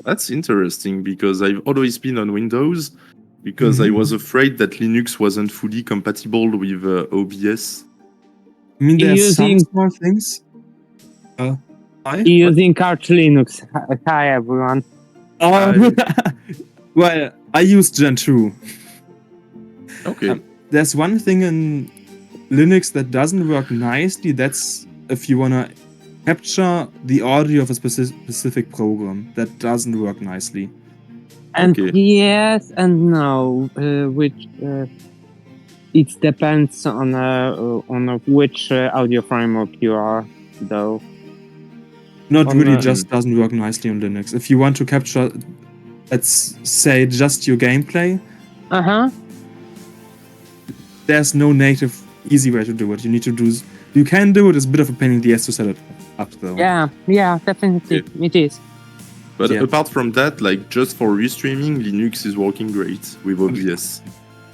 That's interesting because I've always been on Windows because I was afraid that Linux wasn't fully compatible with OBS. I mean, there's some Using- small things. Hi? Using Arch Linux. Hi everyone. Oh, well, I use Gen 2. Okay. There's one thing in Linux that doesn't work nicely. That's if you want to capture the audio of a specific program. That doesn't work nicely. And Okay. yes and no, which it depends on which audio framework you are, though. Not On really, the- just doesn't work nicely on Linux. If you want to capture, let's say, just your gameplay, there's no native easy way to do it. You need to do. You can do it. It's a bit of a pain in the ass to set it up, though. Yeah, definitely it is. But Yeah. apart from that, like just for restreaming, Linux is working great with OBS.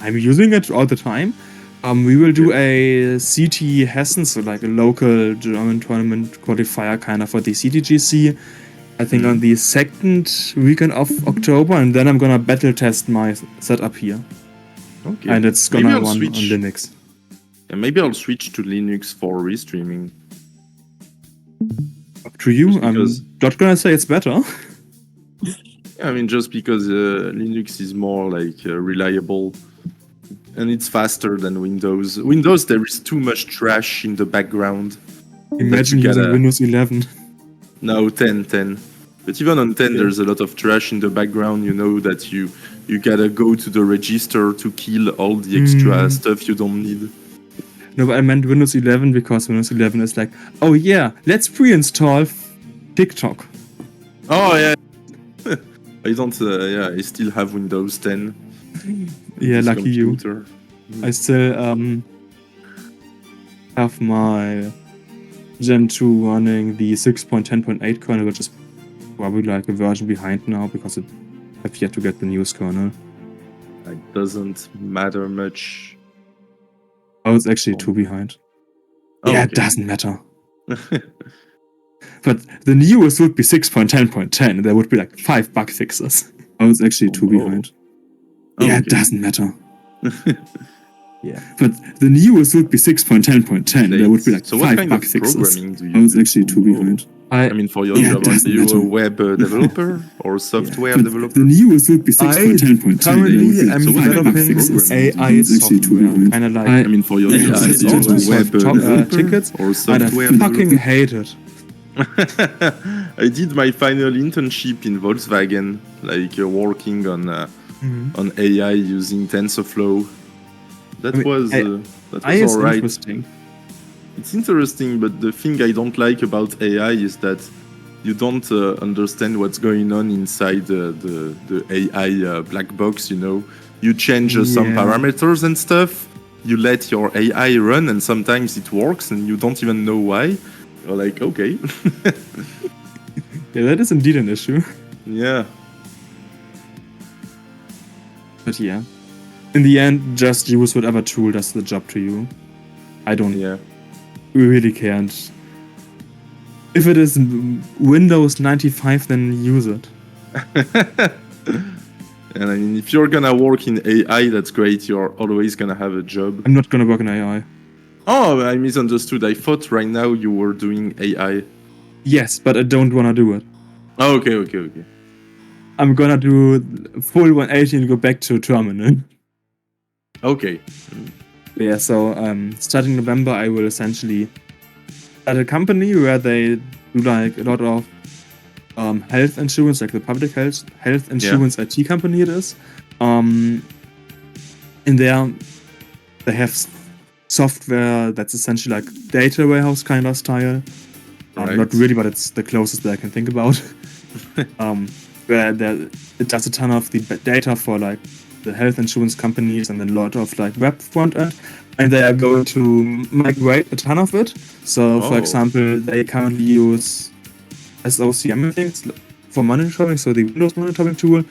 I'm using it all the time. We will do a CT Hessen, so like a local German tournament qualifier kind of for the CTWC. I think on the second weekend of October, and then I'm gonna battle test my setup here. Okay. And it's Maybe gonna I'll run on switch. Linux. Yeah, maybe I'll switch to Linux for restreaming. Up to you. Just because- I'm not gonna say it's better. I mean, just because Linux is more like reliable and it's faster than Windows. Windows, there is too much trash in the background. Imagine you using gotta- Windows 11. No, 10. But even on 10, there's a lot of trash in the background. You know that you gotta go to the register to kill all the extra stuff you don't need. No, but I meant Windows 11 because Windows 11 is like, oh yeah, let's pre-install TikTok. Oh yeah. I don't. I still have Windows 10. Yeah, this lucky you. computer. I still have my Gen 2 running the 6.10.8 kernel, which is probably like a version behind now because I've yet to get the newest kernel. It doesn't matter much. Oh, it's actually 2 behind. Oh, Yeah, it okay. doesn't matter. But the newest would be 6.10.10. There would be like 5 bug fixes. Oh, it's actually 2 behind. Yeah, it doesn't matter. Yeah. But the newest would be 6.10.10. There would be like So what 5 kind bug of fixes. programming do you Oh, it's do? actually 2 behind. I mean, for your Yeah, job, it are doesn't you a matter. web developer or software But developer? the newest would be 6.10.10. currently am So what kind of developing programming AI It's actually 2 software. behind. Kind of like I mean, for your Yeah, job, are it's you just a web developer tickets, or and I software fucking developer? hate it. I did my final internship in Volkswagen, like working on AI using TensorFlow. That I mean, was AI is alright. interesting. It's interesting, but the thing I don't like about AI is that you don't understand what's going on inside the AI black box. You know, you change some Yeah. parameters and stuff. You let your AI run, and sometimes it works, and you don't even know why. You're like, okay, Yeah, that is indeed an issue. yeah. But yeah. In the end, just use whatever tool does the job to you. I don't Yeah. really care. And if it is Windows 95, then use it. And I mean, if you're gonna work in AI, that's great. You're always gonna have a job. I'm not gonna work in AI. Oh, I misunderstood. I thought right now you were doing AI. Yes, but I don't wanna do it. Oh, okay. I'm gonna do full 180 and go back to terminal. Okay. Yeah, so starting November, I will essentially start a company where they do like a lot of health insurance, like the public health insurance IT company it is. In there, they have software that's essentially like data warehouse kind of style. Right. Not really, but it's the closest that I can think about. Where it does a ton of the data for like the health insurance companies and a lot of like web front end, and they are going to migrate a ton of it. So, for Oh. example, they currently use SOCM things for monitoring, so the Windows monitoring tool,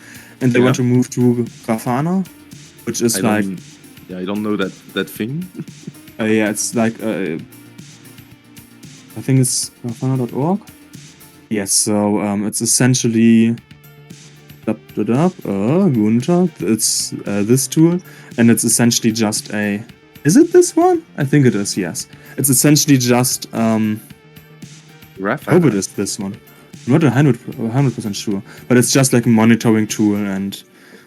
and they Yeah. want to move to Grafana, which is I don't know that thing. yeah, it's like I think it's grafana.org. Yes, so it's essentially Gunther. It's this tool, and it's essentially just a. Is it this one? I think it is. Yes, it's essentially just. I hope it is this one. I'm not 100% sure, but it's just like a monitoring tool, and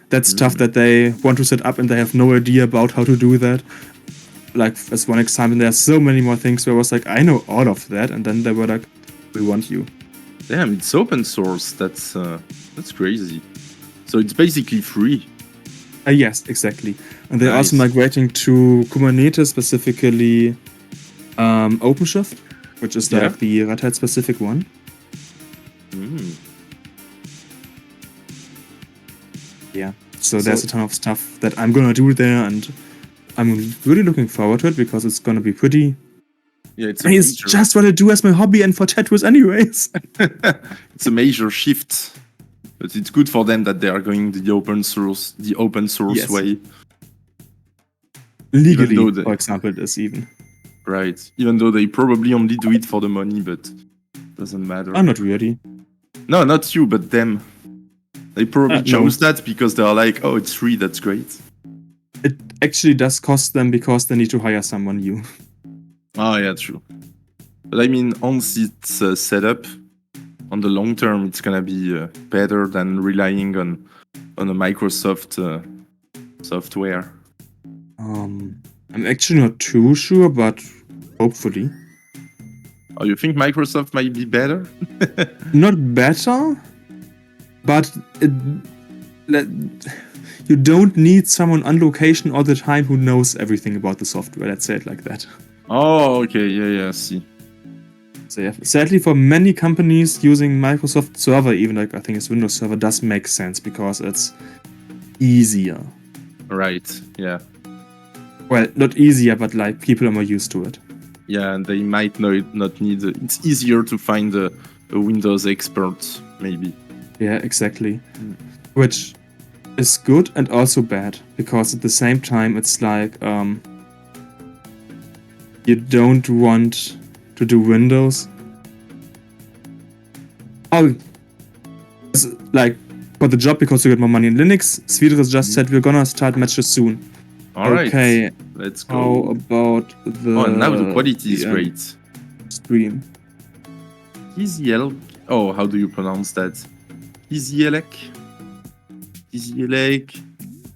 that's stuff that they want to set up, and they have no idea about how to do that. Like as one example, there's so many more things where I was like, I know all of that, and then they were like, we want you. Damn, it's open source. That's crazy. So it's basically free. Yes, exactly. And they're also migrating to Kubernetes, specifically OpenShift, which is like the Red Hat specific one. Yeah, so there's a ton of stuff that I'm gonna do there, and I'm really looking forward to it because it's gonna be pretty. Yeah, it's just what I do as my hobby and for Tetris anyways. It's a major shift. But it's good for them that they are going the open source way. Legally, for example, this even. Right. Even though they probably only do it for the money, but doesn't matter. Oh, not really. No, not you, but them. They probably chose that because they are like, oh, it's free, that's great. It actually does cost them because they need to hire someone new. Oh, yeah, true. But I mean, once it's set up, on the long term, it's gonna be better than relying on a Microsoft software. I'm actually not too sure, but hopefully. Oh, you think Microsoft might be better? Not better, but you don't need someone on location all the time who knows everything about the software. Let's say it like that. Oh, okay, yeah, I see. So yeah, sadly for many companies using Microsoft Server, even like I think it's Windows Server, does make sense because it's easier. Right, yeah. Well, not easier, but like people are more used to it. Yeah, and they might not need it's easier to find a Windows expert, maybe. Yeah, exactly. Which is good and also bad, because at the same time it's like you don't want to do Windows. Oh, like got the job because you get more money in Linux. CTWC just said we're gonna start matches soon. Alright, okay, let's go. How about the... Oh, and now the quality is great. Stream. Kizielek. Oh, how do you pronounce that? Kizielek,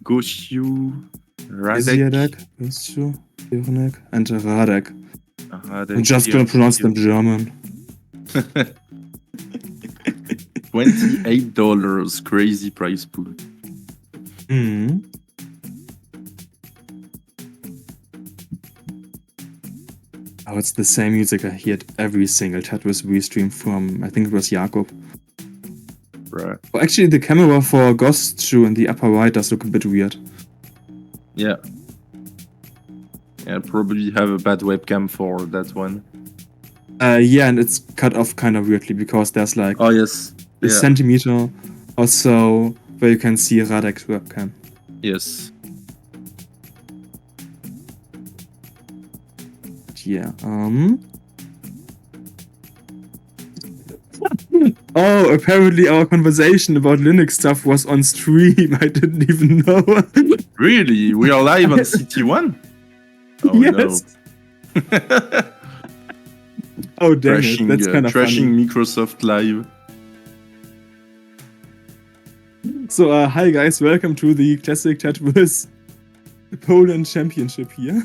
Goshu, Radek. Goshu, Irnek, and Radek. Radek. I'm just gonna pronounce them German. $28, crazy price pool. Oh, it's the same music I hear at every single Tetris restream from, I think it was Jakob. Right. Well, actually, the camera for Goshu in the upper right does look a bit weird. Yeah. Yeah, probably have a bad webcam for that one. Yeah, and it's cut off kind of weirdly because there's like a centimeter or so where you can see Radek's webcam. Yes. Yeah. Oh, apparently our conversation about Linux stuff was on stream. I didn't even know. Really? We are live on CT1? Oh, yes. No. Oh, damn it. That's kind of trashing Microsoft Live. So, hi guys. Welcome to the ClassicTetris Poland Championship here.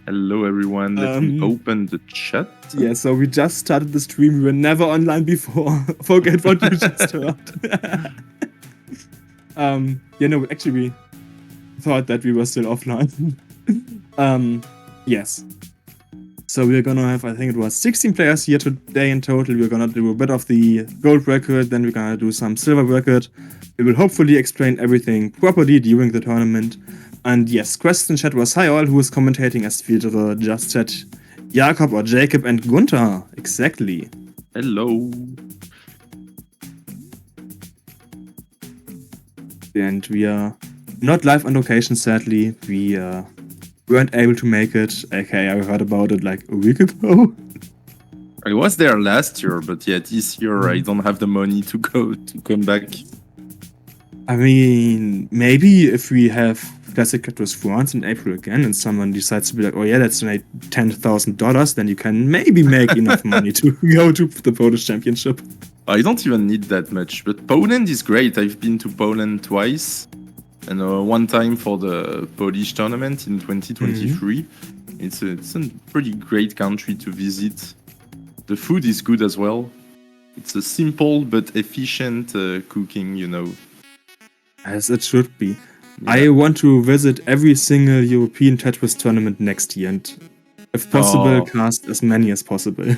Hello everyone, let me open the chat. Yeah, so we just started the stream, we were never online before. Forget what you just heard. Yeah, no, actually we thought that we were still offline. Yes. So we're gonna have, I think it was 16 players here today in total. We're gonna do a bit of the gold record, then we're gonna do some silver record. We will hopefully explain everything properly during the tournament. And yes, question chat was hi all, who is commentating as Filtere just said Jakob or Jacob and Gunther. Exactly. Hello. And we are not live on location, sadly. We weren't able to make it. Okay, I heard about it like a week ago. I was there last year, but yeah, this year I don't have the money to come back. I mean, maybe if we have ClassicTetris France in April again, and someone decides to be like, "Oh yeah, let's donate $10,000," then you can maybe make enough money to go to the Polish Championship. I don't even need that much, but Poland is great. I've been to Poland twice, and one time for the Polish tournament in 2023. It's a pretty great country to visit. The food is good as well. It's a simple but efficient cooking, you know. As it should be. Yeah. I want to visit every single European Tetris tournament next year, and if possible, cast as many as possible.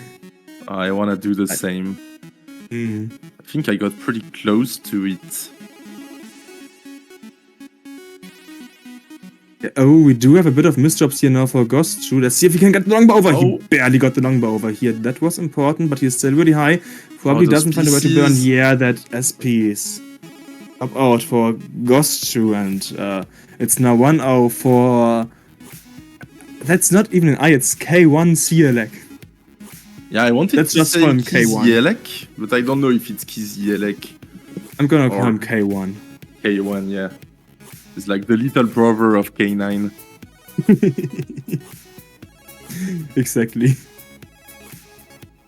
I want to do the same. I think I got pretty close to it. Yeah, oh, we do have a bit of misjobs here now for Ghost. Let's see if he can get the longbow over. He barely got the longbow over here. That was important, but he's still really high. Probably doesn't find a way to burn. Yeah, that SP's up out for Ghost, and it's now 1-0 for... That's not even an I, it's K1 Cielek. Yeah, I wanted to say Kizielek, but I don't know if it's Kizielek. I'm gonna call him K1. K1, yeah. It's like the little brother of K9. Exactly.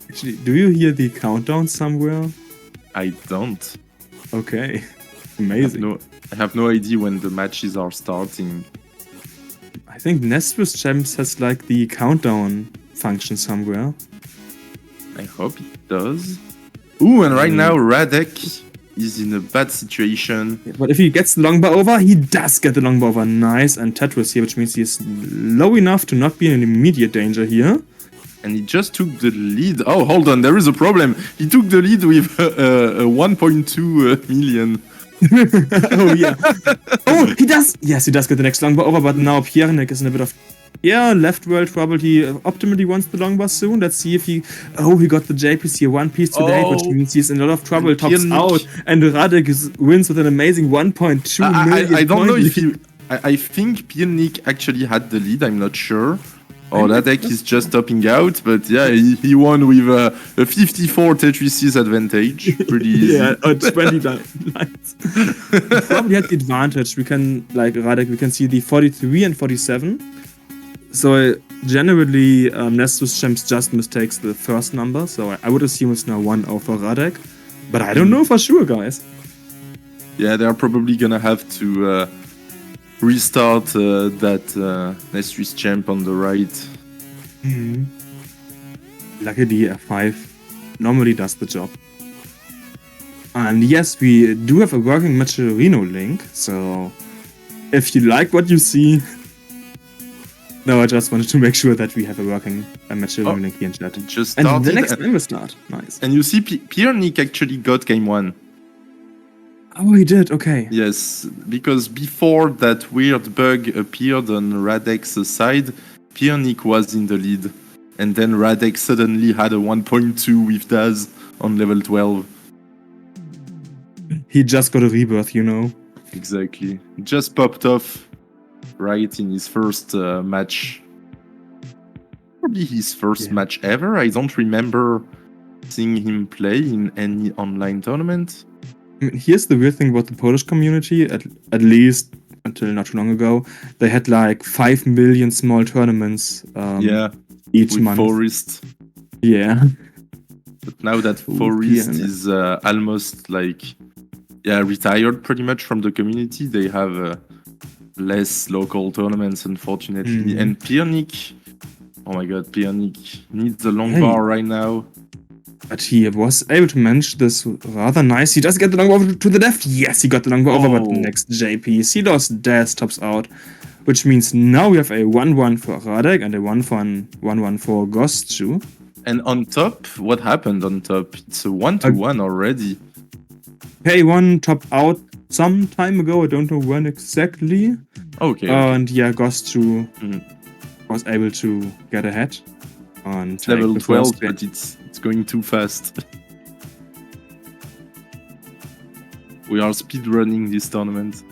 Actually, do you hear the countdown somewhere? I don't. Okay. Amazing. I have no idea when the matches are starting. I think Nestus Champs has like the countdown function somewhere. I hope it does. Ooh, and right now Radek is in a bad situation. Yeah, but if he gets the longbow over, he does get the longbow over. Nice. And Tetris here, which means he's low enough to not be in immediate danger here. And he just took the lead. Oh, hold on, there is a problem. He took the lead with 1.2 million. Oh, yeah. Oh, he does. Yes, he does get the next longbow over, but now Piernik is in a bit of... Yeah, left world trouble. He optimally wants the longbow soon. Let's see if he... Oh, he got the JPs here. One piece to date, which means he's in a lot of trouble. Tops out. And Radek wins with an amazing 1.2 million. I don't know if he... I think Piernik actually had the lead. I'm not sure. Or Radek is just topping out. But yeah, he won with a 54 Tetris advantage. Pretty easy. Yeah, 20 lines. Probably had the advantage. We can, like Radek, we can see the 43 and 47. So generally, Nestus Champs just mistakes the first number, so I would assume it's now 1-0 for Radek. But I don't know for sure, guys. Yeah, they're probably gonna have to restart that Nestus Champ on the right. Luckily, F5 normally does the job. And yes, we do have a working Macherino link, so if you like what you see... No, I just wanted to make sure that we have a working Macherino link here in chat. Just and the next game will start. Nice. And you see, Piernik actually got game 1. Oh, he did? Okay. Yes, because before that weird bug appeared on Radek's side, Piernik was in the lead. And then Radek suddenly had a 1.2 with Daz on level 12. He just got a rebirth, you know. Exactly. Just popped off right in his first match. Probably his first match ever. I don't remember seeing him play in any online tournament. I mean, here's the weird thing about the Polish community, at least until not too long ago. They had like 5 million small tournaments each month. Forest. Yeah. But now that Forest is almost like retired pretty much from the community, they have less local tournaments, unfortunately. And Piernik, oh my god, Piernik needs a long bar right now. But he was able to manage this rather nice. He does get the longbow over to the left. Yes, he got the longbow over, but the next JP. He lost Daz, tops out. Which means now we have a 1-1 for Radek and a 1-1 for Gostshu. And on top, what happened on top? It's a 1-1 already. K1 top out some time ago. I don't know when exactly. Okay. And yeah, Gostshu was able to get ahead. And level 12, but it's going too fast. We are speedrunning this tournament.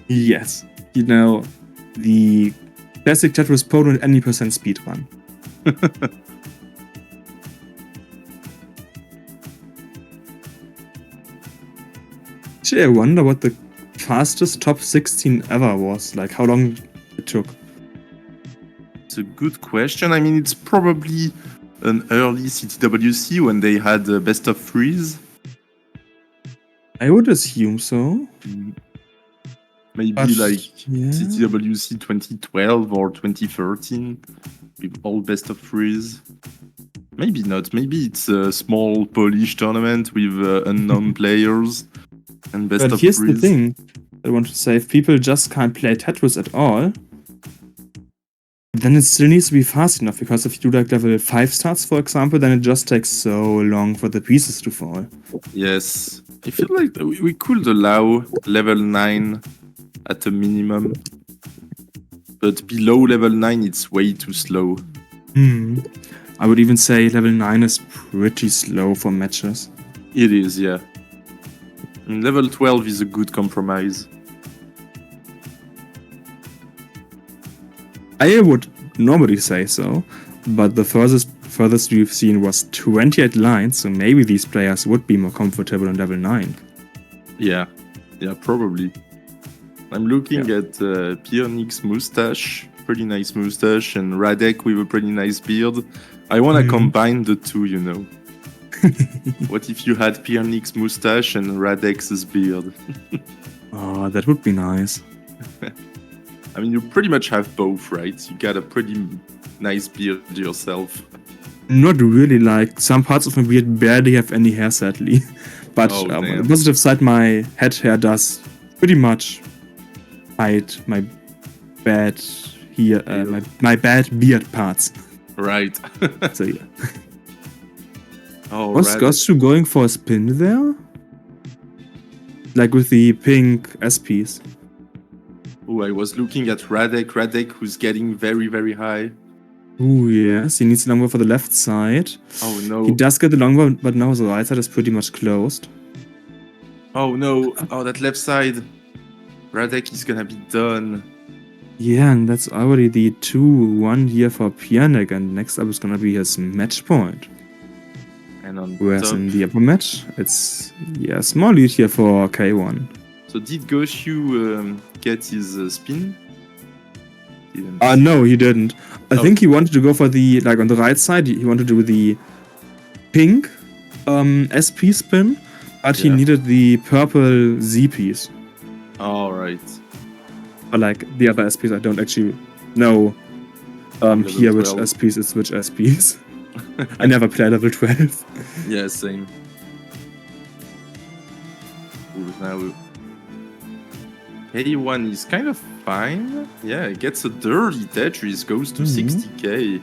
Yes. You know, the ClassicTetris Poland any % speedrun. Actually, I wonder what the fastest top 16 ever was. Like, how long it took. It's a good question. I mean, it's probably an early CTWC when they had best of threes. I would assume so. Maybe But, like yeah. CTWC 2012 or 2013 with all best of threes. Maybe not. Maybe it's a small Polish tournament with unknown players and best But of here's threes. the thing I want to say. If people just can't play Tetris at all, then it still needs to be fast enough, because if you do like level 5 starts, for example, then it just takes so long for the pieces to fall. Yes. I feel like we could allow level 9 at a minimum. But below level 9, it's way too slow. I would even say level 9 is pretty slow for matches. It is, yeah. And level 12 is a good compromise. I would normally say so, but the furthest we've seen was 28 lines, so maybe these players would be more comfortable on level 9. Yeah, probably. I'm looking at Piernik's mustache, pretty nice mustache, and Radek with a pretty nice beard. I want to combine the two, you know. What if you had Piernik's mustache and Radek's beard? Oh, that would be nice. I mean, you pretty much have both, right? You got a pretty nice beard yourself. Not really, like, some parts of my beard barely have any hair, sadly. But on the positive side, my head hair does pretty much hide my bad my bad beard parts. Right. So yeah. Oh, was Goshu going for a spin there? Like with the pink SPs. Oh, I was looking at Radek who's getting very, very high. Oh yes, he needs a longbow for the left side. Oh no. He does get the longbow, but now the right side is pretty much closed. Oh no, oh that left side. Radek is gonna be done. Yeah, and that's already the 2-1 here for Piernik, and next up is gonna be his match point. And on Whereas top, in the upper match, it's small lead here for K1. So did Goshu get his spin? No, he didn't. I think he wanted to go for the, like on the right side, he wanted to do the pink SP spin, but he needed the purple Z piece. Alright. Or like the other SPs, I don't actually know here which SPs is which SPs. I never played level 12. Yeah, same. Ooh, now K1 is kind of fine. Yeah, it gets a dirty Tetris, goes to 60k.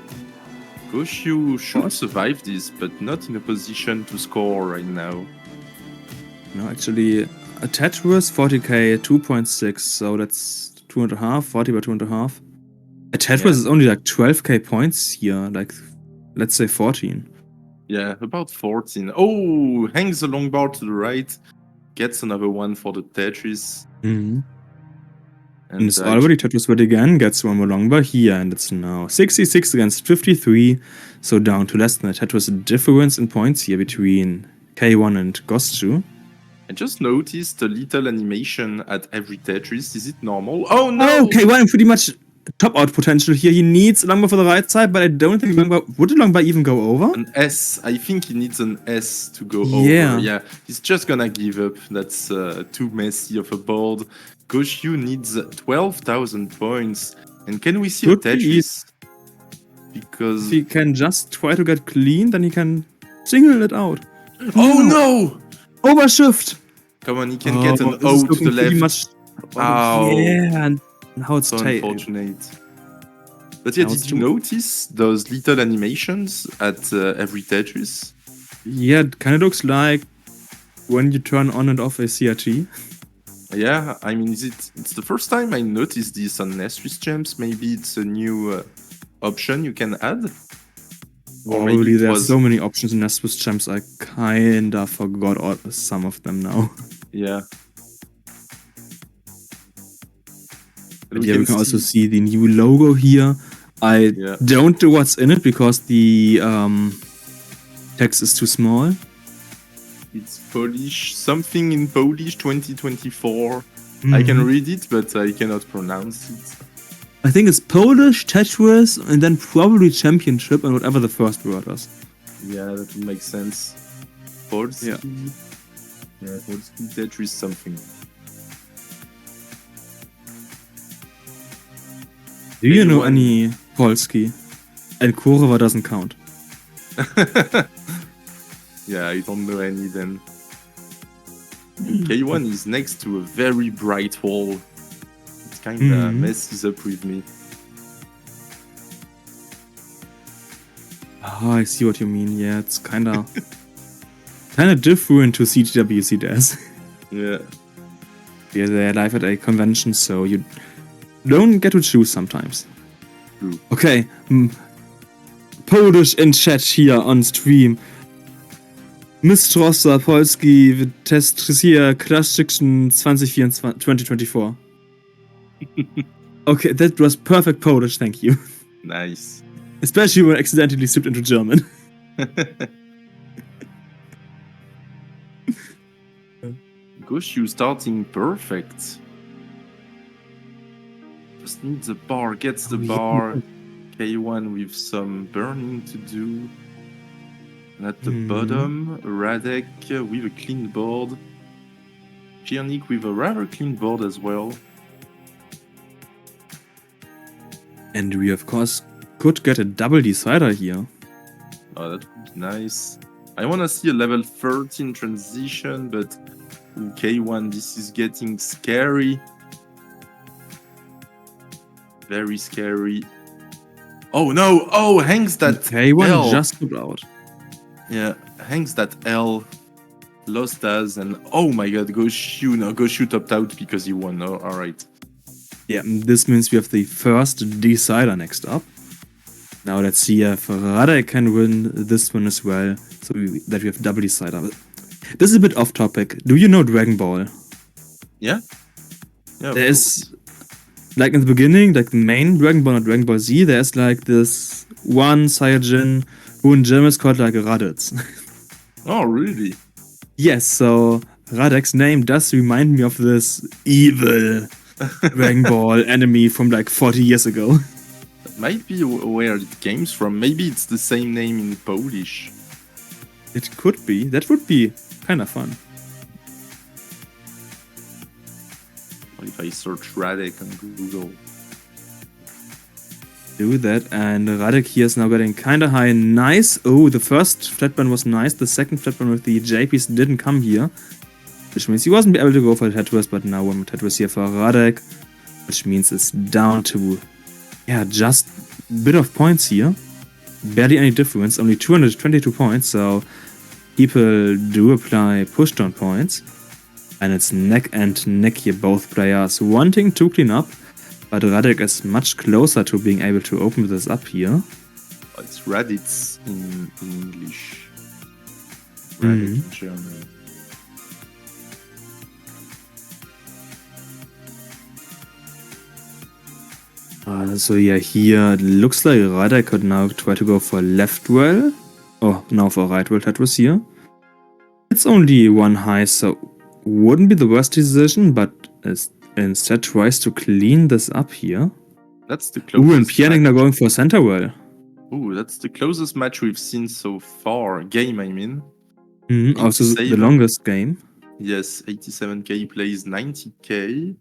Goshu should survive this, but not in a position to score right now. No, actually, a Tetris 40k 2.6, so that's 2.5, 40 by 2.5. A Tetris is only like 12k points here, like let's say 14. Yeah, about 14. Oh, hangs a long bar to the right, gets another one for the Tetris. And it's already Tetris Wit again, gets one more long bar here, and it's now 66 against 53, so down to less than a Tetris difference in points here between K1 and Goshu. I just noticed a little animation at every Tetris. Is it normal? Oh no! Oh, K1 pretty much top out potential here. He needs a long bar for the right side, but I don't think would the long bar even go over? An S. I think he needs an S to go over. Yeah, he's just gonna give up. That's too messy of a board. Goshu needs 12,000 points. And can we see a Tetris? Because if he can just try to get clean, then he can single it out. Oh no! Overshift! Come on, he can get an O to the left. Ow. Yeah, and now it's so unfortunate. But yeah, did you notice those little animations at every Tetris? Yeah, it kind of looks like when you turn on and off a CRT. Yeah, I mean, it's the first time I noticed this on Nestris Gems. Maybe it's a new option you can add. Or maybe there's so many options in Nestris Gems, I kinda forgot some of them now. Yeah. But yeah, we can also see the new logo here. I don't know what's in it because the text is too small. It's Polish, something in Polish 2024. I can read it, but I cannot pronounce it. I think it's Polish, Tetris, and then probably Championship and whatever the first word was. Yeah, that would make sense. Polski. Yeah, Polski Tetris something. Do you know any Polski? And Kurwa doesn't count. Yeah, I don't know any then. K1 is next to a very bright wall. It kinda messes up with me. Oh, I see what you mean. Yeah, it's kinda different to CTWC does. Yeah. Yeah, they're live at a convention, so you don't get to choose sometimes. True. Okay, Polish in chat here on stream. Mistrossa, Polski, Tetris hier, ClassicTetris 2024. Okay, that was perfect Polish, thank you. Nice. Especially when I accidentally slipped into German. Goshu starting perfect. Just needs the bar, gets the bar. K1 with some burning to do. And at the bottom, Radek with a clean board. Piernik with a rather clean board as well. And we of course could get a double decider here. Oh, that would be nice. I want to see a level 13 transition, but in K1 this is getting scary. Very scary. Oh no! Oh, hangs that K1 L. just got out. Yeah, hangs that L. Lost as, and oh my god, Goshu. No, Goshu topped out because he won. Oh, alright. Yeah, this means we have the first decider next up. Now let's see if Radek can win this one as well, so that we have double decider. This is a bit off topic. Do you know Dragon Ball? Yeah? Yeah. There is, like in the beginning, like the main Dragon Ball or Dragon Ball Z, there's like this one Saiyajin who in German is called like Raditz. Oh, really? Yes, so Radek's name does remind me of this evil Dragon Ball enemy from like 40 years ago. That might be where it came from. Maybe it's the same name in Polish. It could be. That would be kind of fun. What if I search Radek on Google? Do that, and Radek here is now getting kind of high. Nice. Oh, the first flatburn was nice. The second flatburn with the JPs didn't come here, which means he wasn't able to go for Tetris, but now one Tetris here for Radek, which means it's down to, yeah, just a bit of points here. Barely any difference, only 222 points, so people do apply pushdown points. And it's neck and neck here, both players wanting to clean up, but Radek is much closer to being able to open this up here. It's Raditz in English. Radek in German. So yeah, here it looks like Radek could now try to go for left well. Oh, now for right well Tetris here. It's only one high, so wouldn't be the worst decision, but instead tries to clean this up here. That's the closest. Ooh, and Piernik now going for center well. Ooh, that's the closest match we've seen so far. Game, I mean. Also the longest game. Yes, 87k plays 90k.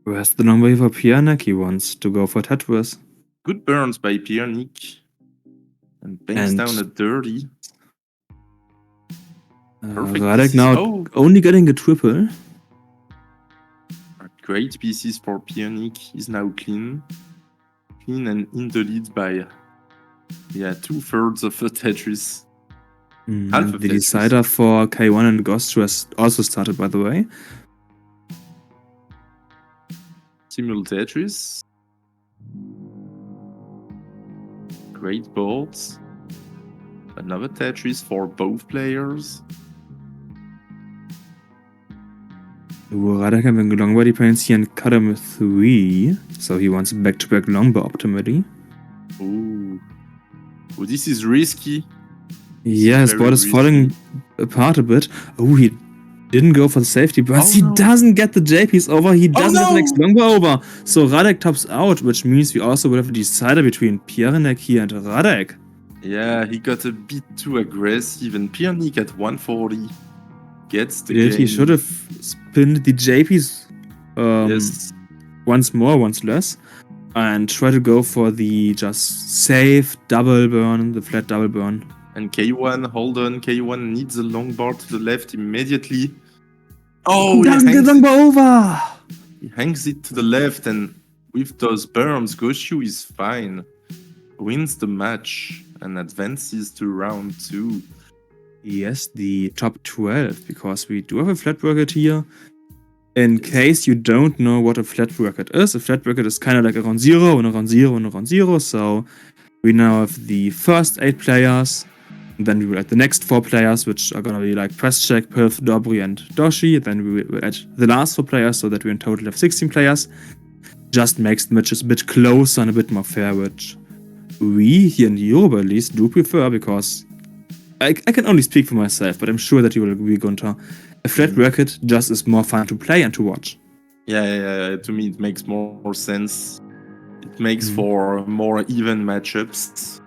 Where's the number for Piernik? He wants to go for Tetris. Good burns by Piernik. And banks down a dirty. Radek now only getting a triple. Great pieces for Piernik. He's now clean. Clean and in the lead by, yeah, 2/3 of a Tetris. Half of the Tetris. decider for K1 and Ghost has also started, by the way. Simul Tetris. Great boards. Another Tetris for both players. Radek having long body paints here and cut him with 3. So he wants back-to-back longbow optimally. Ooh. Oh, this is risky. Yeah, his board is falling apart a bit. Oh, he didn't go for the safety, but he doesn't get the JPs over. He doesn't get the next longbow over. So Radek tops out, which means we also will have a decider between Piernik here and Radek. Yeah, he got a bit too aggressive, and Piernik at 140 gets the game. He should have spinned the JPs Yes. once more, once less, and try to go for the just safe double burn, the flat double burn. And K1, hold on, K1 needs a long bar to the left immediately. Oh, he doesn't get longbow over! He hangs it to the left, and with those burns, Goshu is fine. Wins the match and advances to round 2. Yes, the top 12, because we do have a flat bracket here. In case you don't know what a flat bracket is, a flat bracket is kind of like a round 0 and a round 0 and a round 0. So we now have the first 8 players. And then we will add the next 4 players, which are gonna be like Prescheck, Pilf, Dobry, and Doshi. Then we will add the last 4 players, so that we in total have 16 players. Just makes the matches a bit closer and a bit more fair, which we here in Europe at least do prefer, because I can only speak for myself, but I'm sure that you will agree, Gunther. A flat bracket just is more fun to play and to watch. Yeah. To me, it makes more sense. It makes for more even matchups.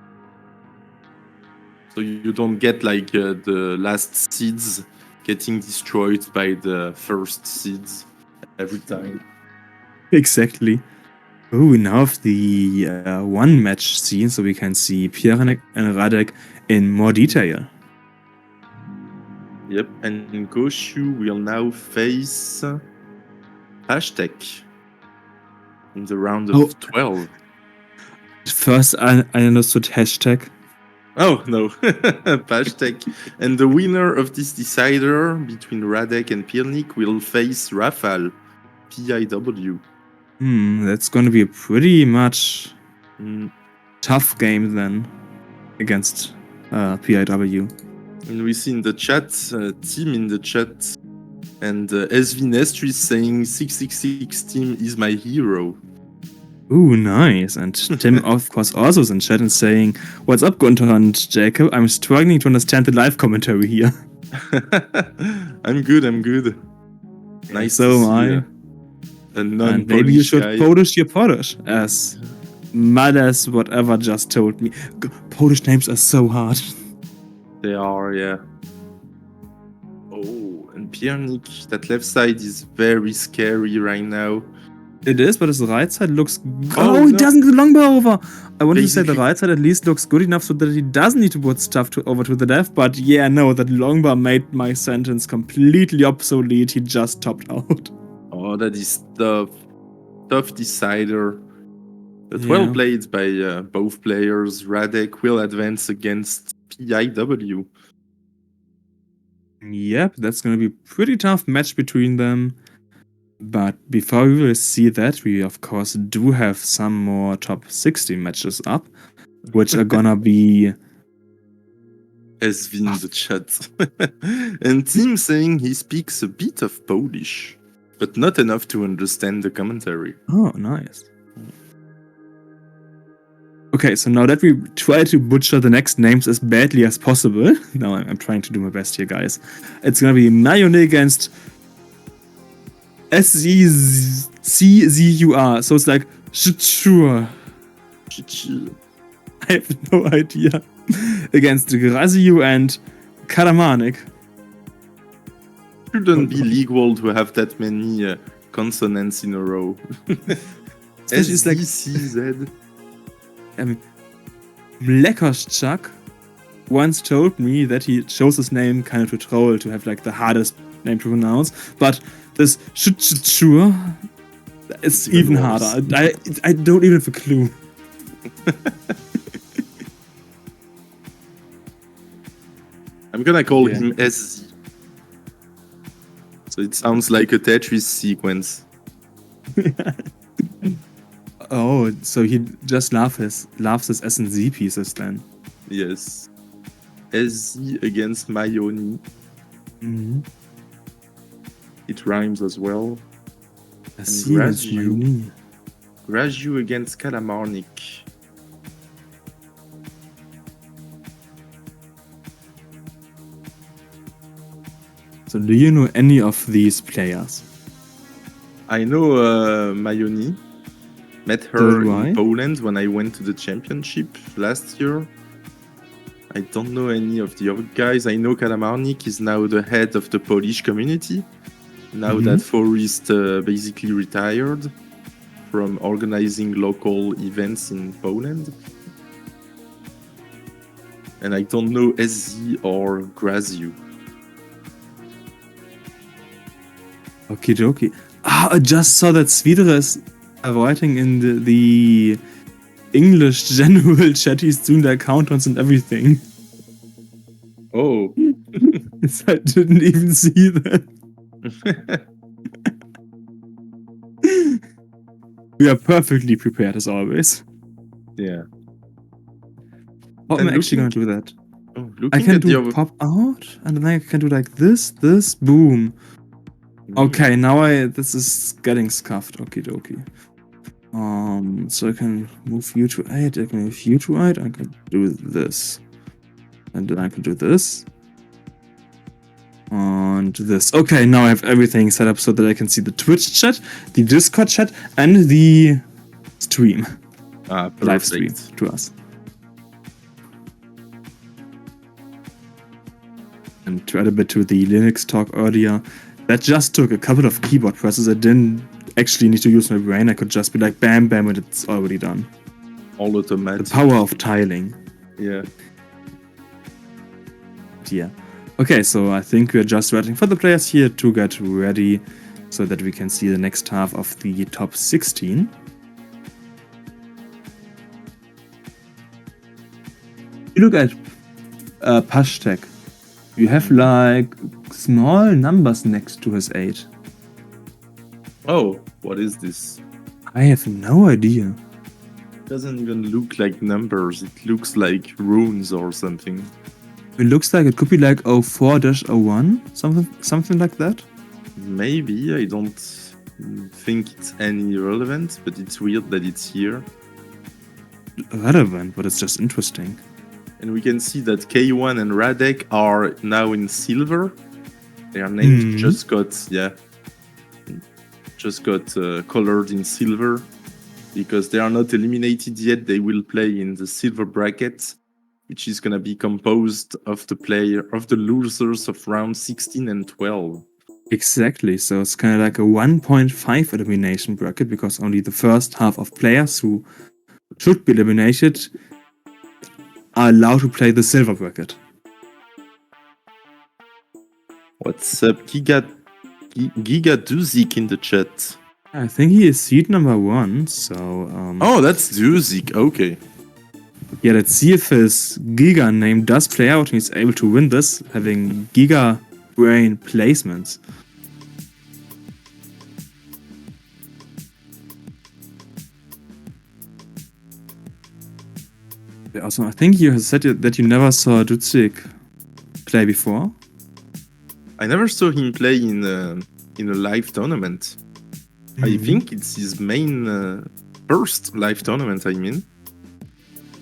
So you don't get like the last seeds getting destroyed by the first seeds every time. Exactly. Oh, we now have the one match scene, so we can see Piernik and Radek in more detail. Yep, and Goshu will now face Hashtag in the round of 12. First, I understood hashtag. Oh, no. Hashtag. And the winner of this decider between Radek and Piernik will face Rafal, PIW. That's going to be a pretty much tough game then against PIW. And we see in the chat, team in the chat, and SV Nestri saying 666 team is my hero. Ooh, nice. And Tim, of course, also is in chat and saying, "What's up, Gunther and Jacob? I'm struggling to understand the live commentary here." I'm good. Nice. So am I. And maybe you should Polish your Polish, as mad as whatever just told me. Polish names are so hard. They are, yeah. Oh, and Piernik, that left side is very scary right now. It is, but his right side looks... he doesn't get longbow over! I wanted to say the right side at least looks good enough so that he doesn't need to put stuff over to the left, but yeah, no, that longbow made my sentence completely obsolete. He just topped out. Oh, that is tough decider. But well played by both players. Radek will advance against PIW. Yep, that's going to be a pretty tough match between them. But before we will see that, we of course do have some more top 60 matches up, which are gonna be... SV in the chat. And Tim saying he speaks a bit of Polish, but not enough to understand the commentary. Oh, nice. Okay, so now that we try to butcher the next names as badly as possible, now I'm trying to do my best here, guys. It's gonna be Mayone against SZCZUR, so it's like Shichur. I have no idea. Against Graziu and Kalamanik. Shouldn't be legal to have that many consonants in a row. SZCZ. Mlekoschak once told me that he chose his name kind of to troll, to have like the hardest name to pronounce, but this Shichur is even harder. I don't even have a clue. I'm gonna call him SZ. So it sounds like a Tetris sequence. Oh, so he just loves his S and Z pieces then. Yes. SZ against Mayoni. Mm-hmm. It rhymes as well. Graziu against Kalamarnik. So do you know any of these players? I know Mayoni. Met her in Poland when I went to the championship last year. I don't know any of the other guys. I know Karamarnik is now the head of the Polish community. Now that Forrest basically retired from organizing local events in Poland. And I don't know SZ or Graziu. Okie dokie. I just saw that Svidra is writing in the English general chat. He's doing the countdowns and everything. Oh. I didn't even see that. We are perfectly prepared as always. Yeah. How am I actually going to do that? Oh, I can do pop out, and then I can do like this, boom. Okay, now this is getting scuffed. Okie dokie. So I can move you to 8, I can move you to 8, I can do this. And then I can do this. And this. Okay, now I have everything set up so that I can see the Twitch chat, the Discord chat, and the stream. Live stream to us. And to add a bit to the Linux talk earlier, that just took a couple of keyboard presses. I didn't actually need to use my brain. I could just be like bam, bam, and it's already done. All automatic. The power of tiling. Yeah. Yeah. Okay, so I think we're just waiting for the players here to get ready so that we can see the next half of the top 16. You look at Pashtag. You have like small numbers next to his 8. Oh, what is this? I have no idea. It doesn't even look like numbers. It looks like runes or something. It looks like it could be like 04-01, something like that. Maybe. I don't think it's any relevant, but it's weird that it's here. Relevant, but it's just interesting. And we can see that K1 and Radek are now in silver. Their names just got colored in silver because they are not eliminated yet. They will play in the silver bracket, which is gonna be composed of the losers of round 16 and 12. Exactly. So it's kind of like a 1.5 elimination bracket because only the first half of players who should be eliminated are allowed to play the silver bracket. What's up, Giga Duzik in the chat? I think he is seed number 1, so... Oh, that's Duzik, okay. Yeah, let's see if his Giga name does play out and he's able to win this, having Giga Brain placements. Also, I think you said that you never saw Duzik play before. I never saw him play in a live tournament. I think it's his main first live tournament, I mean.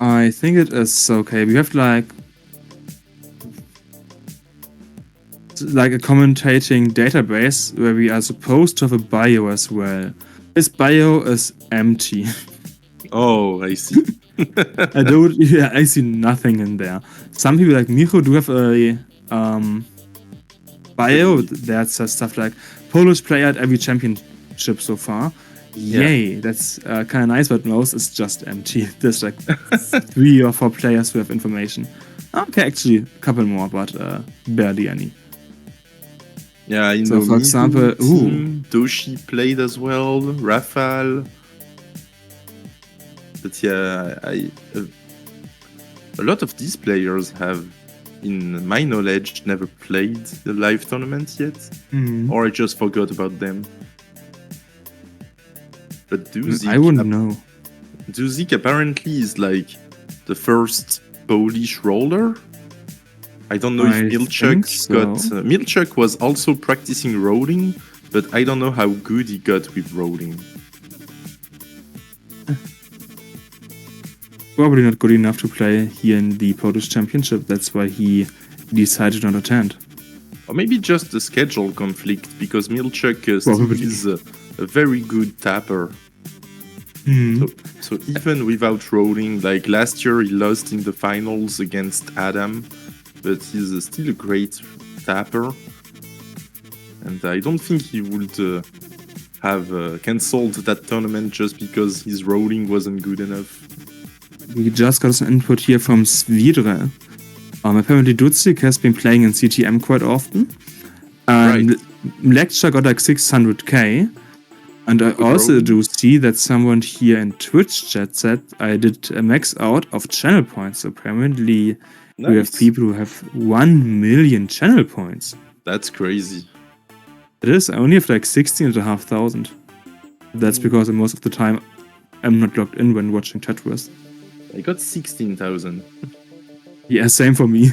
I think it is okay. We have like a commentating database where we are supposed to have a bio as well. This bio is empty. Oh, I see. I see nothing in there. Some people like Micho do have a bio that says stuff like Polish player at every championship so far. Yay, that's kind of nice, but most is just empty. There's like 3 or 4 players who have information. Okay, actually, a couple more, but barely any. Yeah, in so for example, Doshi played as well, Rafal. But yeah, a lot of these players have, in my knowledge, never played the live tournament yet, or I just forgot about them. But Duzik, I wouldn't know. Duzik apparently is like the first Polish roller. I don't know if Milchuk got... Milchuk was also practicing rolling, but I don't know how good he got with rolling. Probably not good enough to play here in the Polish Championship. That's why he decided not to attend. Or maybe just a schedule conflict, because Milchuk still Probably. is a very good tapper. Hmm. So even without rolling, like last year he lost in the finals against Adam, but he's still a great tapper. And I don't think he would have cancelled that tournament just because his rolling wasn't good enough. We just got some input here from Svidre. Apparently Dudzik has been playing in CTM quite often. And Right. Lecture got like 600k. And I also do see that someone here in Twitch chat said I did a max out of channel points. So apparently we have Nice. people who have 1 million channel points. That's crazy. It is. I only have like 16,500. That's because most of the time I'm not logged in when watching Tetris. I got 16,000. Yeah, same for me.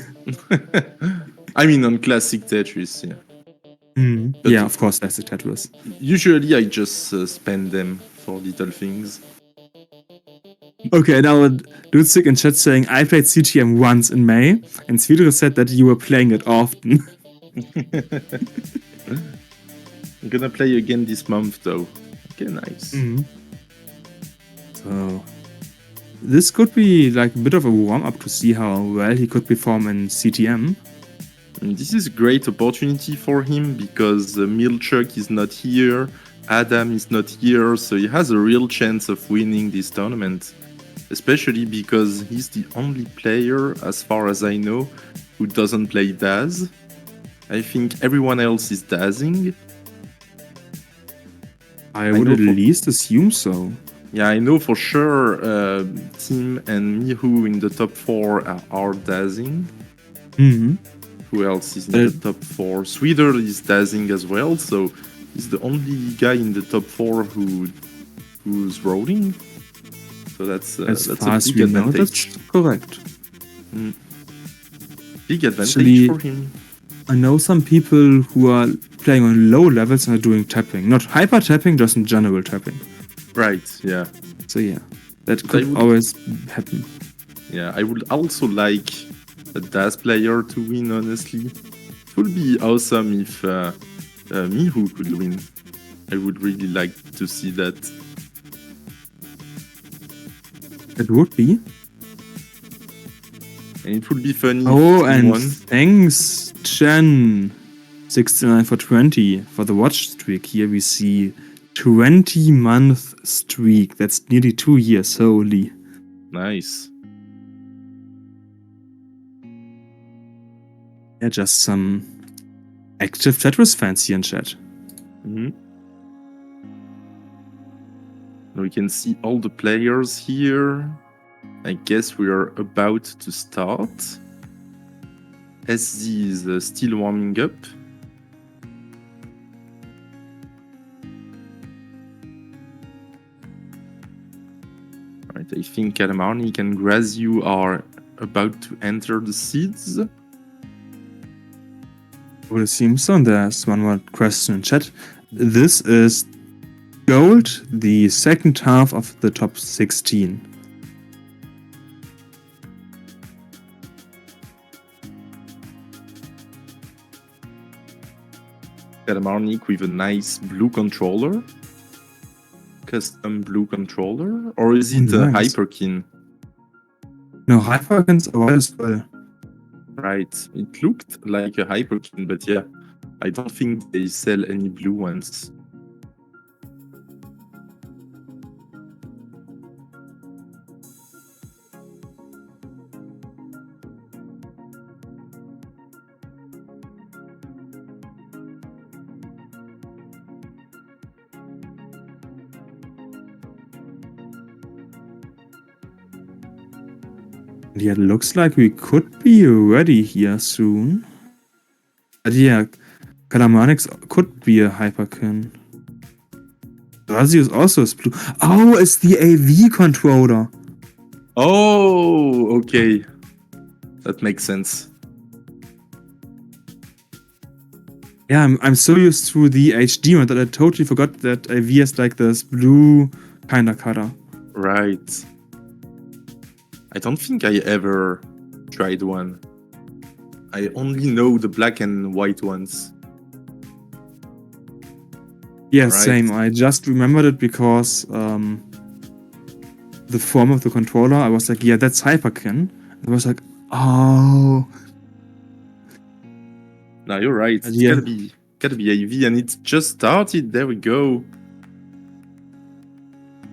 I mean, on Classic Tetris, yeah. Yeah, of course, that's the Tetris. Usually I just spend them for little things. Okay, now Dudzik in chat saying I played CTM once in May, and Svidre said that you were playing it often. I'm gonna play again this month though. Okay, nice. So this could be like a bit of a warm-up to see how well he could perform in CTM. And this is a great opportunity for him because Milchuk is not here, Adam is not here, so he has a real chance of winning this tournament. Especially because he's the only player, as far as I know, who doesn't play Daz. I think everyone else is Dazing. I would at least assume so. Yeah, I know for sure Tim and Mihu in the top 4 are Dazing. Who else is in the top 4? Sweeter is Dazing as well, so he's the only guy in the top 4 who's rolling. So that's a big advantage. That's correct. Big advantage for him. I know some people who are playing on low levels and are doing tapping. Not hyper tapping, just in general tapping. Right, yeah. So yeah, that could always happen. Yeah, I would also like a Daz player to win, honestly. It would be awesome if Mihu could win. I would really like to see that. It would be. And it would be funny. Oh, and thanks, Chen. 69 for 20 for the watch streak. Here we see 20-month streak. That's nearly 2 years. Holy. Nice. Yeah, just some active Tetris fans here in chat. We can see all the players here. I guess we are about to start. SZ is still warming up. Alright, I think Calamarnik and Graziu are about to enter the seeds. I would assume so. And there's one more question in chat. This is gold, the second half of the top 16. Calamarnik with a nice blue controller. Custom blue controller. Or is it a Hyperkin? No, Hyperkins are white as well. Right, it looked like a Hyperkin, but yeah, I don't think they sell any blue ones. Yeah, it looks like we could be ready here soon. But yeah, Calamarnix could be a Hyperkin. Razius also is blue. Oh, it's the AV controller. Oh, okay. That makes sense. Yeah, I'm so used to the HD one that I totally forgot that AV is like this blue kind of color. Right. I don't think I ever tried one. I only know the black and white ones. Yeah, Right. same. I just remembered it because the form of the controller, I was like, yeah, that's Hyperkin. I was like, oh. No, you're right. It's Yeah. gotta be AV, and it's just started. There we go.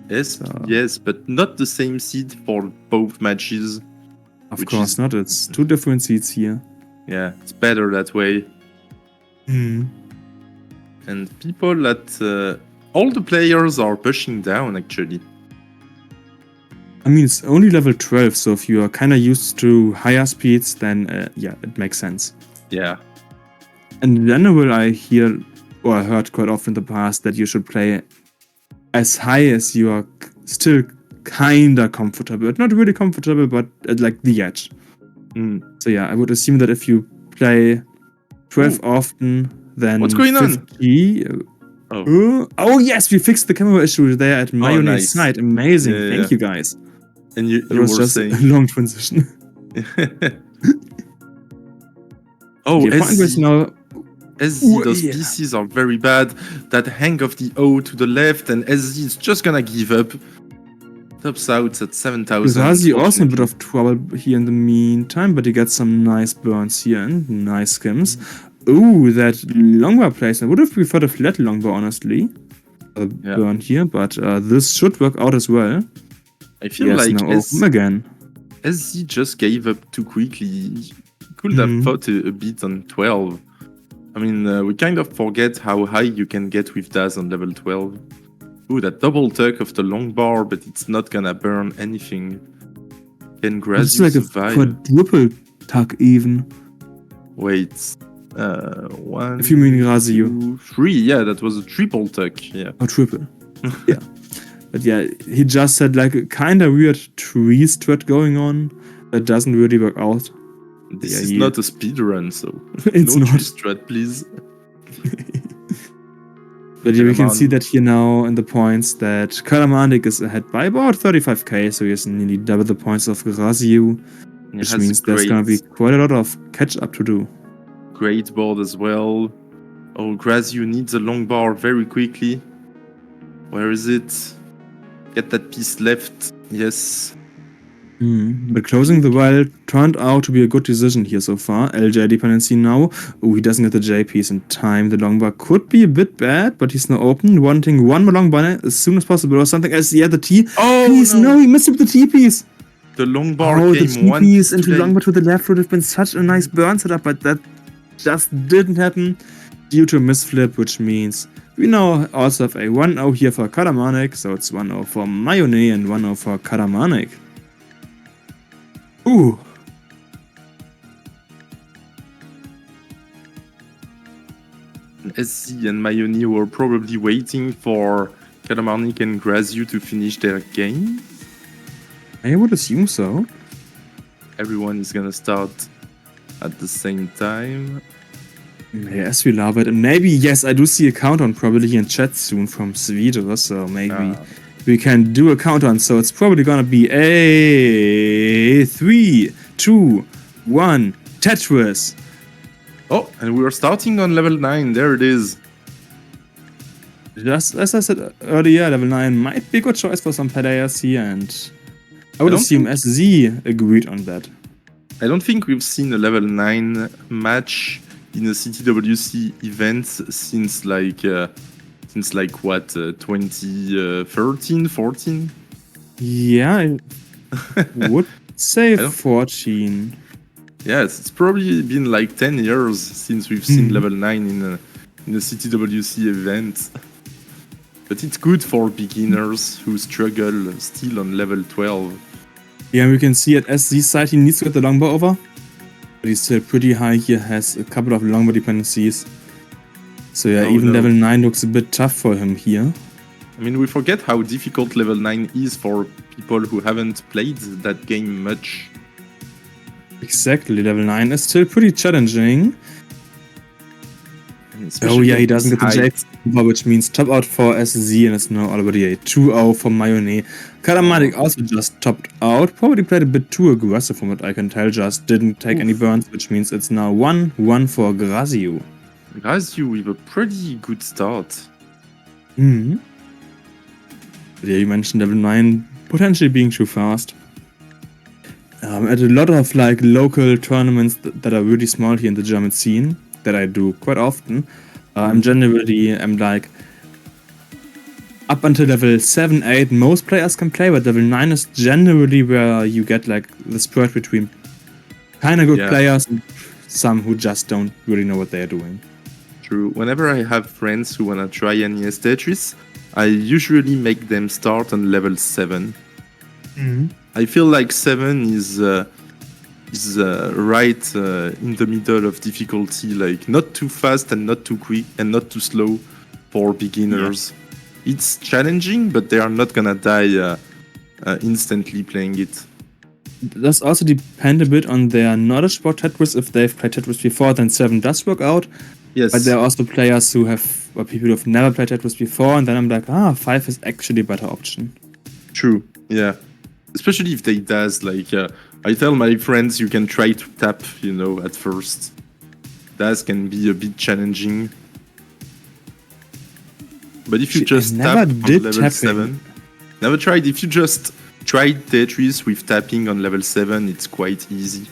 Yes, yes, but not the same seed for both matches. Of course not. It's 2 different seeds here. Yeah, it's better that way. And people that all the players are pushing down actually. I mean, it's only level 12, so if you are kind of used to higher speeds, then yeah, it makes sense. Yeah. And in general, I hear, or I heard quite often in the past, that you should play as high as you are still kinda comfortable. Not really comfortable, but at like the edge. So yeah, I would assume that if you play 12 often, then what's going 50, on? Oh yes, we fixed the camera issue there at Mayonnaise side. Amazing, thank you guys. And you It was were just saying a long transition. oh, okay, SZ, those pieces are very bad. That hang of the O to the left, and SZ is just gonna give up. Tops out at 7,000. Razi also in a bit of trouble here in the meantime, but he got some nice burns here and nice skims. Ooh, that longbow placement. I would have preferred a flat longbow, honestly. Burn here, but this should work out as well. I feel like again. SZ just gave up too quickly. He could have fought a bit on 12. I mean, we kind of forget how high you can get with Daz on level 12. Ooh, that double tuck of the long bar, but it's not gonna burn anything. Can Grazi survive? It's like a quadruple tuck even. Wait, 1. If you mean Grazi, 2, 3. Yeah, that was a triple tuck. Yeah. Oh, triple. Yeah. But yeah, he just said like a kind of weird tree strat going on that doesn't really work out. This is not a speedrun, so it's no not. tree strat, please. But yeah, we can see that here now in the points that Kalamanik is ahead by about 35k, so he has nearly double the points of Graziu, which means there's gonna be quite a lot of catch up to do. Great board as well. Oh, Graziu needs a long bar very quickly. Where is it? Get that piece left. Yes. But closing the well turned out to be a good decision here so far. LJ dependency now. Oh, he doesn't get the J piece in time. The long bar could be a bit bad, but he's now open, wanting one more long bar as soon as possible or something else. Yeah, the T. Oh, piece. No, he missed with the T piece. The long bar came the T piece into the long bar to the left would have been such a nice burn setup, but that just didn't happen due to a misflip, which means we now also have a 1-0 here for Kalamanik. So it's 1-0 for Mayonnaise and 1-0 for Kalamanik. Ooh. SZ and Mayonnaise were probably waiting for Kalamanik and Graziu to finish their game. I would assume so. Everyone is gonna start at the same time. Yes, we love it. And maybe, yes, I do see a countdown probably in chat soon from Svidra, so maybe we can do a countdown. So it's probably gonna be a 3, 2, 1, Tetris. Oh, and we are starting on level 9. There it is. Just as I said earlier, level 9 might be a good choice for some players here, and I would assume SZ agreed on that. I don't think we've seen a level 9 match in a CTWC event since what, 2013, 14? Yeah, I would say 14. Yes, it's probably been like 10 years since we've seen level 9 in a CTWC event. But it's good for beginners who struggle still on level 12. Yeah, we can see at SZ's side he needs to get the longbow over. But he's still pretty high here, has a couple of longbow dependencies. So yeah, level 9 looks a bit tough for him here. I mean, we forget how difficult level 9 is for people who haven't played that game much. Exactly, level 9 is still pretty challenging. Oh yeah, he doesn't get the J, height. which means top out for SZ, and it's now already a 2-0 for Mayone. Kalamanik also just topped out, probably played a bit too aggressive from what I can tell, just didn't take any burns, which means it's now 1-1 for Graziu. Graziu with a pretty good start. Yeah, you mentioned level 9 potentially being too fast. At a lot of like local tournaments that are really small here in the German scene, that I do quite often, I'm like up until level 7, 8 most players can play, but level 9 is generally where you get like the spurt between kinda good players and some who just don't really know what they are doing. True. Whenever I have friends who wanna try NES Tetris, I usually make them start on level 7. I feel like 7 is right in the middle of difficulty, like not too fast and not too quick and not too slow for beginners. It's challenging, but they are not gonna die instantly playing it. Does also depend a bit on their knowledge about Tetris. If they've played Tetris before, then 7 does work out. Yes. But there are also players who have, or people who have never played Tetris before, and then I'm like, 5 is actually a better option. True, yeah. Especially if they does, like, I tell my friends you can try to tap, at first. That can be a bit challenging. But if you just tap on level 7... Never tried. If you just tried Tetris with tapping on level 7, it's quite easy.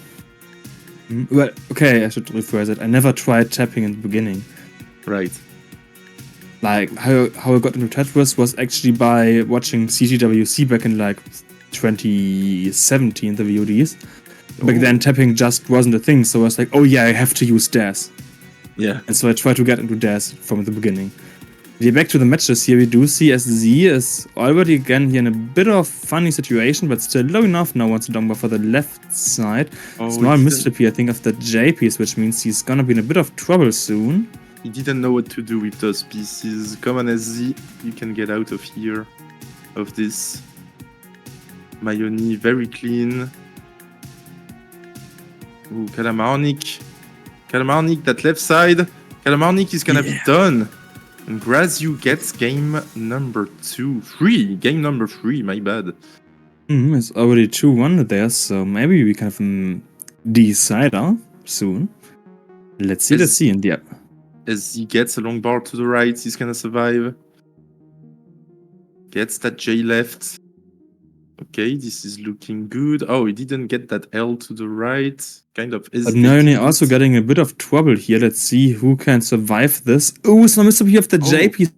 Well, okay, I should rephrase it. I never tried tapping in the beginning. Right. Like, how I got into Tetris was actually by watching CTWC back in, like, 2017, the VODs. Back then, tapping just wasn't a thing, so I was like, oh yeah, I have to use DAS. Yeah. And so I tried to get into DAS from the beginning. Yeah, back to the matches here, we do see SZ is already again here in a bit of funny situation, but still low enough now once down for the left side. Small misstep here, I think, of the J piece, which means he's gonna be in a bit of trouble soon. He didn't know what to do with those pieces. Come on, SZ, you can get out of here, of this. Mayoni, very clean. Ooh, Kalamarnik. Kalamarnik, that left side. Kalamarnik is gonna be done. And Graziu gets game number 3, my bad. It's already 2-1 there, so maybe we can have a decider soon. Let's see, and yeah. As he gets a long bar to the right, he's gonna survive. Gets that J left. Okay, this is looking good. Oh, he didn't get that L to the right. Kind of. But Nayone also getting a bit of trouble here. Let's see who can survive this. Oh, it's no mistake here of the J piece.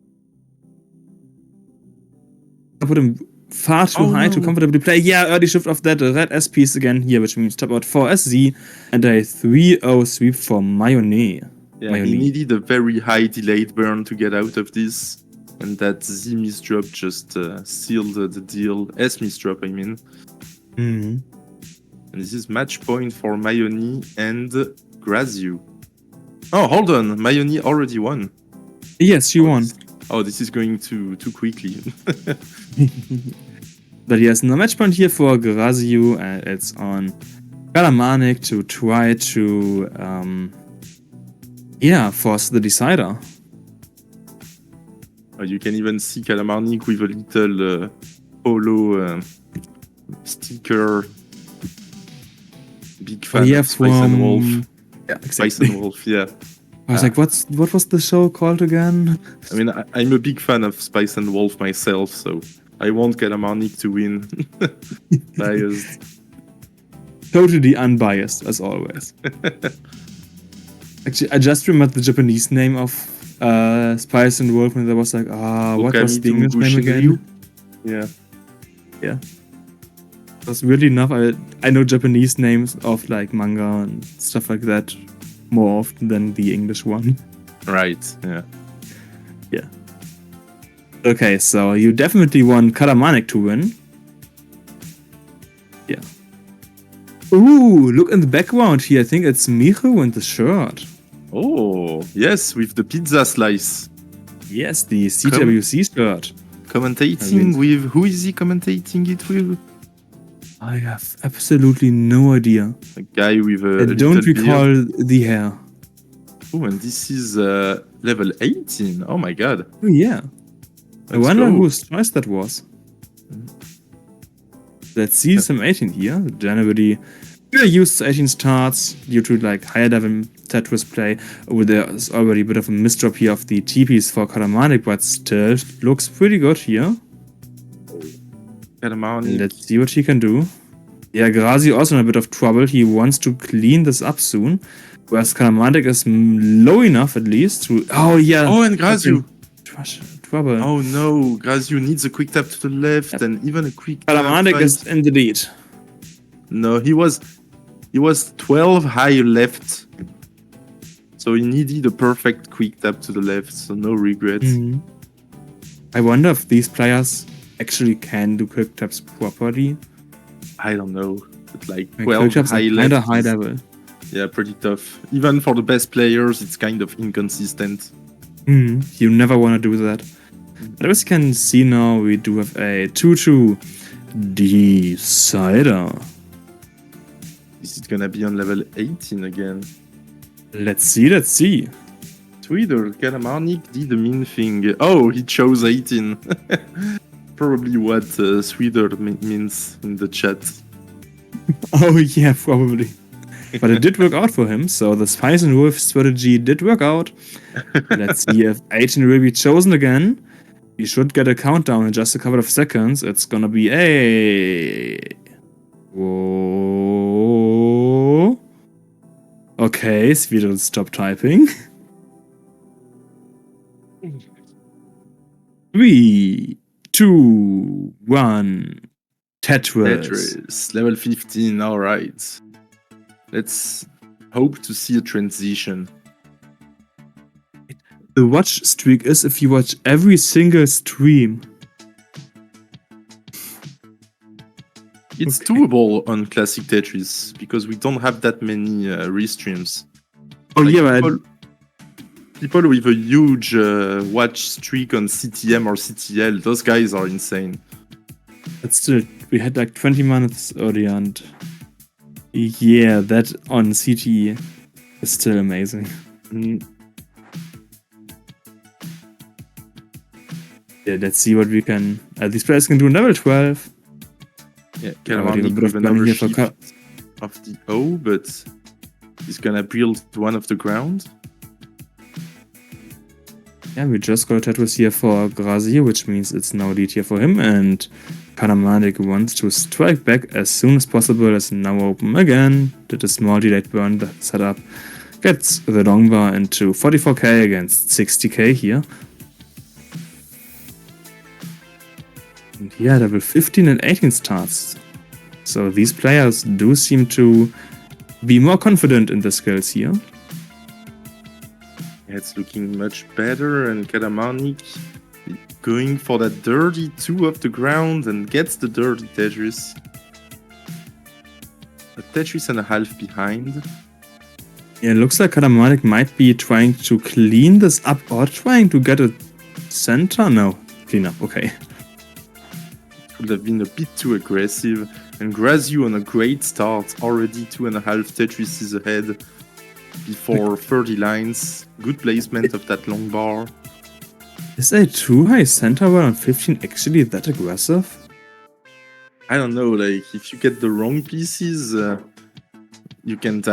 I put him far too high to comfortably play. Yeah, early shift of that red S piece again here, which means top out for SZ and a 3-0 sweep for Mayone. Yeah, he needed a very high delayed burn to get out of this. And that Z misdrop just sealed the deal. S misdrop, I mean. And this is match point for Mayoni and Graziu. Oh, hold on. Mayoni already won. Yes, she won. This is going too quickly. But yes, no match point here for Graziu. And it's on Kalamanik to try to force the decider. You can even see Kalamarnik with a little polo sticker. Big fan of Spice and Wolf. Yeah, exactly. Spice and Wolf, yeah. I was like, what was the show called again? I mean, I'm a big fan of Spice and Wolf myself, so I want Kalamarnik to win. Biased. Totally unbiased, as always. Actually, I just remembered the Japanese name of Spice and Wolf, and there was like, what was the English name again? Yeah. That's weirdly enough, I know Japanese names of like manga and stuff like that more often than the English one. Right, yeah. Yeah. Okay, so you definitely want Kalamanik to win. Yeah. Ooh, look in the background here. I think it's Michu in the shirt. Oh, yes, with the pizza slice. Yes, the CTWC shirt. Commentating with... Who is he commentating it with? I have absolutely no idea. A guy with a I don't recall the hair. Oh, and this is Level 18? Oh my god. Oh yeah. I Let's wonder go. whose choice that was. Let's see some 18 here. Generally, we are used to 18 starts due to like higher level Tetris play. Oh, there's already a bit of a misdrop here of the TPs for Kalamanic, but still looks pretty good here. Kalamanic. Let's see what he can do. Yeah, Grazi also in a bit of trouble. He wants to clean this up soon. Whereas Kalamanic is low enough at least to... Oh yeah. Oh, and Graziu. Trouble. Oh no, Graziu needs a quick tap to the left and even a quick tap. Kalamanic is in the lead. No, he was 12 high left. So he needed a perfect quick tap to the left, so no regrets. Mm-hmm. I wonder if these players actually can do quick taps properly. I don't know. But like 12 quick taps high are left. kinda high level. Yeah, pretty tough. Even for the best players, it's kind of inconsistent. You never want to do that. But as you can see now, we do have a 2-2 decider. Is it gonna be on level 18 again? Let's see. Sweeter, Kalamanic did the mean thing. Oh, he chose 18. Probably what Sweeter means in the chat. Oh yeah, probably. But it did work out for him, so the Spice and Wolf strategy did work out. Let's see if 18 will be chosen again. We should get a countdown in just a couple of seconds. It's gonna be a... Whoa. Okay, Sweet will stop typing. 3, 2, 1. Tetris. Level 15, alright. Let's hope to see a transition. The watch streak is if you watch every single stream. It's doable on Classic Tetris because we don't have that many restreams. Oh Like, yeah, but people with a huge watch streak on CTM or CTL, those guys are insane. but still, we had like 20 minutes earlier, and yeah, that on CTE is still amazing. Yeah, let's see what we can. These players can do in level 12. Yeah, a Kalamanic bit of with money another here for shift of the O, but he's gonna build one of the ground. Yeah, we just got a Tetris here for Grazi, which means it's now lead here for him, and Kalamanic wants to strike back as soon as possible. Is now open again. Did a small delayed burn the setup. Gets the long bar into 44k against 60k here. And yeah, level 15 and 18 starts. So these players do seem to be more confident in the skills here. Yeah, it's looking much better, and Kalamanic going for that dirty 2 of the ground and gets the dirty Tetris. A Tetris and a half behind. Yeah, it looks like Kalamanic might be trying to clean this up or trying to get a center. No, clean up, okay. Would have been a bit too aggressive, and Graziu on a great start, already 2.5 Tetrises ahead before 30 lines. Good placement of that long bar. Is a too high center bar on 15 actually that aggressive? I don't know, like if you get the wrong pieces, you can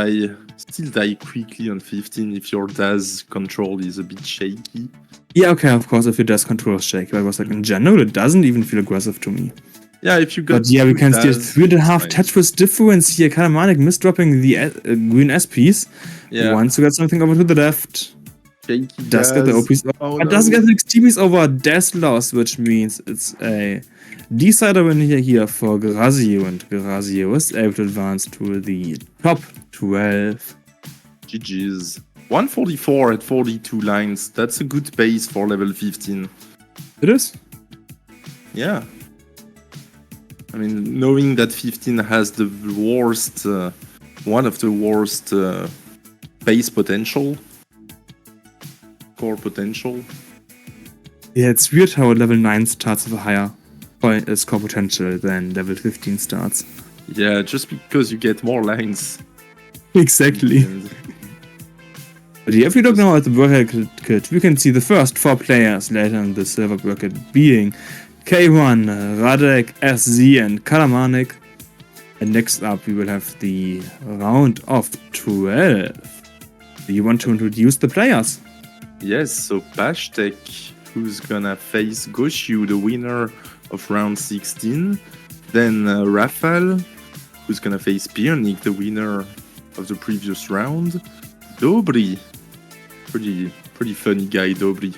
still die quickly on 15 if your DAS control is a bit shaky. Yeah, okay, of course, if your DAS control is shaky, but I was like, in general, it doesn't even feel aggressive to me. Yeah, if you got. But yeah, we can see a 3.5 Tetris difference here. Kalamanic misdropping the green S piece. Yeah. He wants to get something over to the left. Shaky Does get the O piece over. Oh, But doesn't get the XT piece over. DAS loss, which means it's a decider win here for Graziu, and Graziu is able to advance to the top 12. GG's. 144 at 42 lines. That's a good pace for level 15. It is? Yeah. I mean, knowing that 15 has the worst, one of the worst base potential, core potential. Yeah, it's weird how level 9 starts with a higher score potential than level 15 starts. Yeah, just because you get more lines. Exactly. But if we look now at the worker kit, we can see the first 4 players later in the silver worker kit being K1, Radek, SZ, and Kalamanik. And next up, we will have the round of 12. Do you want to introduce the players? Yes, so Pashtek, who's gonna face Goshu, the winner of round 16. Then Rafal, who's gonna face Piernik, the winner of the previous round. Dobry, pretty funny guy, Dobry.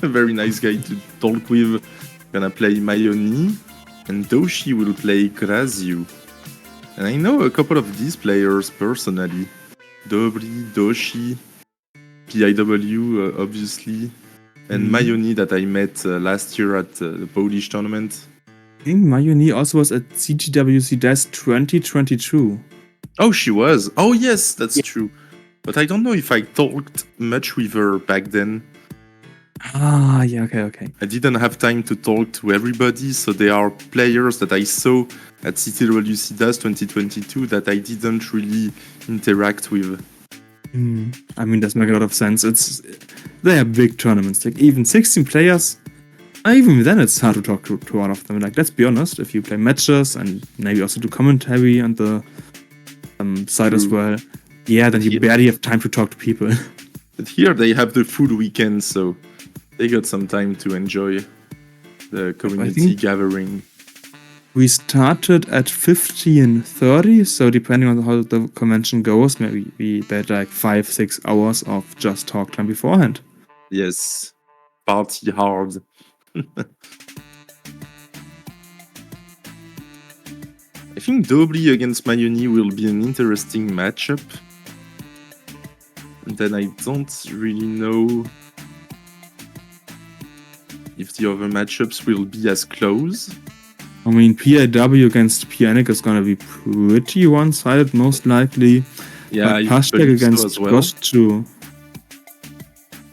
Very nice guy to talk with. Gonna play Mayoni, and Doshi will play Graziu. And I know a couple of these players personally. Dobry, Doshi, PIW, obviously, and Mayoni that I met last year at the Polish tournament. I think Mayoni also was at CTWC Desk 2022. Oh, she was. Oh, yes, that's true. But I don't know if I talked much with her back then. Ah, yeah, okay. I didn't have time to talk to everybody, so there are players that I saw at CTWC Desk 2022 that I didn't really interact with. I mean, that makes a lot of sense. They are big tournaments. Like, even 16 players, even then it's hard to talk to all of them. Like, let's be honest, if you play matches and maybe also do commentary on the side as well, yeah, then you barely have time to talk to people. But here they have the full weekend, so they got some time to enjoy the community gathering. We started at 15:30, so depending on how the convention goes, maybe we had like 5-6 hours of just talk time beforehand. Yes, party hard. I think Dobry against Mayoni will be an interesting matchup. And then I don't really know if the other matchups will be as close. I mean, PIW against Piernik is gonna be pretty one-sided, most likely. Yeah, but Pashtek against so as well. Goshu.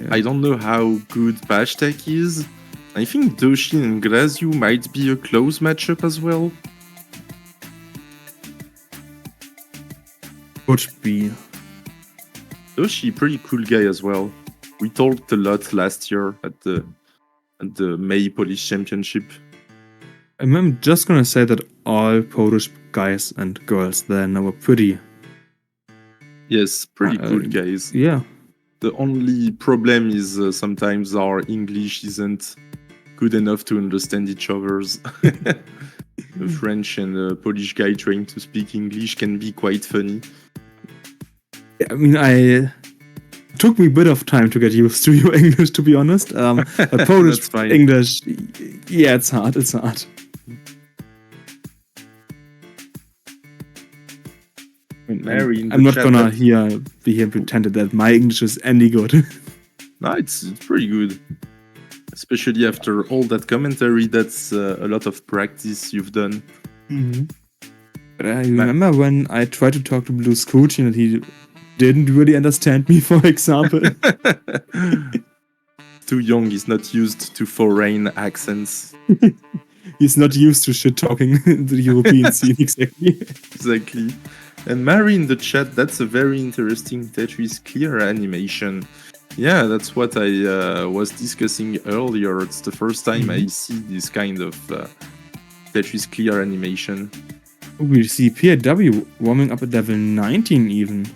Yeah. I don't know how good Pashtek is. I think Doshi and Graziu might be a close matchup as well. Could be. Doshi, pretty cool guy as well. We talked a lot last year at the May Polish Championship. I'm just gonna say that all Polish guys and girls there now are pretty. Yes, pretty cool guys. Yeah. The only problem is sometimes our English isn't good enough to understand each other's. The French and the Polish guy trying to speak English can be quite funny. I mean, it took me a bit of time to get used to your English, to be honest. But Polish English, yeah, it's hard. I'm not gonna be here pretended that my English is any good. No, it's pretty good. Especially after all that commentary, that's a lot of practice you've done. Mm-hmm. But I remember when I tried to talk to Blue Scooch and he didn't really understand me, for example. Too young, he's not used to foreign accents. He's not used to shit talking the European scene, exactly. Exactly. And Mary in the chat, that's a very interesting Tetris clear animation. Yeah, that's what I was discussing earlier. It's the first time I see this kind of Tetris clear animation. We see PIW warming up at level 19 even.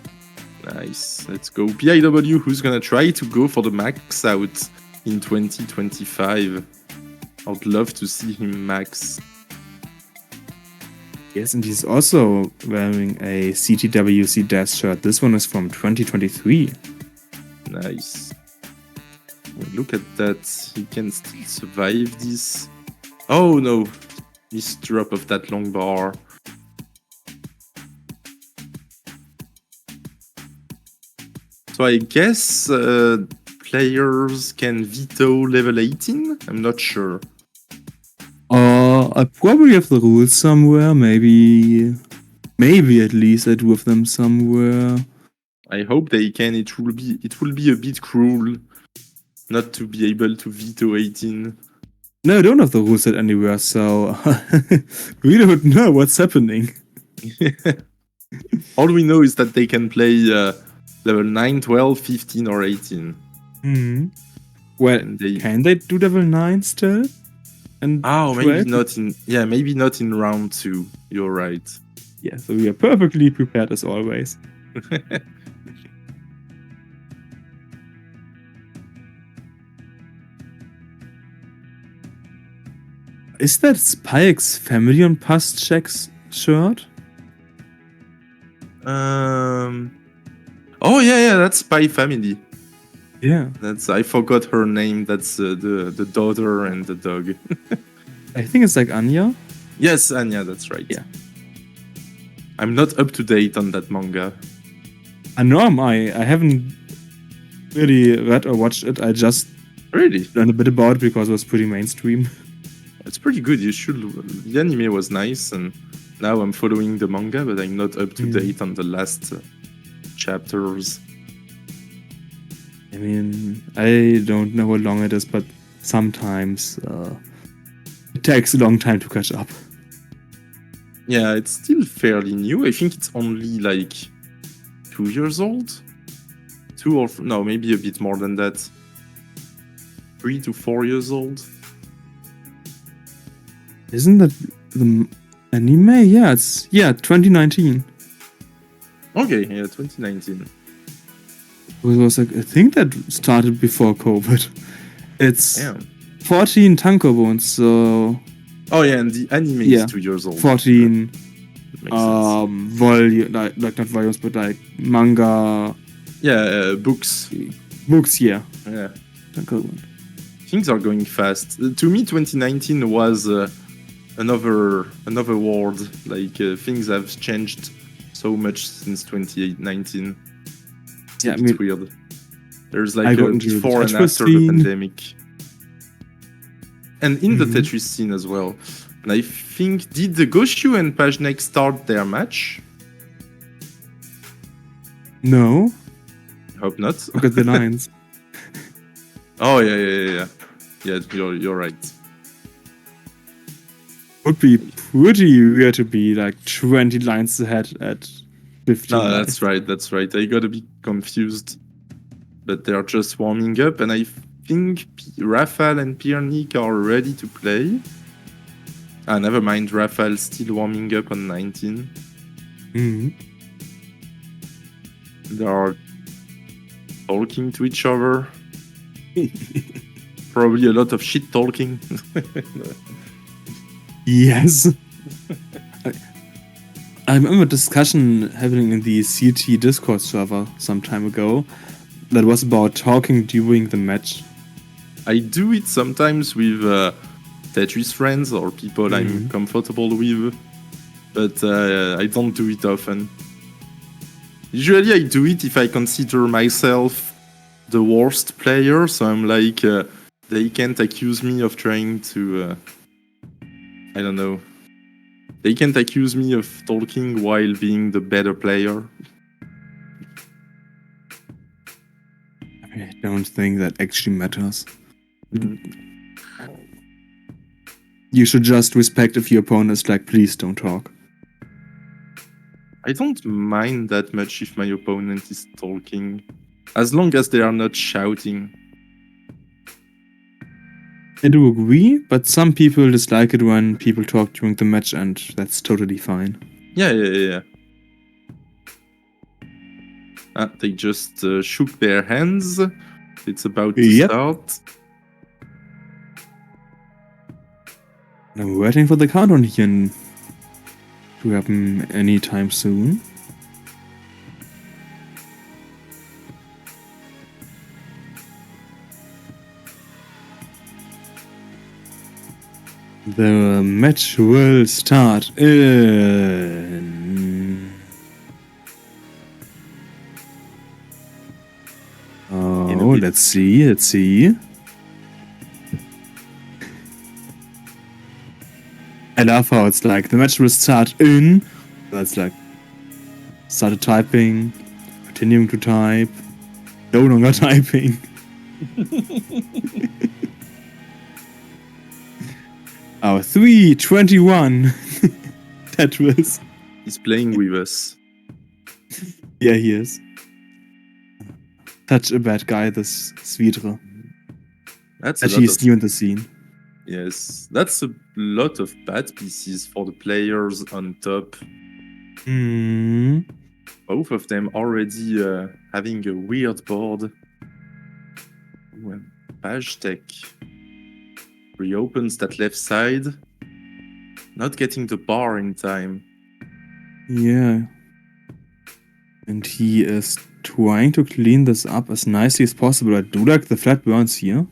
Nice. Let's go. PIW, who's gonna try to go for the max out in 2025. I'd love to see him max. Yes, and he's also wearing a CTWC Death shirt. This one is from 2023. Nice. Look at that. He can still survive this. Oh no. This drop of that long bar. So I guess players can veto level 18? I'm not sure. I probably have the rules somewhere. Maybe at least I do have them somewhere. I hope they can. It will be a bit cruel not to be able to veto 18. No, I don't have the rules set anywhere, so we don't know what's happening. All we know is that they can play level 9, 12, 15, or 18. Hmm. Well, And they... can they do level 9 still? And Oh, 12? maybe not in... Yeah, maybe not in round 2. You're right. Yeah, so we are perfectly prepared as always. Is that Spike's family on past checks shirt? Oh yeah, that's Spy Family. Yeah. That's I forgot her name. That's the daughter and the dog. I think it's like Anya. Yes, Anya, that's right. Yeah. I'm not up to date on that manga. Nor am I. I haven't really read or watched it. I just Really? learned a bit about it because it was pretty mainstream. It's pretty good. You should. The anime was nice, and now I'm following the manga, but I'm not up to date on the last chapters. I mean, I don't know how long it is, but sometimes it takes a long time to catch up. Yeah, it's still fairly new. I think it's only like 2 years old. No, maybe a bit more than that. 3 to 4 years old. Isn't that the anime? Yeah, it's 2019. Okay, yeah, 2019. It was like, I think that started before COVID. It's Yeah. 14 tankobons, so Oh yeah, and the anime is 2 years old. 14 Makes sense. volume, like not volumes, but like manga. Yeah, books. Books, yeah. Yeah. Tankobon. Things are going fast. To me, 2019 was another world. Like things have changed so much since 2019. Yeah, I It's mean, weird. There's I like got a into the before and Tetris after the scene. pandemic. And in the Tetris scene as well. And I think, did the Goshu and Pajnek start their match? No, I hope not. look at the lines. Oh yeah. Yeah, you're right. Would be pretty weird to be like 20 lines ahead at 15 No, lines. that's right. I got a bit confused. But they're just warming up, and I think Rafael and Piernik are ready to play. Ah, never mind, Rafael's still warming up on 19. Mhm. They are talking to each other. Probably a lot of shit talking. Yes. I remember a discussion happening in the CT Discord server some time ago that was about talking during the match. I do it sometimes with Tetris friends or people I'm comfortable with, but I don't do it often. Usually I do it if I consider myself the worst player, so I'm like, they can't accuse me of trying to, I don't know, they can't accuse me of talking while being the better player. I don't think that actually matters. You should just respect if your opponent is like, please don't talk. I don't mind that much if my opponent is talking, as long as they are not shouting. I do agree, but some people dislike it when people talk during the match, and that's totally fine. Yeah. They just shook their hands. It's about to start. I'm waiting for the countdown here to happen anytime soon. The match will start in... Oh, let's see. I love how it's like, the match will start in... That's like, started typing, continuing to type, no longer typing. Oh, 3:21. Tetris. He's playing with us. Yeah, he is. such a bad guy, this Svidre. That's a That lot he's of, new in the scene. yes, that's a lot of bad PCs for the players on top. Hmm. Both of them already having a weird board. When Pajtek reopens that left side, not getting the bar in time. Yeah. And he is trying to clean this up as nicely as possible. I do like the flat burns here.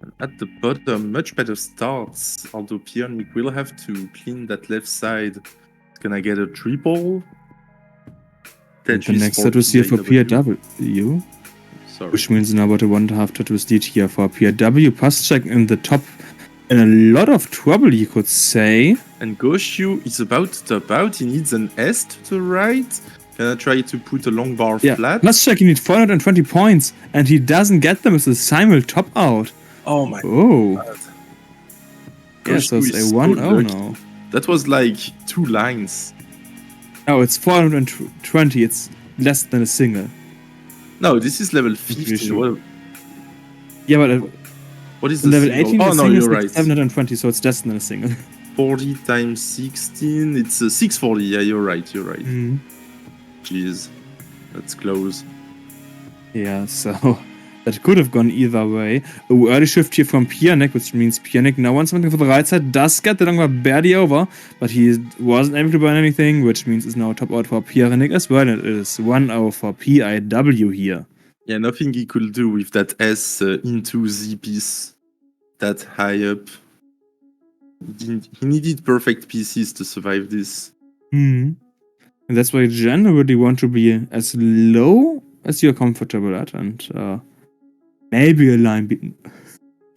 And at the bottom, much better starts, although Piernik will have to clean that left side. It's gonna get a triple. And the Tetris next for set was here for PIW. PIW. Sorry. Which means now what I want to have Tetris lead here for PIW. Pajtek in the top. In a lot of trouble, you could say. And Goshu is about to top out. He needs an S to the right. Gonna try to put a long bar flat. Pajtek, you need 420 points. And he doesn't get them as a simul top out. Oh my Oh. god. Yeah, so Goshu it's is a 1-0 lucky. now. That was like 2 lines. Oh, it's 420. It's less than a single. No, this is level Pretty 15. sure. Yeah, but What is the level single? 18 Oh the no, single you're is like right. 720, so it's less than a single. 40 times 16. It's 640. Yeah, you're right. You're right. Mhm. Jeez. That's close. Yeah, so that could have gone either way. Oh, early shift here from Piernik, which means Piernik now wants something for the right side. Does get the long bar barely over, but he wasn't able to burn anything, which means it's now top out for Piernik as well. And it is 1-0 for PIW here. Yeah, nothing he could do with that S into Z piece that high up. He needed perfect PCs to survive this. And that's why you generally want to be as low as you're comfortable at, and maybe a line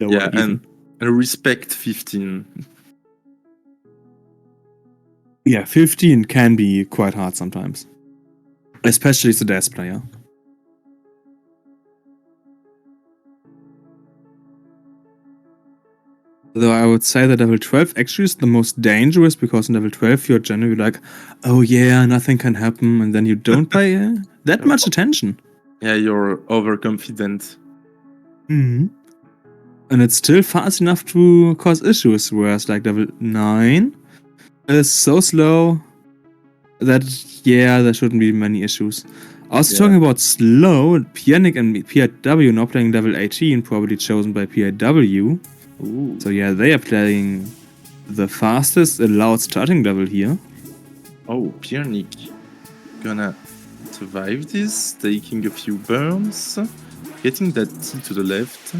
lower Yeah, even. and respect 15. Yeah, 15 can be quite hard sometimes. Especially as a desk player. Though I would say that level 12 actually is the most dangerous, because in level 12 you're generally like, oh yeah, nothing can happen, and then you don't pay that much attention. Yeah, you're overconfident. And it's still fast enough to cause issues, whereas like level 9 is so slow that, yeah, there shouldn't be many issues. Also talking about slow, Piernik and PIW now playing level 18, probably chosen by PIW. Ooh. So yeah, they are playing the fastest allowed starting level here. Oh, Piernik gonna survive this, taking a few burns, getting that T to the left.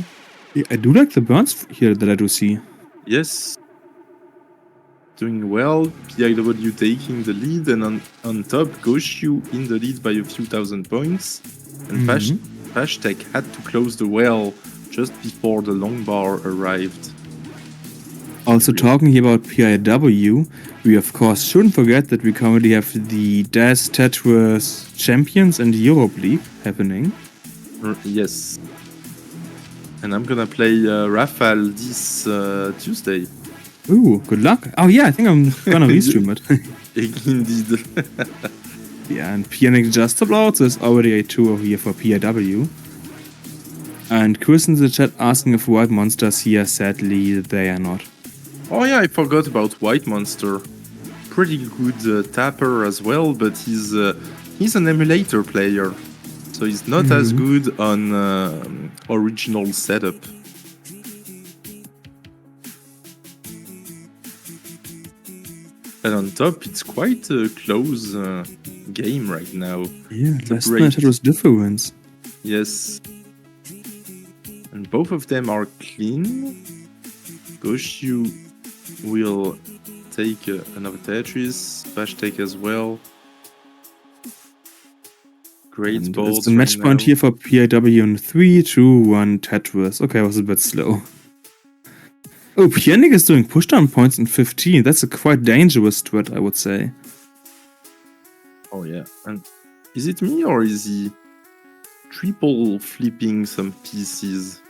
Yeah, I do like the burns here that I do see. Yes. Doing well, PIW taking the lead, and on top, Goshu in the lead by a few thousand points. And Pajtek had to close the well just before the long bar arrived. Also talking here about PIW, we of course shouldn't forget that we currently have the CTWC Champions and Europe League happening. Yes. And I'm gonna play Rafale this Tuesday. Ooh, good luck. Oh yeah, I think I'm gonna restream it. Indeed. Yeah, and Piernik just uploads, so it's already a 2 here for PIW. And Chris in the chat asking if White Monsters here, sadly they are not. Oh yeah, I forgot about White Monster. Pretty good tapper as well, but he's an emulator player, so he's not as good on original setup. And on top, it's quite a close game right now. Yeah, last night it was difference. Yes. And both of them are clean. Goshu will take another Tetris. Pajtek as well. Great And balls. it's the match point here for PIW in 3, 2, 1 Tetris. Okay, I was a bit slow. Oh, Piernik is doing pushdown points in 15. That's a quite dangerous strat, I would say. Oh yeah. And is it me or is he triple flipping some pieces?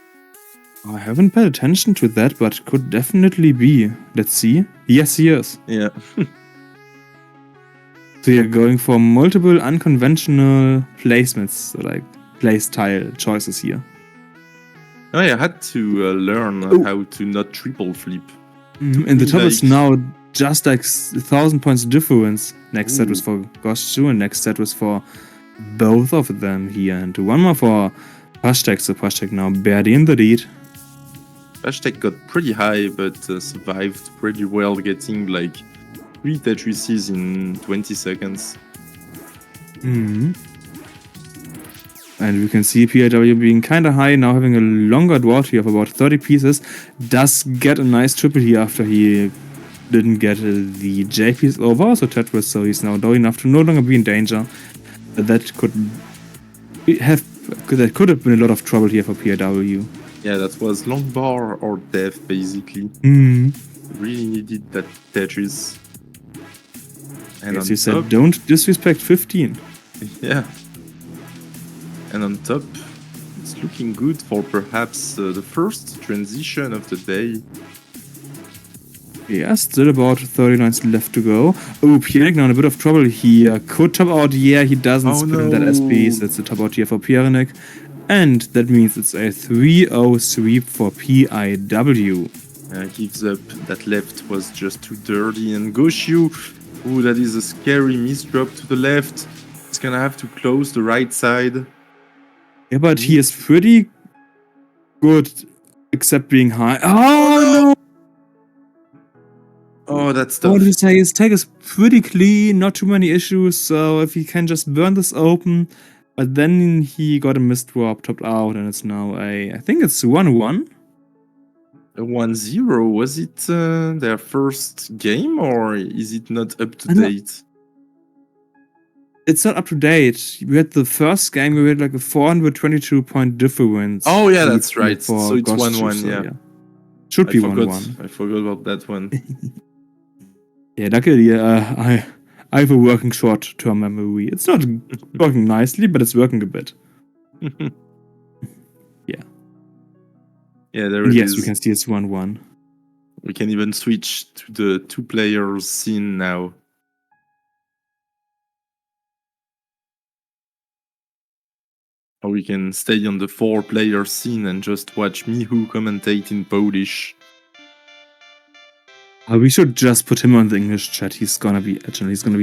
I haven't paid attention to that, but could definitely be. Let's see. Yes, he is. Yeah. So you're going for multiple unconventional placements, so like play style choices here. Oh, yeah, I had to learn Oh. how to not triple flip. And the top is like- now just like 1,000 points difference. Next set was Ooh. for Goshu, and next set was for both of them here. And one more for Pashtek, so Pashtek now barely in the lead. Hashtag got pretty high, but survived pretty well, getting like 3 Tetrises in 20 seconds. And we can see PIW being kinda high, now having a longer drought here of about 30 pieces. Does get a nice triple here after he didn't get the J piece over, so Tetris, so he's now low enough to no longer be in danger. That could have been a lot of trouble here for PIW. Yeah, that was long bar or death, basically. Really needed that Tetris. And As on you said, top, don't disrespect 15. yeah. And on top, it's looking good for perhaps the first transition of the day. Yeah, still about 30 lines left to go. Oh, Pierre now in a bit of trouble here. Could top out, yeah, he doesn't Oh, split in that no. SP, so it's a top out here for Piernik. And that means it's a 3-0 sweep for PIW. Gives up. That left was just too dirty. And Goshu, ooh, that is a scary misdrop to the left. He's gonna have to close the right side. Yeah, but he is pretty good, except being high. Oh, no! Oh, that's What tough. do you say? His tag is pretty clean, not too many issues, so if he can just burn this open. But then he got a misdrop, topped out, and it's now I think it's 1-1. A 1-0. Was it their first game, or is it not up to I know- date? It's not up to date. We had the first game, we had like a 422 point difference. Oh, yeah, that's right. for So it's Ghost 1-1, Shooter, yeah. Should be I forgot. 1-1. I forgot about that one. Yeah, luckily, I have a working short-term memory. It's not working nicely, but it's working a bit. Yeah. Yeah, there it Yes, is. we can see it's 1-1. We can even switch to the 2 players scene now. Or we can stay on the 4 player scene and just watch Mihu commentate in Polish. We should just put him on the English chat. He's gonna be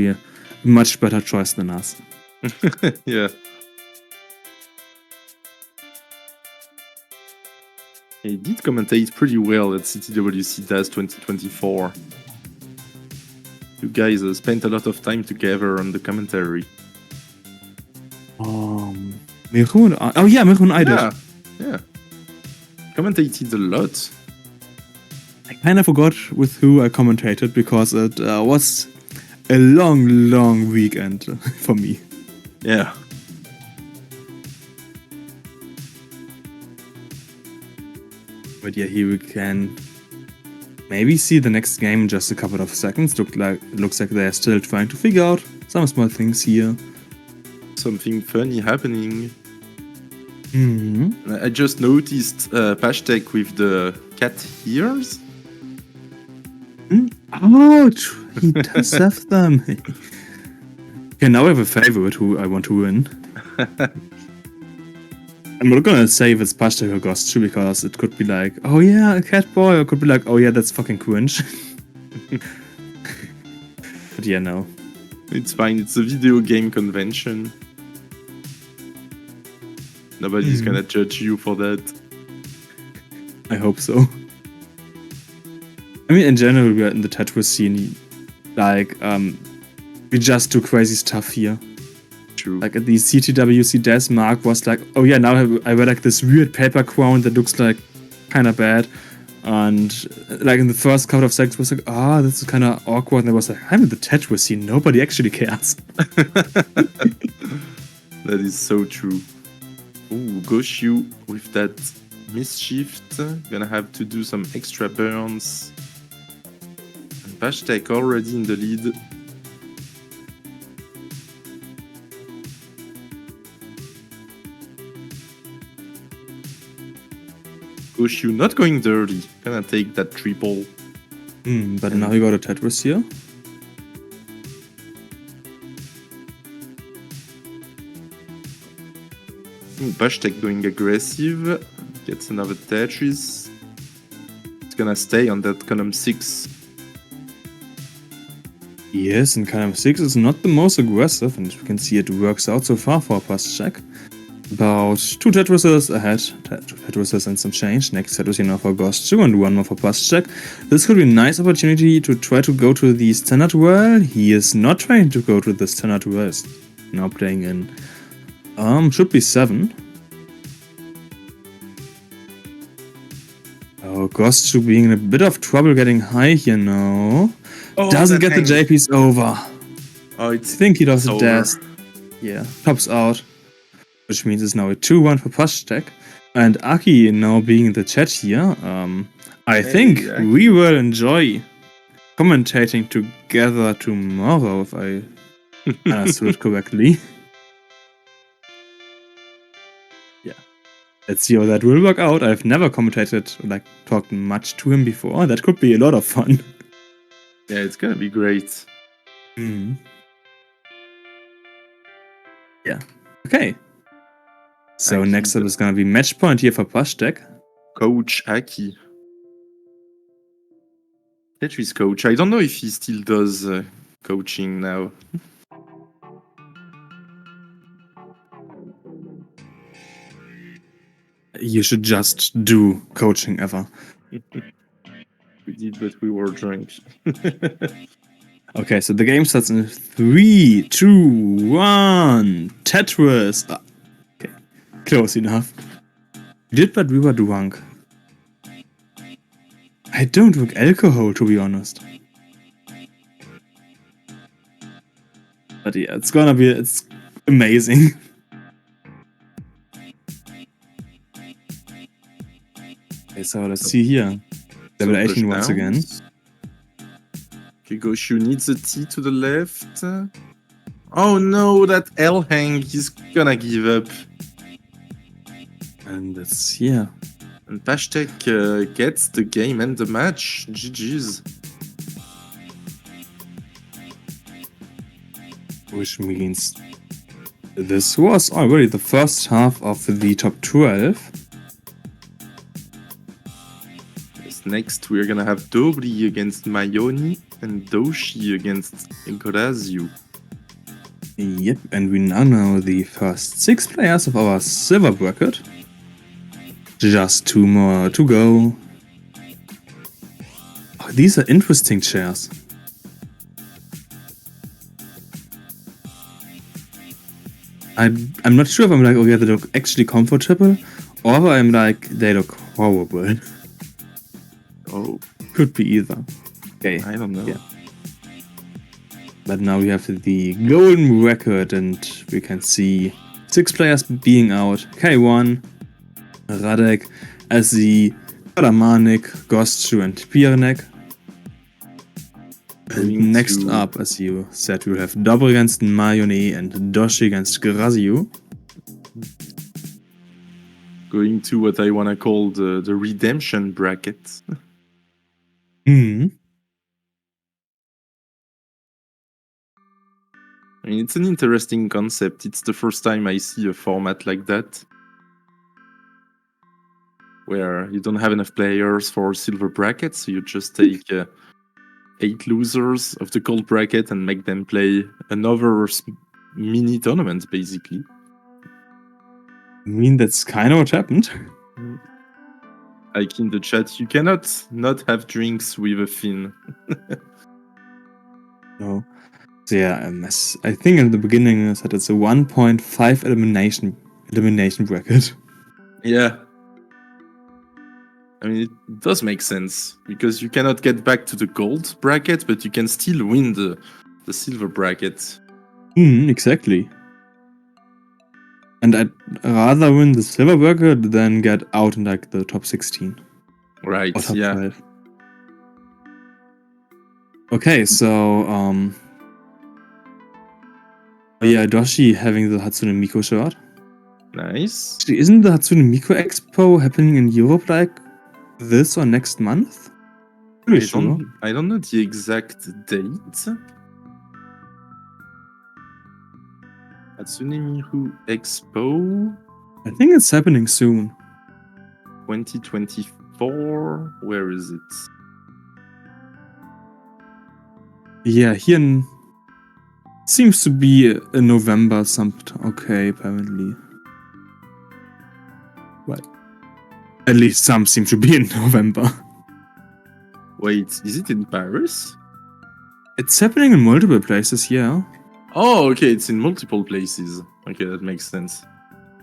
a much better choice than us. Yeah. He did commentate pretty well at CTWC DAS 2024. You guys spent a lot of time together on the commentary. Mirun, oh yeah, Mirun, I did. Yeah, yeah. Commentated a lot. I kind of forgot with who I commentated because it was a long weekend for me. Yeah. But yeah, here we can maybe see the next game in just a couple of seconds. Looks like they're still trying to figure out some small things here. Something funny happening. Mm-hmm. I just noticed Pashtek with the cat ears. Oh, he does have them. Okay, now I have a favorite who I want to win. I'm not gonna say if it's Pashtek or Ghost because it could be like, oh yeah, a cat boy, or it could be like, oh yeah, that's fucking cringe. But yeah, no. It's fine, it's a video game convention. Nobody's gonna judge you for that. I hope so. I mean, in general, we are in the Tetris scene. Like, we just do crazy stuff here. True. Like, at the CTWC DAS, Mark was like, oh yeah, now I wear like this weird paper crown that looks like kind of bad. And like in the first couple of seconds, was like, ah, this is kind of awkward. And I was like, I'm in the Tetris scene. Nobody actually cares. That is so true. Ooh, Goshu with that mischief. Gonna have to do some extra burns. And Pashtek already in the lead. Goshu not going dirty. Gonna take that triple. But now you got a Tetris here. think Bashtek going aggressive. Gets another Tetris. It's gonna stay on that column 6. Yes, and column 6 is not the most aggressive, and we can see it works out so far for a pass check. About 2 Tetrises ahead, 2 Tetrises and some change. Next Tetris now for Ghost 2 and 1 more for pass check. This could be a nice opportunity to try to go to the standard well. He is not trying to go to the standard well. He's now playing in should be 7. Oh, Ghost 2 being in a bit of trouble getting high here now. Doesn't get the JPs over. Oh, I think he does the dash. Yeah, tops out. Which means it's now a 2-1 for Pashtek. And Aki now being in the chat here. I think we will enjoy commentating together tomorrow, if I understood correctly. Yeah. Let's see how that will work out. I've never commentated, like, talked much to him before. That could be a lot of fun. Yeah, it's gonna be great. Yeah. Okay. So next up is gonna be match point here for Pashtek. Coach Aki. Tetris coach. I don't know if he still does coaching now. You should just do coaching ever. We did, but we were drunk. Okay, so the game starts in 3, 2, 1. Tetris. Okay, close enough. We did, but we were drunk. I don't drink alcohol, to be honest. But yeah, it's amazing. Okay, so let's see here. Level 18 once again. Okay, Goshu needs a T to the left. Oh no, that L hang, he's gonna give up. And that's here. And Pashtek gets the game and the match. GG's. Which means this was already the first half of the top 12. Next, we're gonna have Dobry against Mayoni and Doshi against Gorazio. Yep, and we now know the first 6 players of our silver bracket. Just 2 more to go. Oh, these are interesting chairs. I'm not sure if I'm like, okay, they look actually comfortable, or I'm like, they look horrible. Oh, could be either. Okay, I don't know. Yeah. But now we have the golden record, and we can see 6 players being out. K1, Radek, SZ, Kalamanik, Goschu, and Piernek. And next up, as you said, we have Double against Mayoni and Doshi against Grazio. Going to what I wanna call the redemption bracket. Hmm. I mean, it's an interesting concept. It's the first time I see a format like that, where you don't have enough players for silver brackets, so you just take 8 losers of the gold bracket and make them play another mini tournament, basically. I mean, that's kind of what happened. Like in the chat, you cannot not have drinks with a Finn. No. So yeah, I think in the beginning I said it's a 1.5 elimination bracket. Yeah. I mean, it does make sense, because you cannot get back to the gold bracket, but you can still win the silver bracket. Exactly. And I'd rather win the silver bracket than get out in like the top 16. Right, or top yeah. 12. Okay, so yeah, Doshi having the Hatsune Miku shirt. Nice. Actually, isn't the Hatsune Miku Expo happening in Europe like this or next month? Pretty sure. I don't know the exact date. Hatsune Miku Expo. I think it's happening soon. 2024. Where is it? Yeah, here seems to be in November okay, apparently. Well, at least some seem to be in November. Wait, is it in Paris? It's happening in multiple places, yeah. Oh, okay, it's in multiple places. Okay, that makes sense.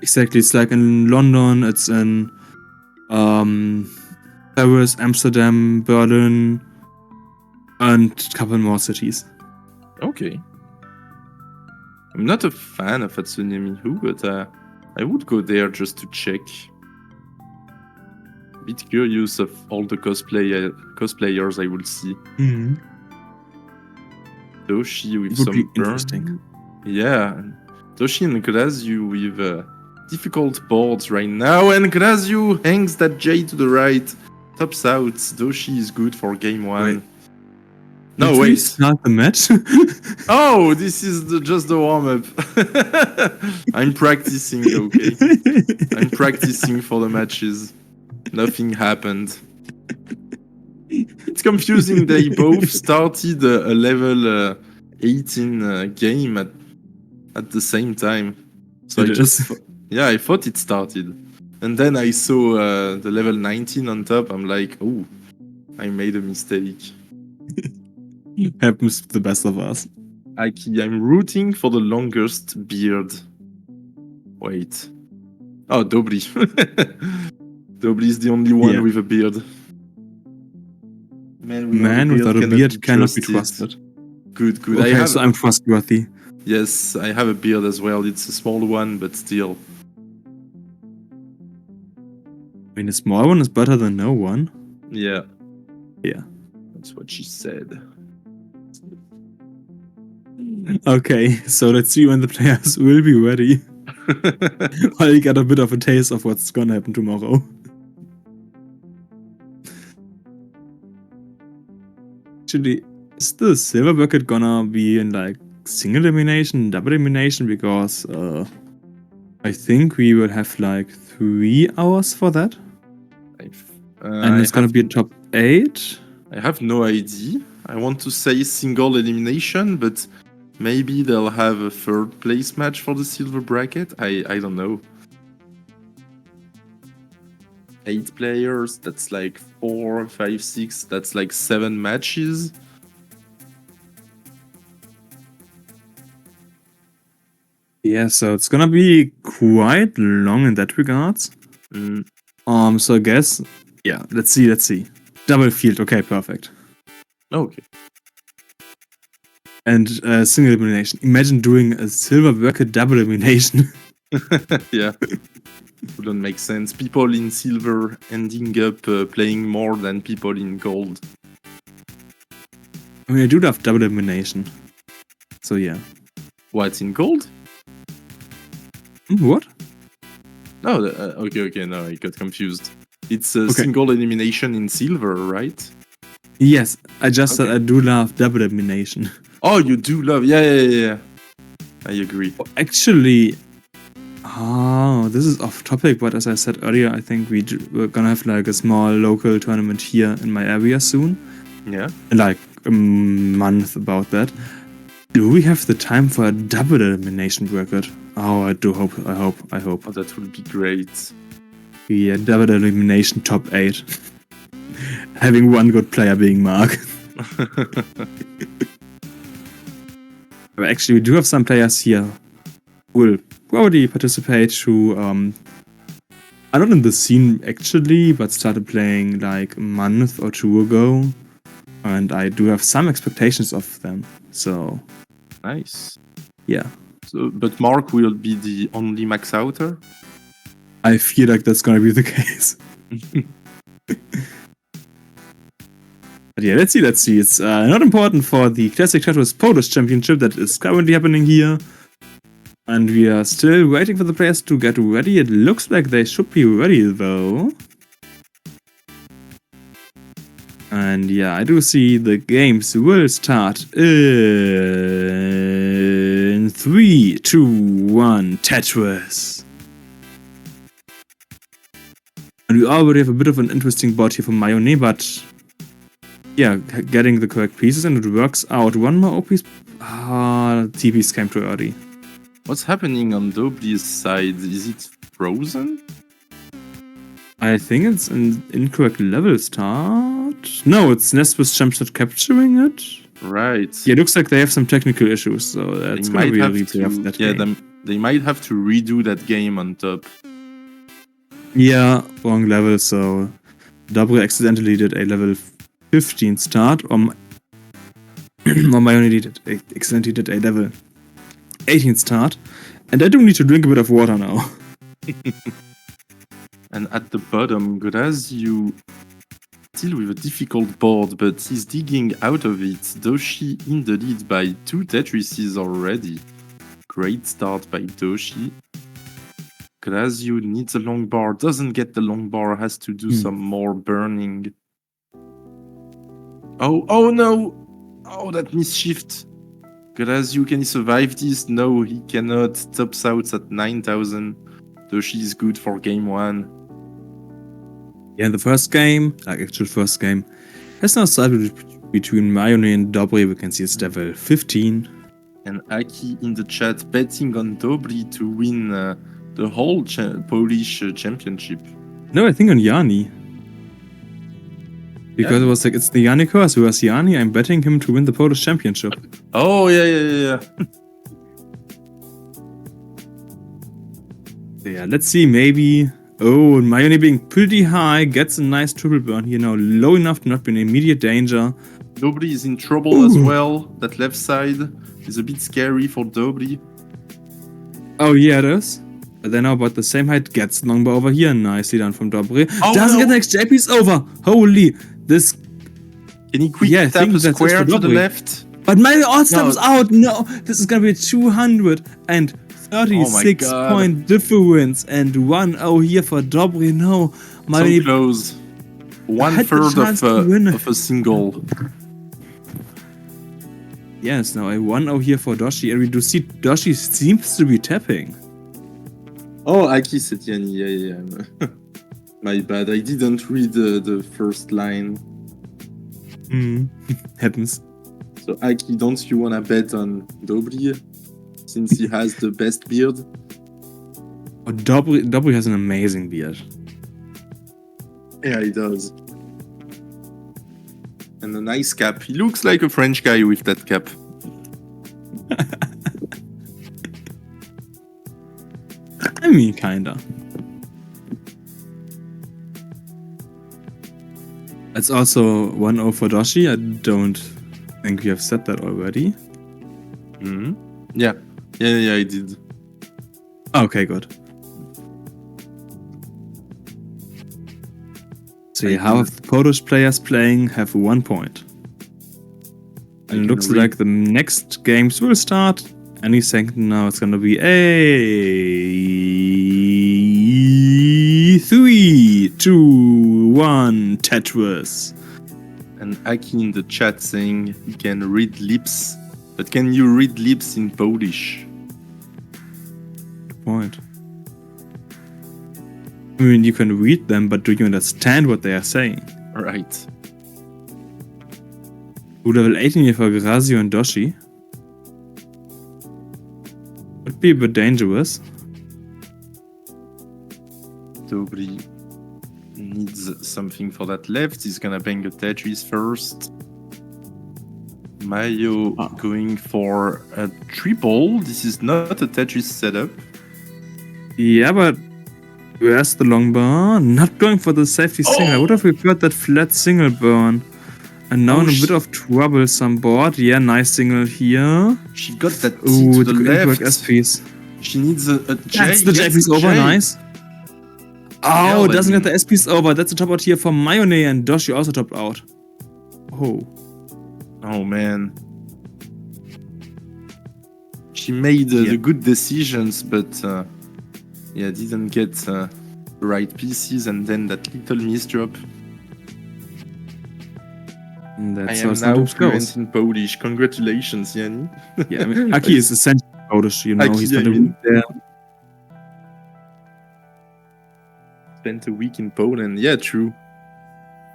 Exactly, it's like in London, it's in Paris, Amsterdam, Berlin, and a couple more cities. Okay. I'm not a fan of Hatsune Miku, but I would go there just to check. A bit curious of all the cosplayers I will see. Mm-hmm. Doshi with It would some be burn. interesting. Yeah. Doshi and Grazyu with difficult boards right now, and Grazyu hangs that J to the right. Tops out. Doshi is good for game 1. Wait. No, Did we wait. start the match? Oh, this is just the warm-up. I'm practicing, okay? I'm practicing for the matches. Nothing happened. It's confusing. They both started a level 18 game at the same time. So I thought it started. And then I saw the level 19 on top. I'm like, oh, I made a mistake. Happens to the best of us. I'm rooting for the longest beard. Wait. Oh, Dobry. Dobry is the only one with a beard. Man without a beard cannot be trusted. Good. Okay, so I'm trustworthy. Yes, I have a beard as well. It's a small one, but still. I mean, a small one is better than no one. Yeah. Yeah. That's what she said. Okay, so let's see when the players will be ready. I got a bit of a taste of what's gonna happen tomorrow. Actually, is the silver bucket gonna be in like single elimination, double elimination? Because I think we will have like 3 hours for that. And it's gonna be a top 8. I have no idea. I want to say single elimination, but maybe they'll have a 3rd place match for the silver bracket. I don't know. 8 players, that's like 4, 5, 6, that's like 7 matches. Yeah, so it's gonna be quite long in that regards. So I guess, yeah, let's see. Double field, okay, perfect. Okay. And single elimination. Imagine doing a silver bucket double elimination. Yeah. Wouldn't make sense. People in silver ending up playing more than people in gold. I mean, I do love double elimination. So yeah. What, in gold? What? No, okay, no, I got confused. It's a single elimination in silver, right? Yes, I just said I do love double elimination. Oh, you do love, yeah. I agree. Actually, this is off topic, but as I said earlier, I think we're gonna have like a small local tournament here in my area soon. Yeah. In like a month about that. Do we have the time for a double elimination bracket? Oh, I do hope. I hope. Oh, that would be great. Yeah, double elimination top 8. Having one good player being Mark. But actually, we do have some players here who will probably participate who are not in the scene actually, but started playing like a month or 2 ago. And I do have some expectations of them. So nice. Yeah. So, but Mark will be the only max outer? I feel like that's gonna be the case. But yeah, let's see. It's not important for the ClassicTetris Polish Championship that is currently happening here. And we are still waiting for the players to get ready. It looks like they should be ready though. And yeah, I do see the games will start in 3, 2, 1, Tetris. And we already have a bit of an interesting board here for Mayone, but yeah, getting the correct pieces and it works out. One more piece. TPs came too early. What's happening on Dobry's side? Is it frozen? I think it's an incorrect level start. No, it's Nesbus Champs not capturing it. Right. Yeah, it looks like they have some technical issues, so that's They gonna might be a have replay of that to. game. They might have to redo that game on top. Yeah, wrong level, so Dobry accidentally did a level 15 start, or Mayone accidentally did a level 18 start, and I do need to drink a bit of water now. And at the bottom, Grazio still with a difficult board, but he's digging out of it. Doshi in the lead by 2 Tetrises already. Great start by Doshi. Grazio needs a long bar, doesn't get the long bar, has to do some more burning. Oh no! Oh, that misshift. Grazio, can he survive this? No, he cannot. Tops out at 9,000. Doshi is good for game 1. Yeah, in the first game, actual first game, has now started between Mayone and Dobry. We can see it's level 15. And Aki in the chat betting on Dobry to win the whole Polish championship. No, I think on Yanni. Because it was like, it's the Yanni curse, whereas Yanni, I'm betting him to win the Polish championship. Oh, yeah. Yeah, let's see, maybe. Oh, and Mayone being pretty high, gets a nice triple burn here now, low enough to not be in immediate danger. Dobry is in trouble as well. That left side is a bit scary for Dobry. Oh, yeah, it is. But then now about the same height, gets longbow over here, nicely done from Dobry. Oh, Doesn't no. get the XJ piece over! Holy, this... Can he quick Yeah, I tap think a that's square for to the Dobry. left? But my odd step No. is out! No! This is gonna be a 236 God. point difference, and 1-0 here for Dobry. No, So close. One had the third chance to win. of a single. Yes, now a 1-0 here for Doshi, and we do see Doshi seems to be tapping. Oh, Aki said Yanni. Yeah. My bad. I didn't read the first line. Happens. So Aki, don't you wanna bet on Dobry? Since he has the best beard? Oh, Dobry has an amazing beard. Yeah, he does. And a nice cap. He looks like a French guy with that cap. I mean, kinda. It's also 1-0 for Doshi. I don't think we have said that already. Yeah, I did. Okay, good. So yeah, half of the Polish players playing have 1 point. And it looks like the next games will start any second now. It's gonna be a 3, 2, 1 Tetris. And Aki in the chat saying he can read lips. But can you read lips in Polish? Good point. I mean, you can read them, but do you understand what they are saying? Right. Level 18 here for Grazio and Doshi. Would be a bit dangerous. Dobry needs something for that left. He's gonna bang a Tetris first. Mayo going for a triple. This is not a Tetris setup. Yeah, but where's the long bar? Not going for the safety single. I would have preferred that flat single burn. And now in a bit of trouble, some board. Yeah, nice single here. She got that T Ooh, to the the left. incorrect S piece. She needs a J. That's the J Yes, piece over, J. nice. Yeah, Oh, but- doesn't get the S piece over. That's a top out here for Mayone, and Doshi also topped out. Oh. Oh man. She made the good decisions, but didn't get the right pieces, and then that little misdrop. And I that's am how now sometimes fluent goes. in Polish. Congratulations, Yanni. Yeah, I mean, Aki is essentially Polish, you know. Aki, He's I gonna mean. be there. spent a week in Poland. Yeah, true.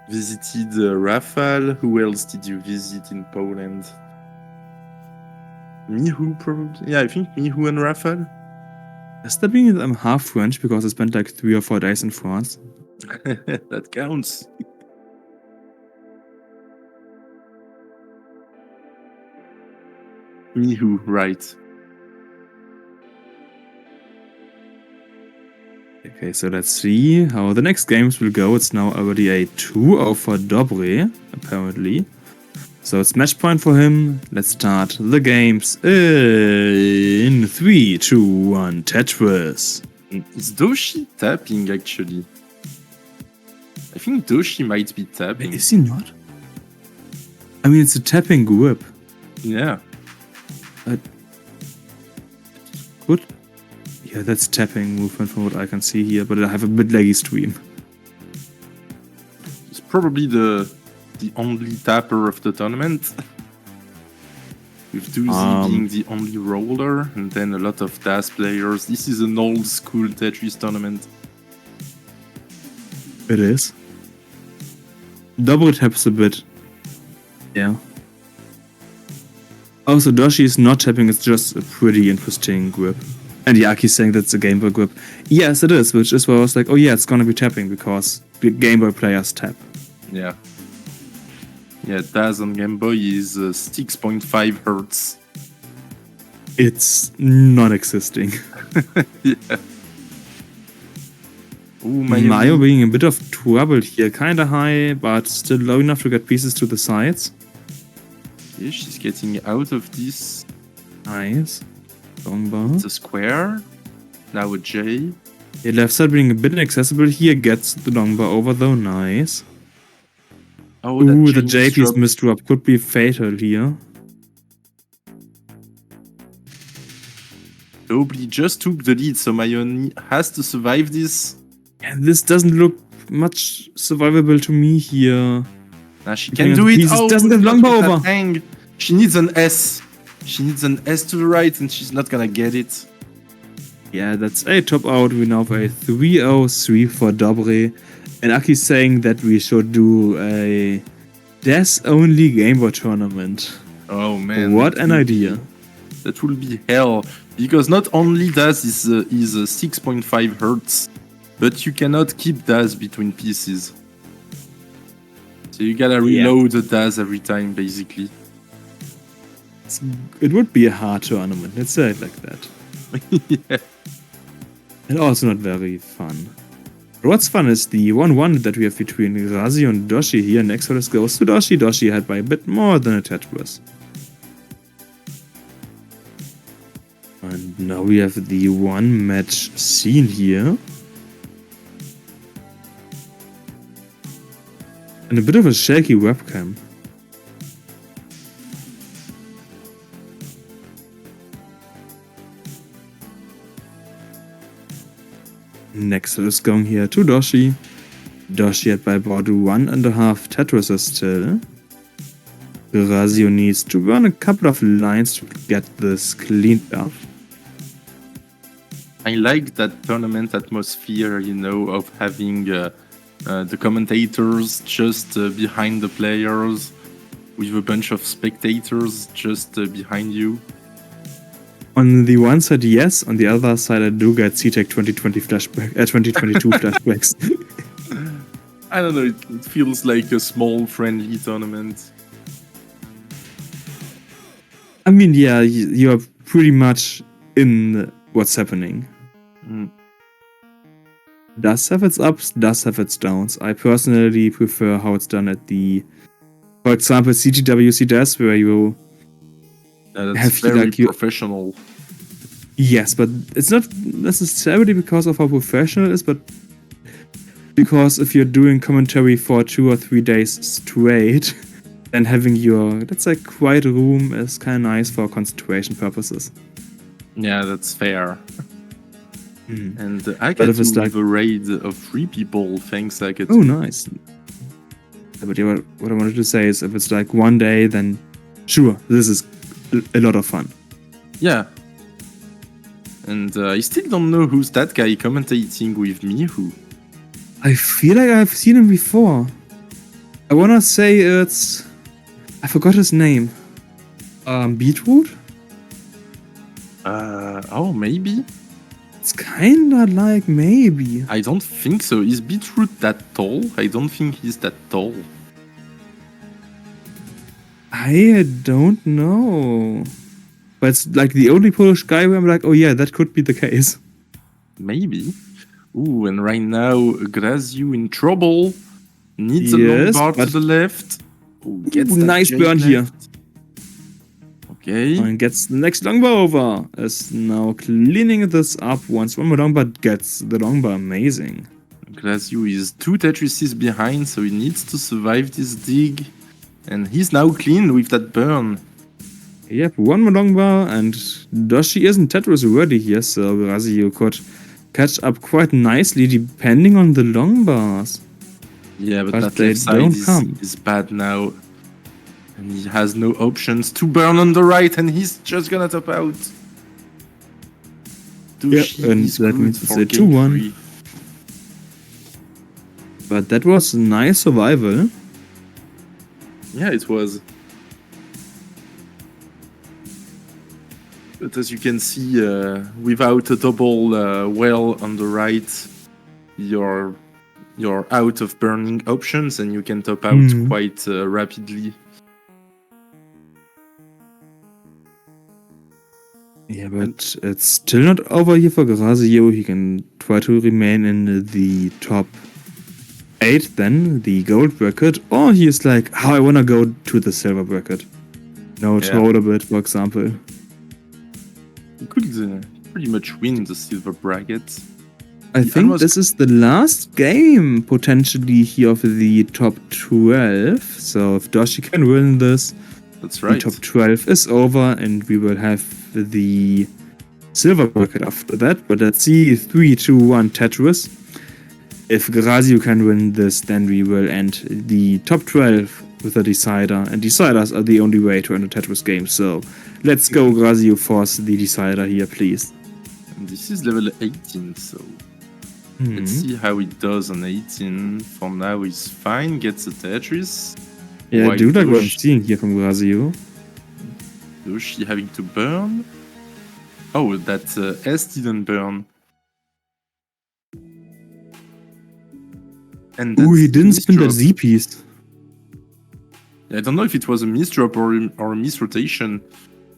Visited Rafal. Who else did you visit in Poland? Mihu, probably. Yeah, I think Mihu and Rafal. Does that mean that I'm half French because I spent like 3 or 4 days in France? That counts. Mihu, right. Okay, so let's see how the next games will go. It's now already a 2-0 for Dobre, apparently. So it's match point for him. Let's start the games in 3, 2, 1, Tetris. Is Doshi tapping, actually? I think Doshi might be tapping. Is he not? I mean, it's a tapping grip. Yeah. Good. Yeah, that's tapping movement from what I can see here, but I have a bit laggy stream. It's probably the only tapper of the tournament. With Doozy being the only roller, and then a lot of DAS players. This is an old school Tetris tournament. It is. Double taps a bit. Yeah. Also, Doshi is not tapping, it's just a pretty interesting grip. And Yaki's saying that's a Game Boy grip. Yes, it is, which is why I was like, oh yeah, it's gonna be tapping because the Game Boy players tap. Yeah. Yeah, DAS on Game Boy is 6.5 hertz. It's non-existing. Yeah. Ooh, Mayo being a bit of trouble here. Kinda high, but still low enough to get pieces to the sides. Yeah, she's getting out of this. Nice. Long bar. It's a square. Now a J. Yeah, left side being a bit inaccessible here. Gets the long bar over though. Nice. Oh, ooh, the J piece misdrop could be fatal here. Nobody just took the lead, so Mayoni has to survive this. And this doesn't look much survivable to me here. Nah, she can do it. Oh, doesn't get long bar over. Hang. She needs an S. She needs an S to the right, and she's not gonna get it. Yeah, that's a top out. We now have a 3-0-3 for Dobre. And Aki's saying that we should do a DAS-only Game Boy tournament. Oh man. What an idea. That will be hell. Because not only DAS is 6.5 hertz, but you cannot keep DAS between pieces. So you gotta reload the DAS every time, basically. It would be a hard tournament, let's say it like that. Yeah. And also not very fun. But what's fun is the 1-1 that we have between Razio and Doshi here. Next one goes to Doshi. Doshi had by a bit more than a Tetris. And now we have the one match scene here. And a bit of a shaky webcam. Next is going here to Doshi. Doshi had by about 1.5 Tetrises still. Razio needs to burn a couple of lines to get this cleaned up. I like that tournament atmosphere, you know, of having the commentators just behind the players, with a bunch of spectators just behind you. On the one side, yes. On the other side, I do get CTEC 2022 flashbacks. I don't know, it feels like a small friendly tournament. I mean, yeah, you're pretty much in what's happening. Does have its ups, does have its downs. I personally prefer how it's done at the, for example, CTWC DAS, where you that's very like professional. Yes, but it's not necessarily because of how professional it is, but because if you're doing commentary for 2 or 3 days straight, then having your, let's say, quiet room is kind of nice for concentration purposes. Yeah, that's fair. And I get to like a raid of 3 people, thanks I get. Oh, nice. But yeah, what I wanted to say is, if it's like 1 day, then sure, this is a lot of fun. Yeah. And I still don't know who's that guy commentating with Mihu. I feel like I've seen him before. I wanna say it's... I forgot his name. Beetroot? Oh, maybe? It's kinda like maybe. I don't think so. Is Beetroot that tall? I don't think he's that tall. I don't know. But it's like the only Polish guy where I'm like, oh yeah, that could be the case. Maybe. Ooh, and right now, Graziu in trouble. Needs a long Yes, bar to but- the left. Ooh, gets Ooh, that nice J burn here. left. Okay. And gets the next longbar over. Is now cleaning this up once one more longbar gets the longbar. Amazing. Graziu is 2 Tetrises behind, so he needs to survive this dig. And he's now clean with that burn. Yep, one more longbar, and Doshi isn't Tetris ready here, so Graziu could catch up quite nicely depending on the longbars. Yeah, but But that they left side don't come. is bad now. And he has no options to burn on the right, and he's just gonna top out. Dushi and is that good means it's for a game 2-1. 3. But that was nice survival. Yeah, it was. But as you can see, without a double well on the right, you're out of burning options, and you can top out Mhm. quite rapidly. Yeah, but it's still not over here for Graziu. He can try to remain in the top 8 then, the gold bracket, or he is like, oh, I wanna go to the silver bracket. No, Yeah. throw a bit, for example. You could pretty much win the silver bracket. I The think almost- this is the last game potentially here of the top 12. So if Doshi can win this, That's the right. top 12 is over and we will have the silver bracket after that. But let's see, 3, 2, 1 Tetris. If Graziu can win this, then we will end the top 12 with a decider. And deciders are the only way to end a Tetris game. So let's go, Graziu, force the decider here, please. And this is level 18, so let's see how it does on 18. For now, he's fine, gets a Tetris. Yeah, I Why do like what I'm Doshi? seeing here from Graziu. Doshi having to burn. Oh, that S didn't burn. And Ooh, he that's didn't spin that misdrop. Z piece. I don't know if it was a misdrop or a misrotation.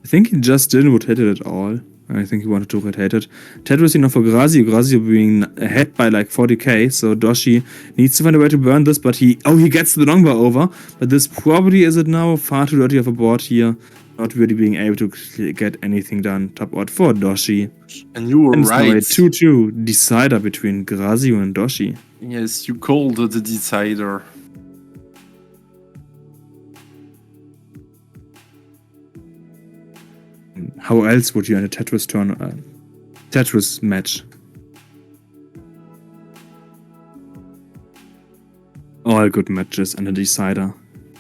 I think he just didn't rotate it at all. I think he wanted to rotate it. Tetris enough for Graziu. Graziu being ahead by like 40k, so Doshi needs to find a way to burn this, but he gets the longbar over. But this probably is it now far too dirty of a board here. Not really being able to get anything done. Top out for Doshi. And you were And it's now a right. 2-2 decider between Graziu and Doshi. Yes, you called the decider. How else would you end a Tetris Tetris match? All good matches and a decider.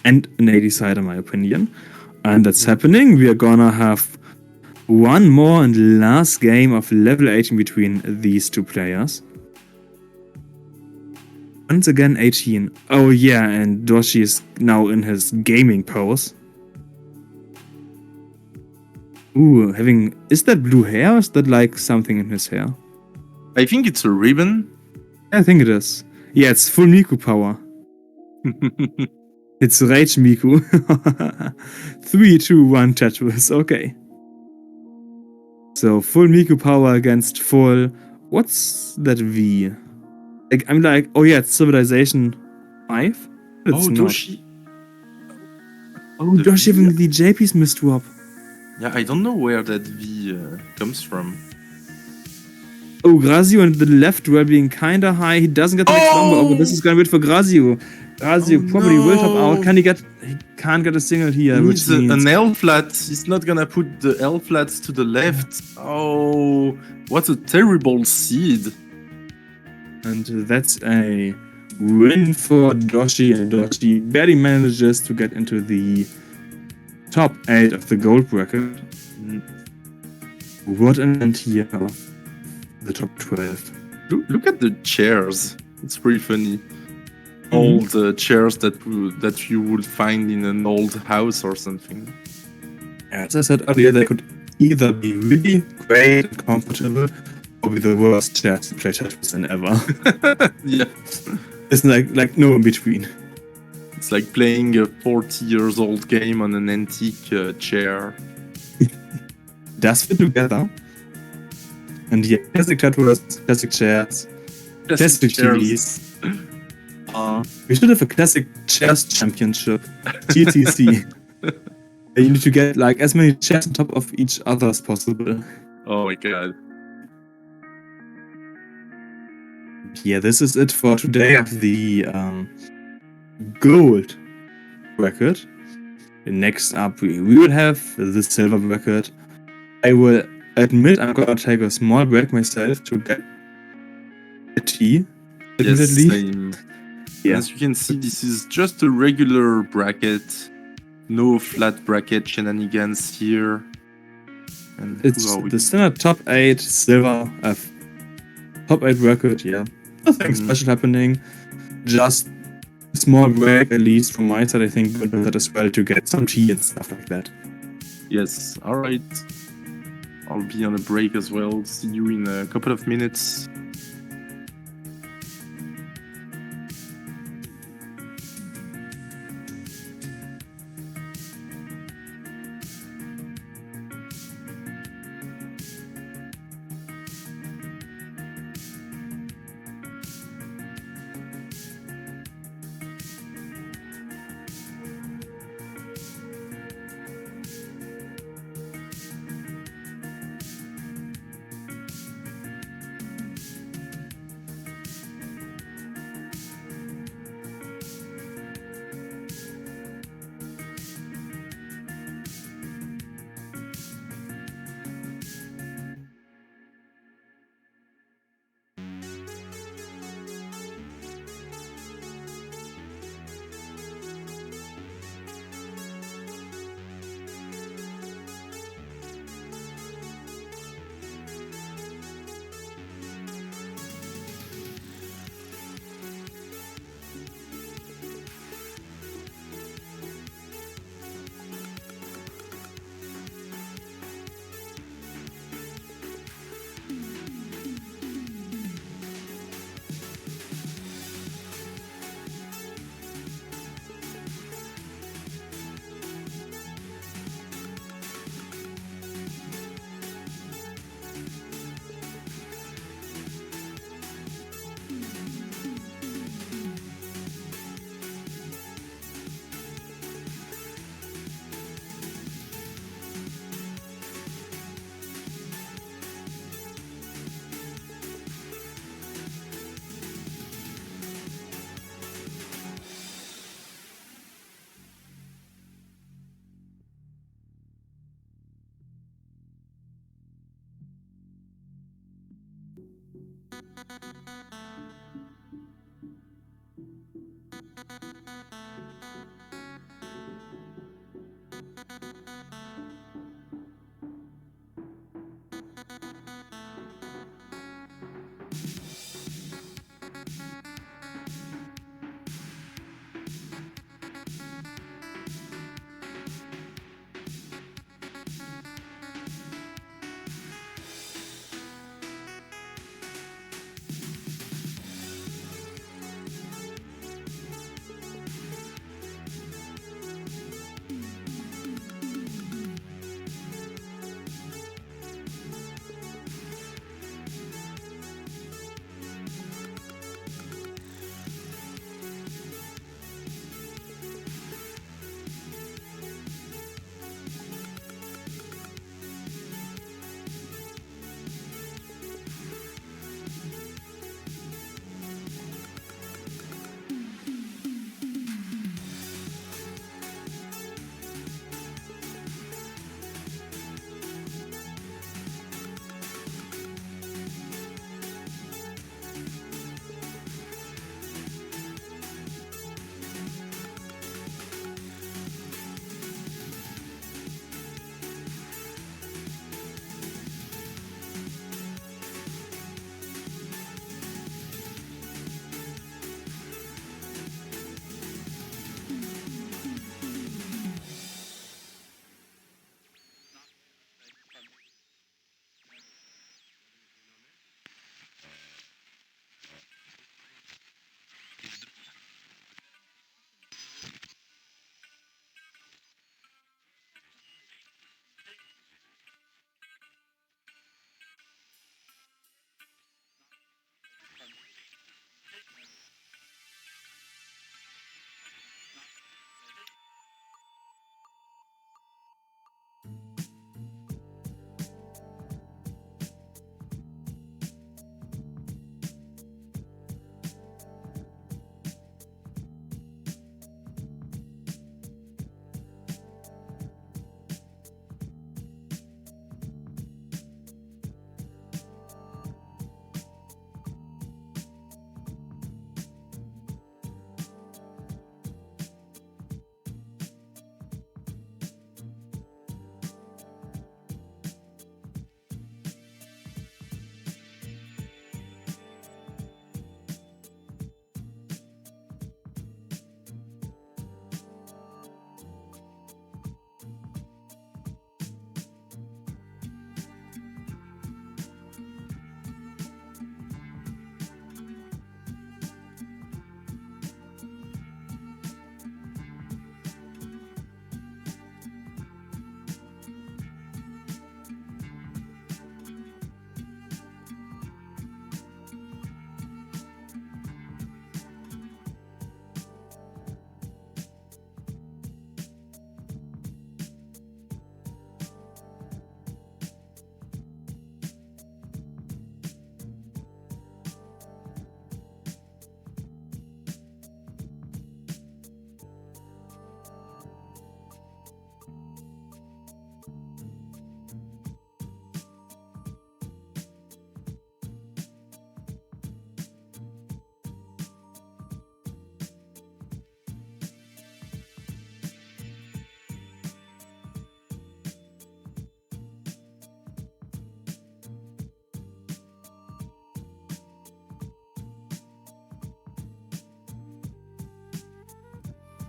And an A decider, in my opinion. And that's happening. We are gonna have one more and last game of level 18 between these two players. Once again, 18. Oh yeah, and Doshi is now in his gaming pose. Ooh, is that blue hair or is that like something in his hair? I think it's a ribbon. I think it is. Yeah, it's full Miku power. It's Rage Miku. 3, 2, 1 Tetris, okay. So full Miku power against full... What's that V? Like, I'm like, oh yeah, it's Civilization 5? But it's Oh, not. Doshi. Oh, the Doshi V. having the JP's misdrop. Yeah, I don't know where that V comes from. Oh, Graziu on the left well being kinda high. He doesn't get the next number over. This is gonna be it for Graziu. Graziu Oh, probably will top no. out. He can't get a single here, He which needs means... an L flat. He's not gonna put the L flats to the left. Oh, what a terrible seed. And that's a win for Doshi, and Doshi barely manages to get into the top 8 of the gold bracket. What an end here of the top 12. Look at the chairs. It's pretty funny. Old chairs that you would find in an old house or something. As I said earlier, they could either be really great and comfortable, or be the worst chairs to play Tetris in ever. Yeah. It's like no in between. It's like playing a 40 years old game on an antique chair. Does fit together. And yeah, classic Tetris, classic chairs, classic TVs. We should have a classic chairs championship, CTC. You need to get like as many chairs on top of each other as possible. Oh my god. Yeah, this is it for today of the gold record. Next up, we will have the silver record. I will admit I'm gonna take a small break myself to get a tea. Yes, Admittedly. same. Yeah. As you can see, this is just a regular bracket. No flat bracket shenanigans here. And It's who are we? the standard top 8 silver, top 8 record, yeah. Nothing special happening. Just a small break, at least from my side, I think, but that as well to get some tea and stuff like that. Yes, alright. I'll be on a break as well. See you in a couple of minutes.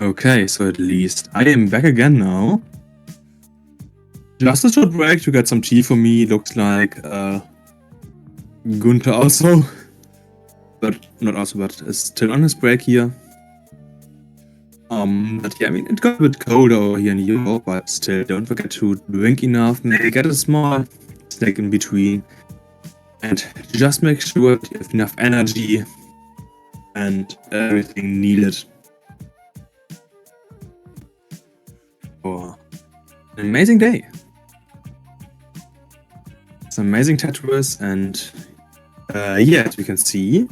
Okay, so at least I am back again now. Just a short break to get some tea for me. Looks like Gunther also, but not also, but is still on his break here. But yeah, I mean, it got a bit colder over here in Europe, but still, don't forget to drink enough. Maybe get a small snack in between, and just make sure that you have enough energy and everything needed for an amazing day. It's an amazing Tetris, and yeah, as we can see,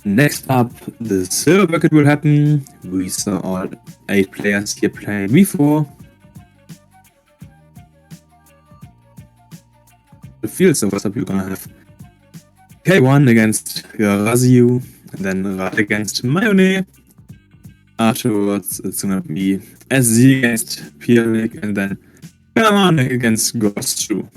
next up, the silver bucket will happen. We saw all 8 players here playing before. The field, so what's up, you're gonna have K1 against Raziu, and then Rad against Mayone. Afterwards, it's gonna be SZ against Piernik, and then Kamanek against Ghostu.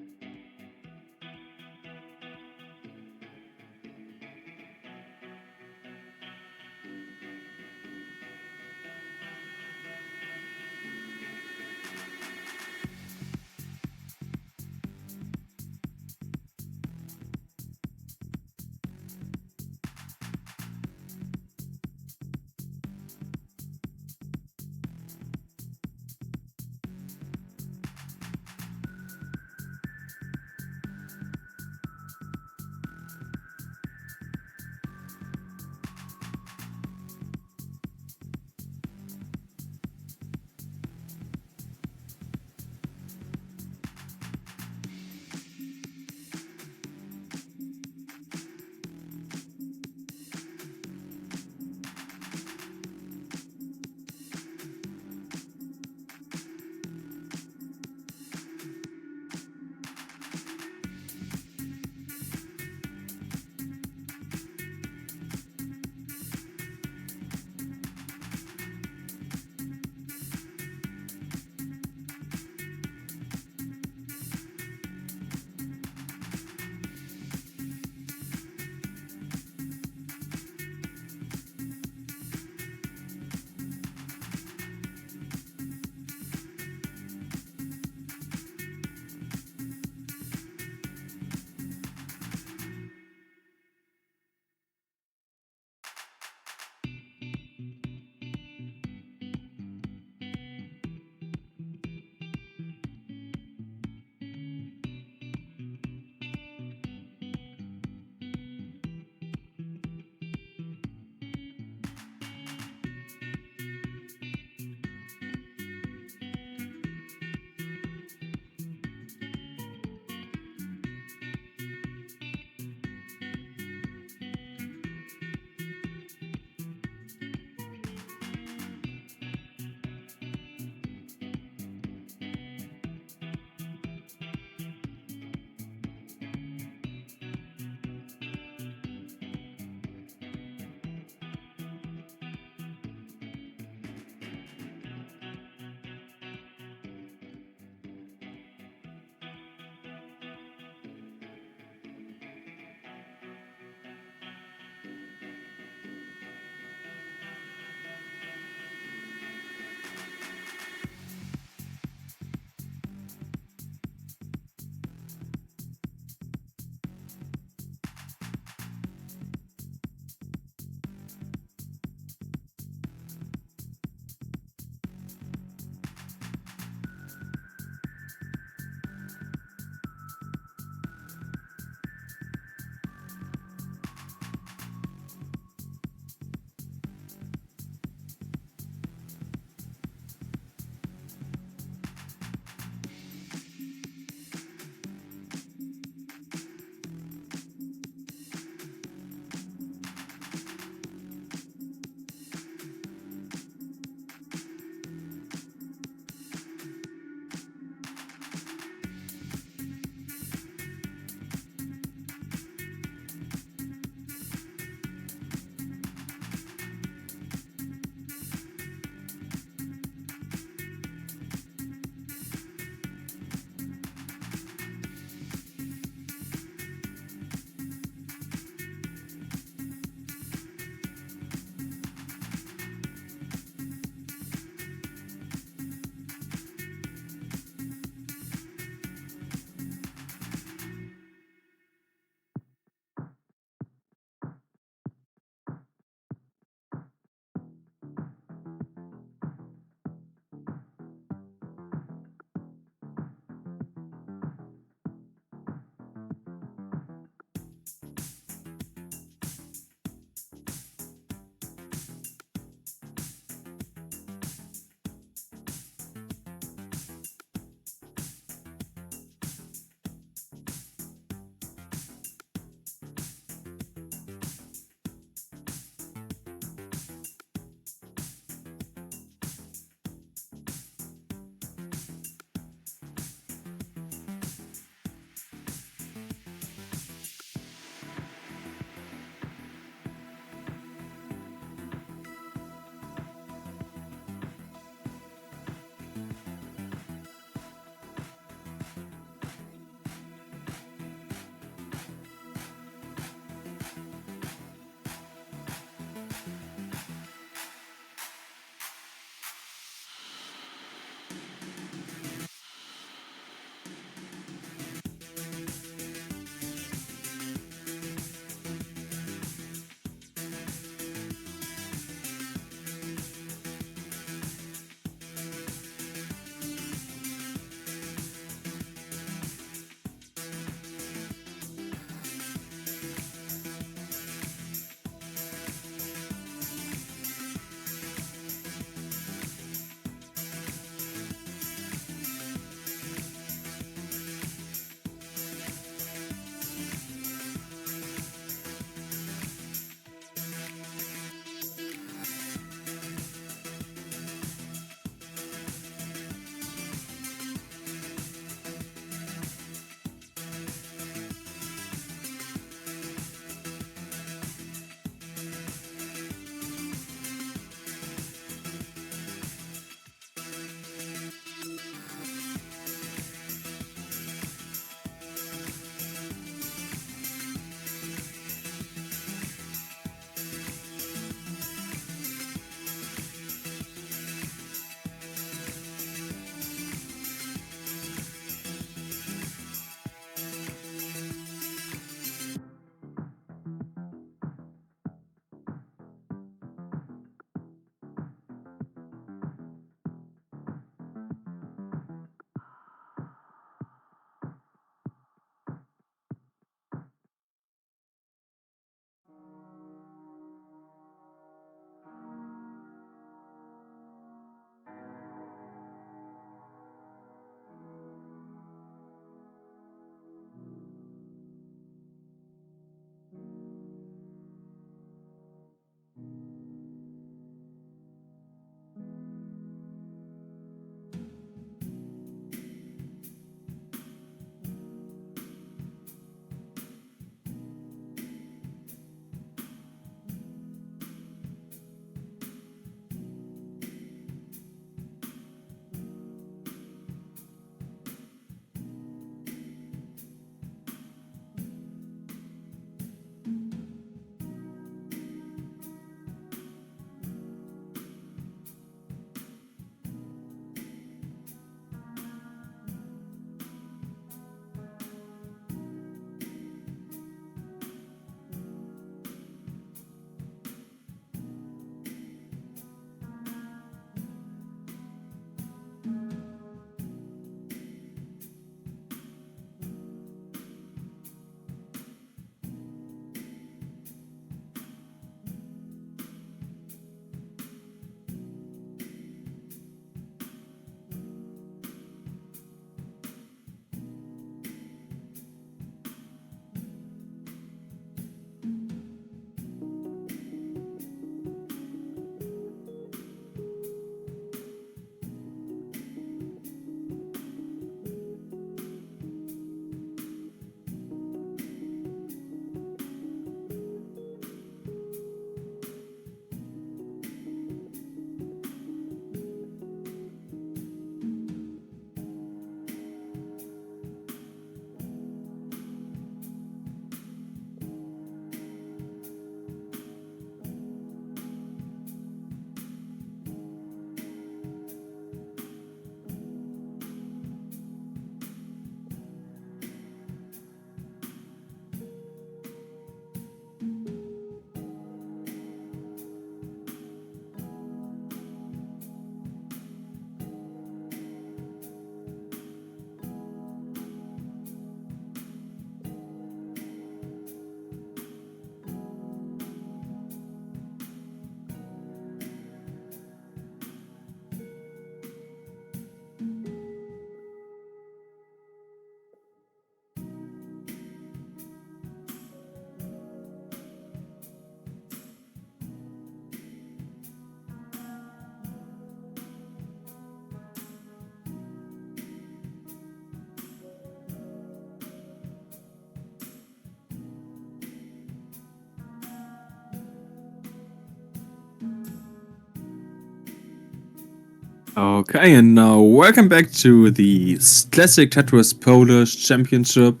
Okay, and now welcome back to the Classic Tetris Polish Championship.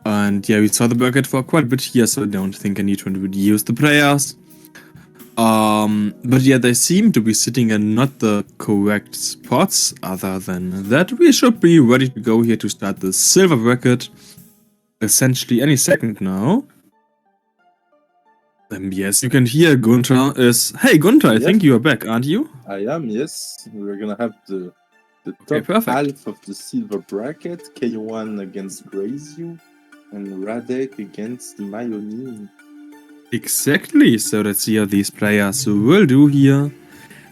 And yeah, we saw the bracket for quite a bit here, so I don't think I need to introduce the players. But yeah, they seem to be sitting in not the correct spots. Other than that, we should be ready to go here to start the silver bracket. Essentially any second now. Yes, you can hear Gunther is... Hey Gunther, I Yes. think you are back, aren't you? I am, yes. We're gonna have the Okay, top perfect. half of the silver bracket. K1 against Graziu and Radek against Mayoni. Exactly, so let's see how these players will do here.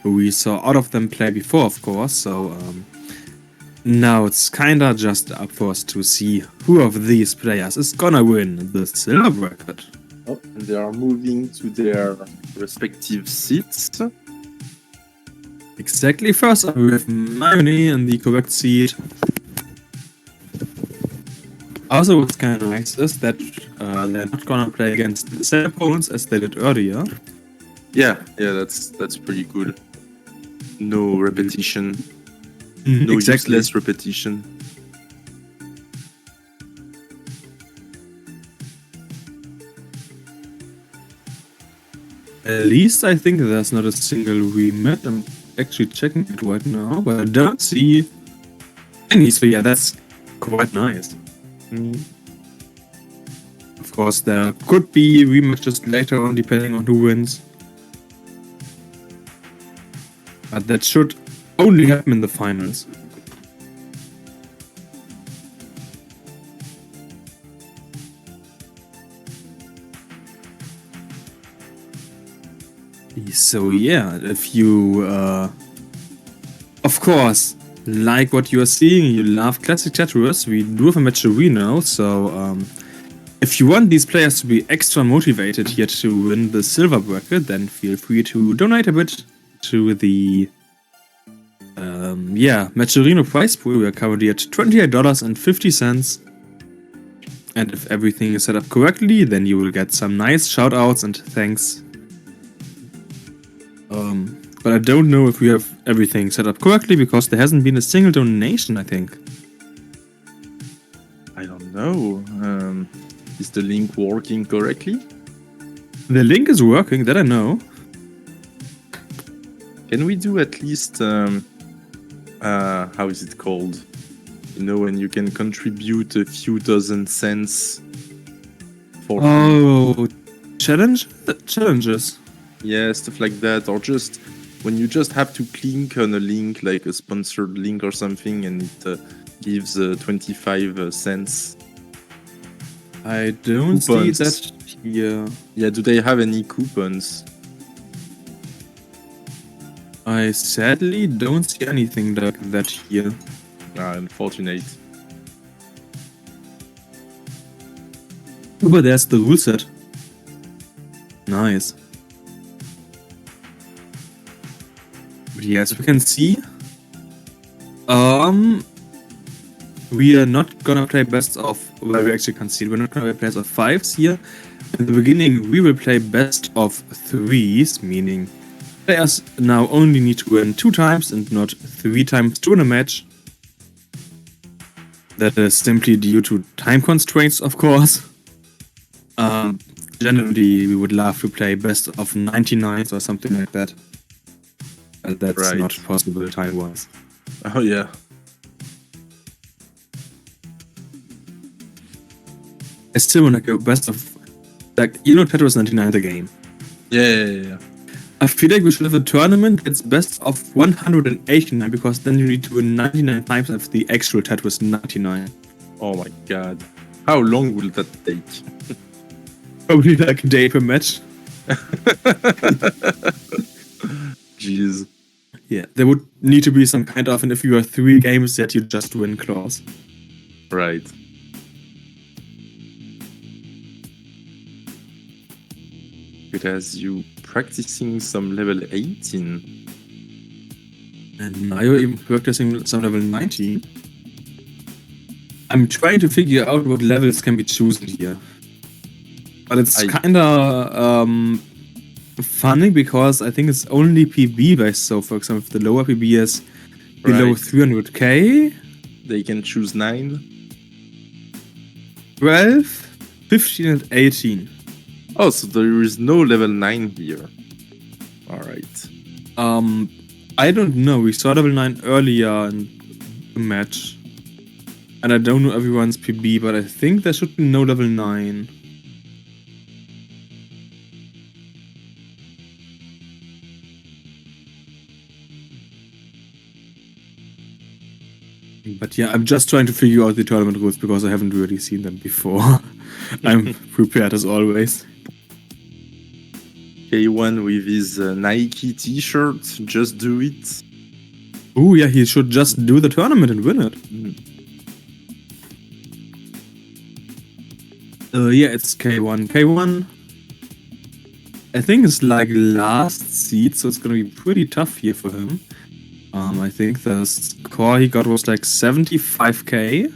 We saw all of them play before, of course, so now it's kinda just up for us to see who of these players is gonna win the silver bracket. Oh, and they are moving to their respective seats. Exactly, first up we have Mayoni in the correct seat. Also, what's kind of nice is that they're not gonna play against the same opponents as they did earlier. Yeah, that's pretty good. No repetition. No Exactly. useless repetition. At least I think there's not a single rematch. I'm actually checking it right now, but I don't see any. So yeah, that's quite nice. Of course, there could be rematches later on, depending on who wins. But that should only happen in the finals. So yeah, if you, of course, like what you are seeing, you love Classic Tetris, we do have a match now, so if you want these players to be extra motivated here to win the silver bracket, then feel free to donate a bit to the Matcherino prize pool. We are currently at $28.50. And if everything is set up correctly, then you will get some nice shoutouts and thanks. But I don't know if we have everything set up correctly because there hasn't been a single donation, I think. I don't know. Is the link working correctly? The link is working, that I know. Can we do at least how is it called? You know, when you can contribute a few dozen cents for Oh, challenges. yeah, stuff like that, or just when you just have to click on a link, like a sponsored link or something, and it gives 25 cents. I don't Coupons. see that here. Yeah, do they have any coupons? I sadly don't see anything like that here. Unfortunate. Oh, but there's the rule set. Nice. But yes, we can see. We are not gonna play best of. Well, we actually can see we're not gonna play best of 5s here. In the beginning, we will play best of 3s, meaning players now only need to win 2 times and not 3 times to win a match. That is simply due to time constraints, of course. Generally, we would love to play best of 99s or something like that. But that's Right. not possible time-wise. Oh yeah. I still want to go best of... Like, you know Tetris 99, the game. Yeah. I feel like we should have a tournament that's best of 189, because then you need to win 99 times of the actual Tetris 99. Oh my god. How long will that take? Probably like a day per match. Jeez. Yeah, there would need to be some kind of, and if you are 3 games that you just win clause. Right. It has you practicing some level 18. And now you're even practicing some level 19. I'm trying to figure out what levels can be chosen here. But it's kinda funny because I think it's only PB based. So, for example, if the lower PB is below Right. 300k, They can choose 9. 12, 15, and 18. Oh, so there is no level 9 here. Alright. I don't know. We saw level 9 earlier in the match. And I don't know everyone's PB, but I think there should be no level 9. But yeah, I'm just trying to figure out the tournament rules because I haven't really seen them before. I'm prepared as always. K1 with his Nike t-shirt, just do it. Oh yeah, he should just do the tournament and win it. Yeah, it's K1. K1, I think it's like last seed, so it's gonna be pretty tough here for him. I think the score he got was like 75k.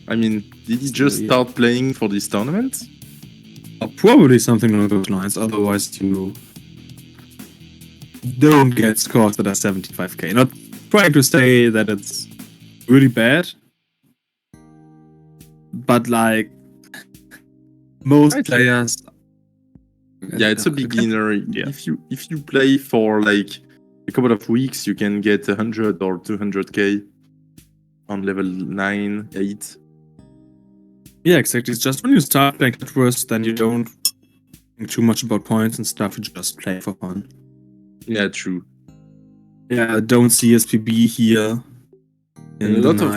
I mean, did he just start playing for this tournament? Probably something along those lines, otherwise you don't get scores that are 75k. Not trying to say that it's really bad, but like most players, yeah, it's a beginner. Yeah. If you play for like a couple of weeks, you can get 100 or 200k on level 9, 8. Yeah, exactly. It's just when you start playing Tetris, then you don't think too much about points and stuff. You just play for fun. Yeah, true. Yeah, don't see SPB here. And a lot of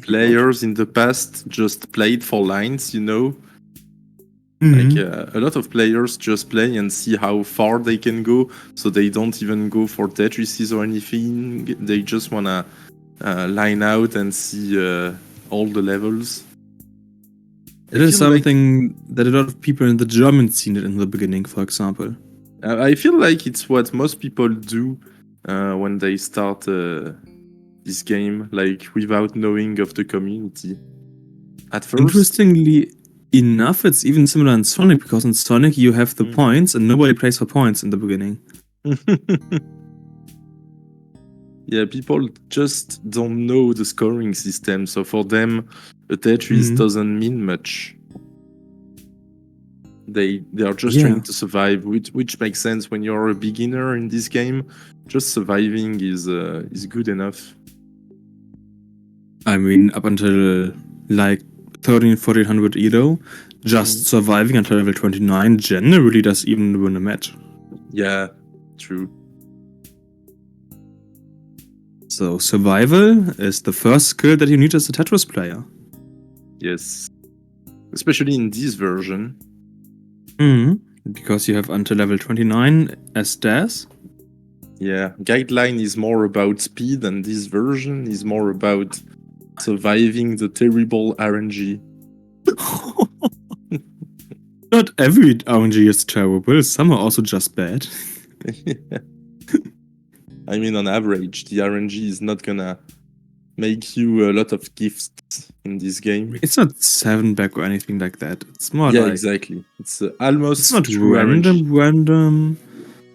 players in the past just played for lines, you know. Like a lot of players just play and see how far they can go, so they don't even go for Tetrises or anything. They just wanna line out and see all the levels. It is something that a lot of people in the German scene did in the beginning, for example. I feel like it's what most people do when they start this game, like without knowing of the community. At first, interestingly enough, it's even similar in Sonic, because in Sonic you have the points and nobody plays for points in the beginning. Yeah, people just don't know the scoring system, so for them, a Tetris doesn't mean much. They are just trying to survive, which makes sense when you're a beginner in this game. Just surviving is good enough. I mean, up until like 1400 Edo, just surviving until level 29 generally does even win a match. Yeah, true. So survival is the first skill that you need as a Tetris player. Yes. Especially in this version. Because you have until level 29 as DAS. Yeah, Guideline is more about speed, and this version is more about surviving the terrible RNG. Not every RNG is terrible, some are also just bad. I mean, on average, the RNG is not gonna make you a lot of gifts in this game. It's not 7-back or anything like that. It's more yeah, like... exactly. It's almost It's not true random.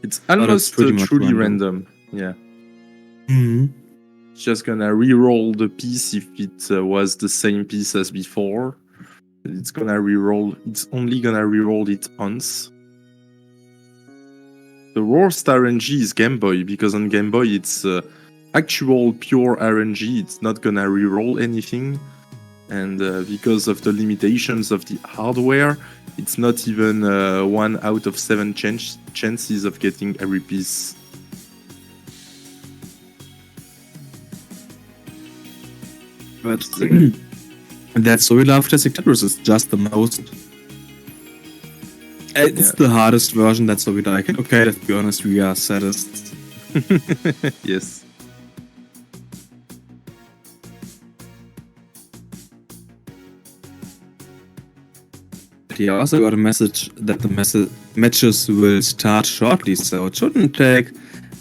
It's almost truly random. Yeah. It's just gonna re-roll the piece if it was the same piece as before. It's gonna re-roll. It's only gonna re-roll it once. The worst RNG is Game Boy, because on Game Boy it's actual pure RNG. It's not gonna re-roll anything, and because of the limitations of the hardware, it's not even 1 out of 7 chances of getting every piece. But that's why we love ClassicTetris. It's just the most. It's the hardest version. That's why we like it. Okay, let's be honest. We are sadists. Yes. He also got a message that the matches will start shortly, so it shouldn't take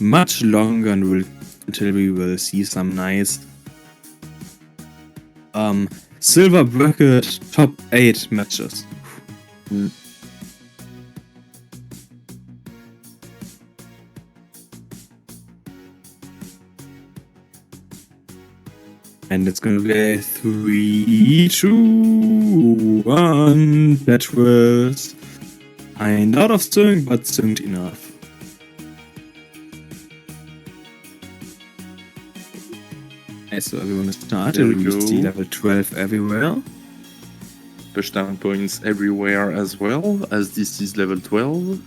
much longer until we will see some nice silver bracket top 8 matches. And it's gonna be 3, 2, 1. Tetris. I'm out of sync, but synced enough. Okay, so everyone is started. There we We go. see level 12 everywhere. Push down points everywhere as well, as this is level 12.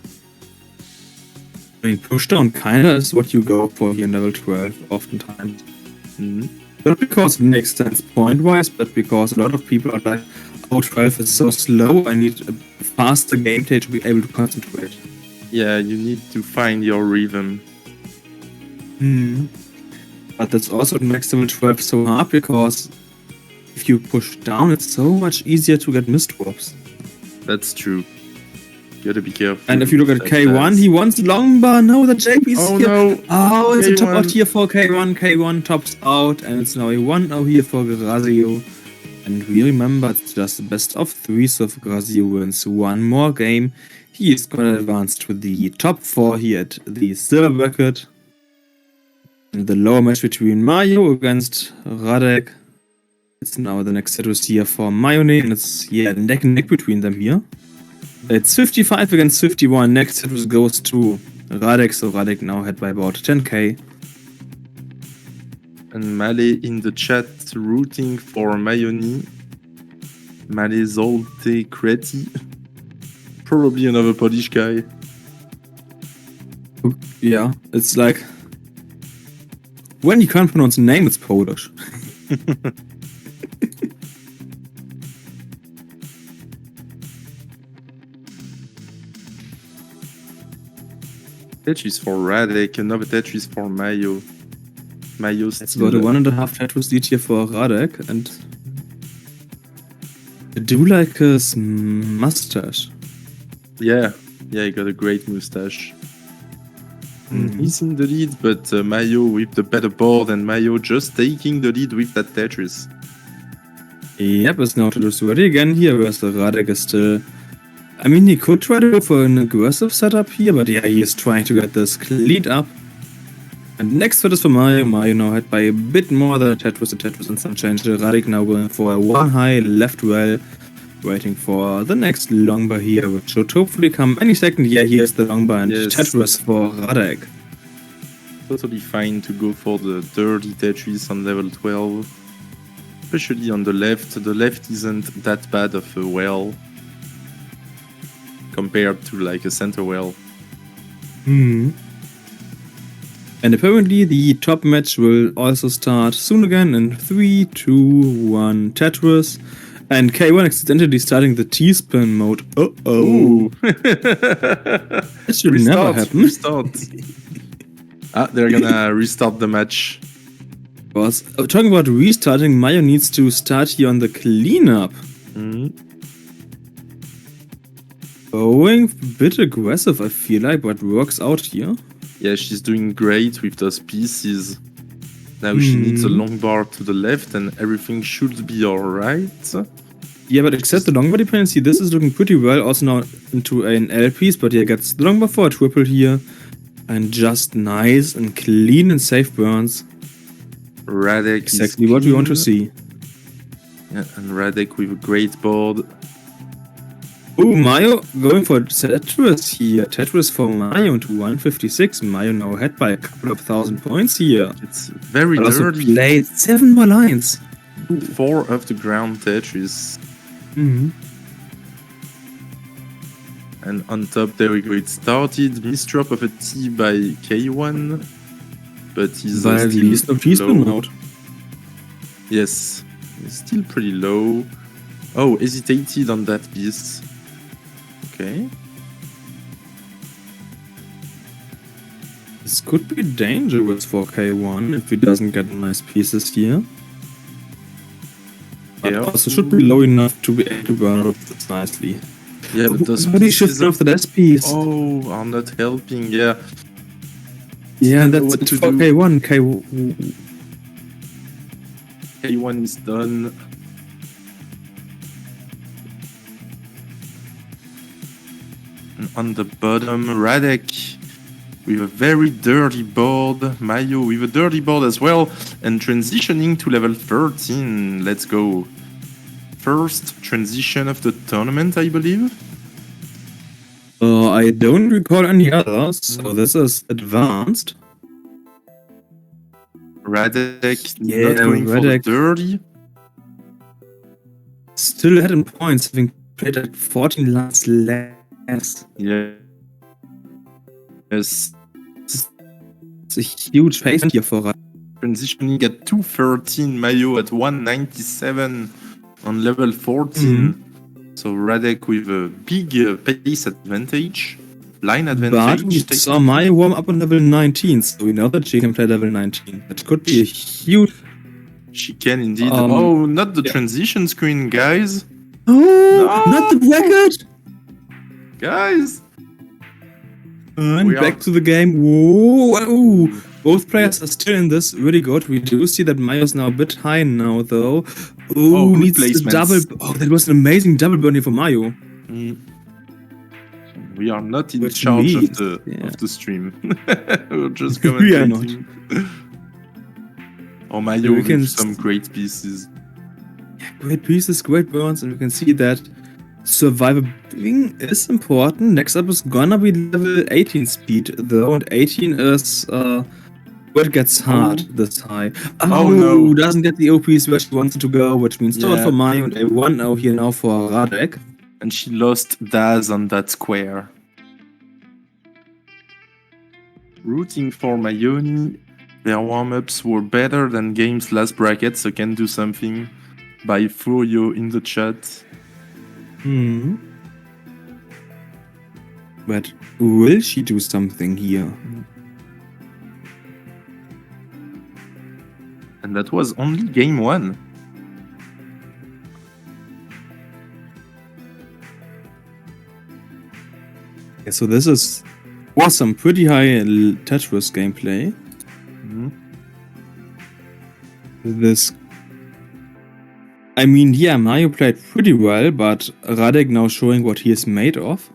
I mean, push down kinda is what you go for here in level 12, oftentimes. Mhm. Not because it makes sense point-wise, but because a lot of people are like, oh, 12 is so slow, I need a faster gameplay to be able to concentrate. Yeah, you need to find your rhythm. But that's also what makes level 12 so hard, because if you push down, it's so much easier to get mist warps. That's true. You gotta be careful. And if you look at with K1, that he wants longbar. No, the JP's Oh here. no! Oh, it's a top out K1. here for K1. K1 tops out, and it's now a 1-0 here for Grazio. And we remember it's just the best of 3, so if Grazio wins one more game, he is going to advance to the top 4 here at the silver bracket. And the lower match between Mario against Radek. It's now the next Tetris here for Mayone, and it's neck and neck between them here. It's 55 against 51. Next Tetris goes to Radek, so Radek now had by about 10k. And Male in the chat rooting for Mayoni. Male Zolte Kreti. Probably another Polish guy. Yeah, it's like when you can't pronounce a name, it's Polish. Tetris for Radek, another Tetris for Mayo. Mayo's It's about a 1.5 Tetris lead here for Radek, and I do like his mustache. Yeah, he got a great mustache. He's in the lead, but Mayo with the better board, and Mayo just taking the lead with that Tetris. Yep, it's now Tetris ready again here, whereas the Radek is still... I mean, he could try to go for an aggressive setup here, but yeah, he is trying to get this lead up. And next fit is for Mario. Mario now had by a bit more than a Tetris and some change. Radek now going for a 1 high left well, waiting for the next longbar here, which should hopefully come any second. Yeah, here's the longbar and Yes. Tetris for Radek. Totally fine to go for the dirty Tetris on level 12. Especially on the left. The left isn't that bad of a well compared to like a center well. And apparently the top match will also start soon again in 3, 2, 1 Tetris. And K1 accidentally starting the T-spin mode. Uh-oh. That should never happen. Restart. They're gonna restart the match. Because talking about restarting, Mayo needs to start here on the cleanup. Going a bit aggressive, I feel like, but works out here. Yeah, she's doing great with those pieces. Now she needs a long bar to the left and everything should be alright. Yeah, but except the longbar dependency, this is looking pretty well. Also now into an L piece, but yeah, gets the longbar for a triple here. And just nice and clean and safe burns. Radek Exactly what we want to see. Yeah, and Radek with a great board. Ooh, Mayo going for Tetris here. Tetris for Mayo into 156. Mayo now ahead by a couple of thousand points here. It's very But also dirty. played 7 more lines. 4 off the ground Tetris. And on top, there we go. It started. Misdrop of a T by K1. But he's By at still least no T-spin low. out. Yes, he's still pretty low. Oh, hesitated on that piece. Okay. This could be dangerous for K1 if he doesn't get nice pieces here. But Yeah. also should be low enough to be able to burn out this nicely. Yeah, but those How do you pieces shift off the last piece? Oh, are not helping. Yeah. Yeah, Don't know that's what it to for do. K1. K1 is done. And on the bottom, Radek with a very dirty board. Mayo with a dirty board as well. And transitioning to level 13. Let's go. First transition of the tournament, I believe. I don't recall any others, so this is advanced. Radek Yeah, not going for the Radek. dirty. Still ahead in points, having played at 14 lines less. Yeah. Yes. It's a huge pace here for Radek. Transitioning at 213, Mayo at 197 on level 14. So Radek with a big pace advantage, line But advantage. we saw Mayo warm up on level 19, so we know that she can play level 19. That could be a huge... She can indeed. Um, Not the yeah. transition screen, guys. Oh, not the bracket! Guys. And We back are- to the game. Whoa! Both players are still in this. Really good. We do see that Mayo's now a bit high now, though. good Needs the placements. double. Oh, that was an amazing double burnie for Mayo. Mm. We are not in Which charge means- of yeah. the stream. We're just We are not. commentating. Mayo We with can some great pieces. Great pieces, great burns, and we can see that surviving is important. Next up is gonna be level 18 speed, though, and 18 is where it gets hard this high. Oh, no. Doesn't get the OPs where she wants it to go, which means Yeah. not for Mayo and a 1-0 here now for Radek. And she lost Daz on that square. Rooting for Mayoni. Their warm-ups were better than game's last bracket, so can do something. By Furio in the chat. But will she do something here? And that was only game 1. Yeah, so this was some pretty high Tetris gameplay. This, I mean, yeah, Mario played pretty well, but Radek now showing what he is made of.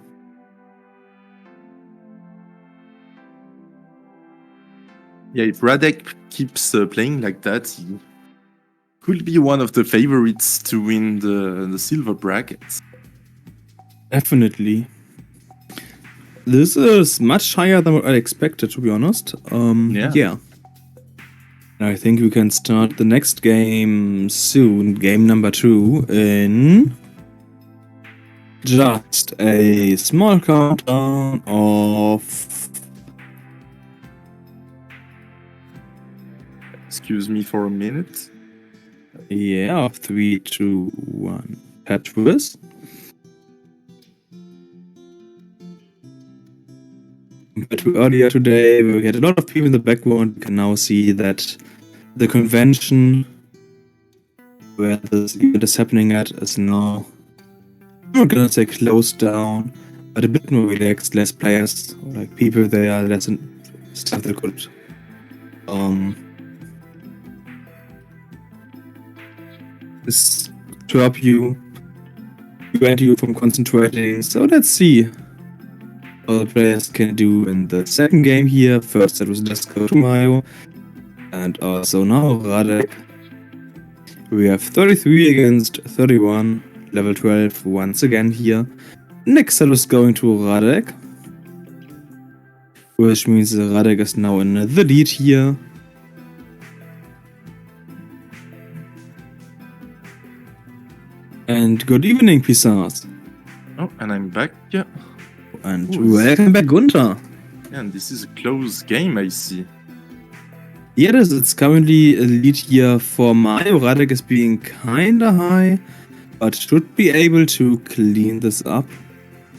Yeah, if Radek keeps playing like that, he could be one of the favorites to win the silver brackets. Definitely. This is much higher than what I expected, to be honest. Yeah. I think we can start the next game soon. Game number 2 in just a small countdown of... Excuse me for a minute. Yeah, of 3, 2, 1. Tetris. Compared to earlier today, we had a lot of people in the background. We can now see that the convention where this event is happening at is now, I'm not gonna say closed down, but a bit more relaxed, less players, like people there, less stuff that could disturb you, prevent you from concentrating. So let's see all the players can do in the second game here. First that was Let's Go to Mayo, and also now Radek. We have 33 against 31, level 12 once again here. Next set was going to Radek, which means Radek is now in the lead here. And good evening, Pisars. Oh, and I'm back. Yeah. And Ooh, welcome back, Gunther. And this is a close game, I see. Yeah, it's currently a lead here for Mario. Radek is being kinda high, but should be able to clean this up.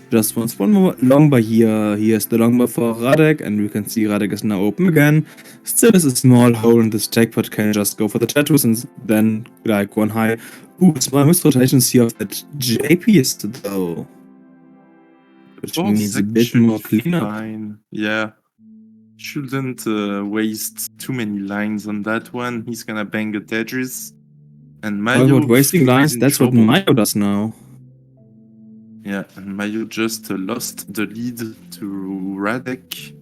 Just wants one more longbar here. Here's the longbar for Radek, and we can see Radek is now open again. Still is a small hole in this deck, but can just go for the Tetris and then like one high. Ooh, small misrotations here of that J piece though. Which needs a bit more cleanup. Fine. Yeah. Shouldn't waste too many lines on that one. He's gonna bang a Tetris. And Mayo. About wasting is lines, in that's trouble. what Mayo does now. Yeah, and Mayo just lost the lead to Radek.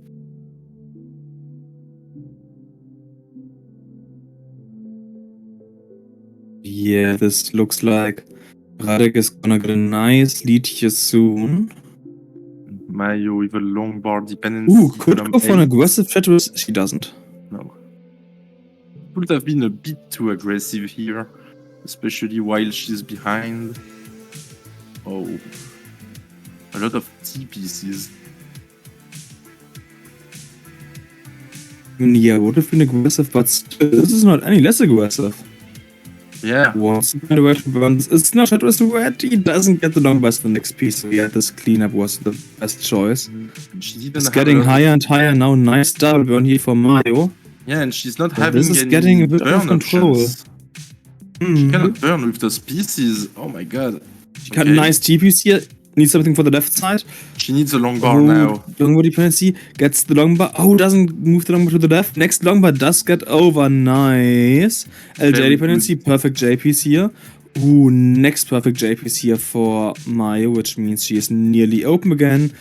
Yeah, this looks like Radek is gonna get a nice lead here soon. Mayo with a long bar dependency. Ooh, could column go for an 8. aggressive Tetris. She doesn't. No. Would have been a bit too aggressive here, especially while she's behind. Oh. A lot of T pieces. Yeah, would have been aggressive, but still, this is not any less aggressive. Yeah. What's the kind of way to burn this? It's not Tetris red. He doesn't get the long best the next piece, so yeah, this cleanup was the best choice. She didn't It's have getting a lot of- higher and higher now. Nice double burn here for Mario. Yeah, and she's not But having this is any getting a bit out of burn control. options. She cannot burn with those pieces. Oh my god. She got a nice TPs here. Needs something for the left side. She needs a long bar now. Long bar dependency. Gets the long bar. Oh, doesn't move the long bar to the left. Next long bar does get over. Nice. LJ Very dependency. Perfect JPs here. Ooh, next perfect JPs here for Mayo, which means she is nearly open again.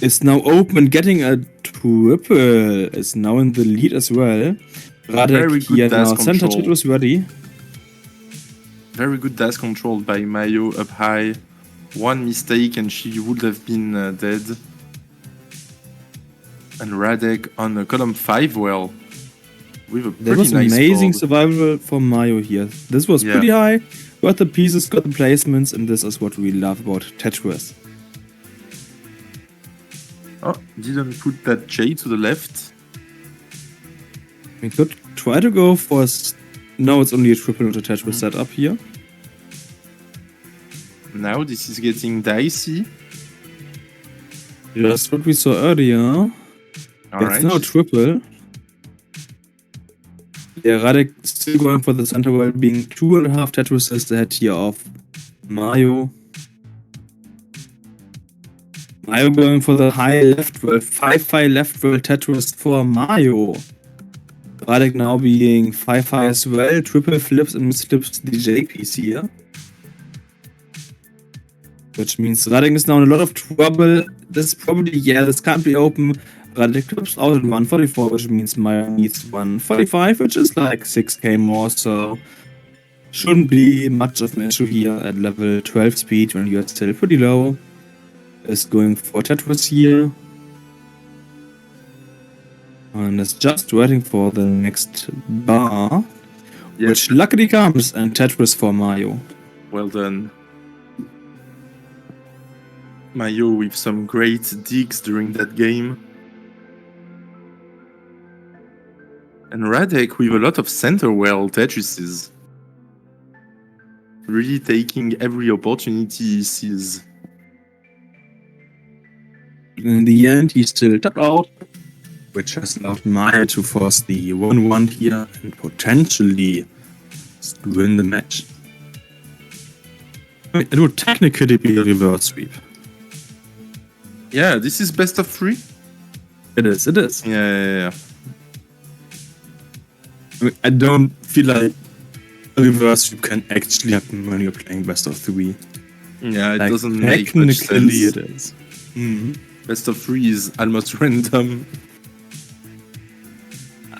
Is now open and getting a triple. Is now in the lead as well. Very Radek good here dash now. Center control. Tetris ready. Very good dash control by Mayo up high. One mistake and she would have been dead. And Radek on column 5, well, with a pretty That was nice amazing board. survival for Mayo here. This was Yeah. pretty high. Got the pieces, got the placements, and this is what we love about Tetris. Oh, didn't put that J to the left. We could try to go for... No, it's only a triple, not a Tetris setup here. Now this is getting dicey. Just what we saw earlier. It's now triple. Yeah, Radek still going for the center while being 2.5 Tetrises ahead here of Mayo. Mayo going for the high left roll, 5-high left roll Tetris for Mayo. Radek now being 5-high as well, triple flips and slips the JPs here. Which means Radek is now in a lot of trouble. This probably, this can't be open. Radek clips out at 144, which means Mayo needs 145, which is like 6k more, so shouldn't be much of an issue here at level 12 speed when you're still pretty low. Is going for Tetris here. And is just waiting for the next bar, which luckily comes, and Tetris for Mayo. Well done. Mayo with some great digs during that game. And Radek with a lot of center well Tetrises. Really taking every opportunity he sees. In the end, he still tapped out, which has allowed Mayo to force the 1-1 here and potentially win the match. It would technically be a reverse sweep. Yeah, this is best of 3? It is. Yeah. I mean, I don't feel like a reverse sweep can actually happen when you're playing best of 3. Yeah, it Like, doesn't make much technically sense. it is. Best of 3 is almost random.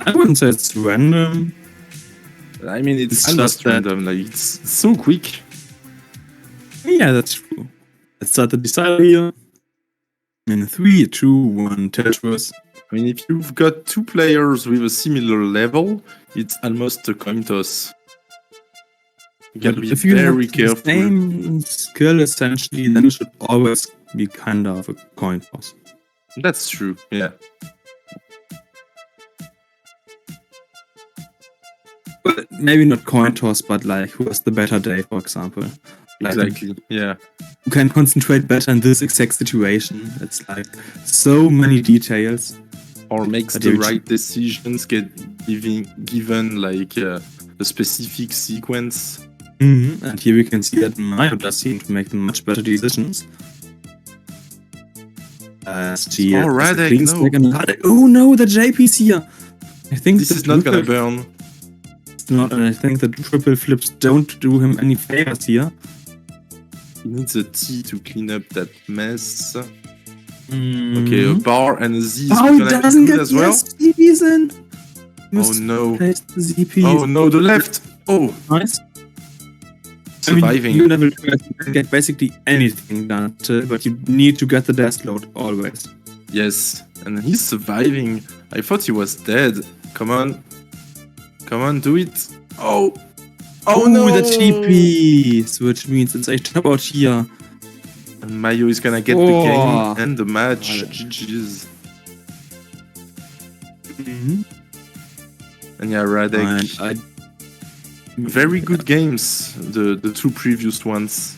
I wouldn't say it's random. I mean, it's It's almost just that- random. Like, it's so quick. Yeah, that's true. Let's start the decider here. In 3, 2, 1, Tetris. I mean, if you've got 2 players with a similar level, it's almost a coin toss. You gotta be If you very have the careful. same skill, essentially, then you should always be kind of a coin toss. That's true, yeah. Well, maybe not coin toss, but like, who has the better day, for example. Like, Exactly, yeah. who can concentrate better in this exact situation. It's like so many details. Or makes But the you- right decisions, given like a specific sequence. And here we can see that Mayo does seem to make the much better decisions. She has Radek, clean no. stack and Radek. Oh no, the JP's here. I think This the is not gonna triple- burn. it's not, and I think the triple flips don't do him any favors here. He needs a T to clean up that mess. Okay, a bar and a Z is Oh, he gonna doesn't be good get as well. ZPs in. Oh no. Place the ZPs. Oh no, the left. Oh, Nice. surviving. You never get basically anything done, but you need to get the death load always. Yes, and he's surviving. I thought he was dead. Come on. Come on, do it. Oh! Oh no! The TP! Which means it's a top out here. And Mayo is gonna get the game and the match. GG's. And yeah, Radek. Very good games, the two previous ones.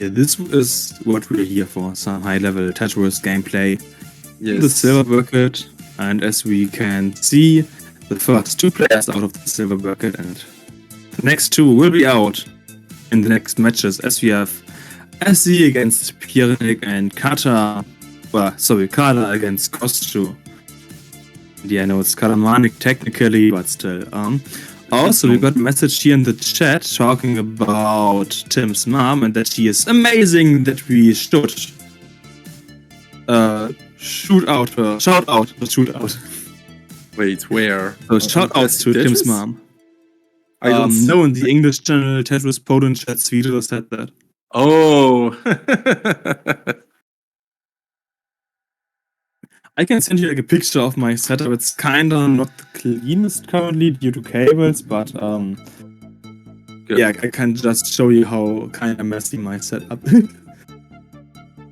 Yeah, this is what we're here for, some high-level Tetris gameplay. Yes. The silver bucket, and as we can see, the first two players out of the silver bucket, and the next two will be out in the next matches, as we have SC against Piernik and Kata against Kostju. Yeah, I know it's Kalamanic technically, but still. Also, we got a message here in the chat talking about Tim's mom and that she is amazing, that we should shout out. Wait, where? So shout out to Tim's mom. I don't know in the English channel Tetris Poland chat Sweden said that. Oh. I can send you like a picture of my setup. It's kinda not the cleanest currently due to cables, but yeah, I can just show you how kinda messy my setup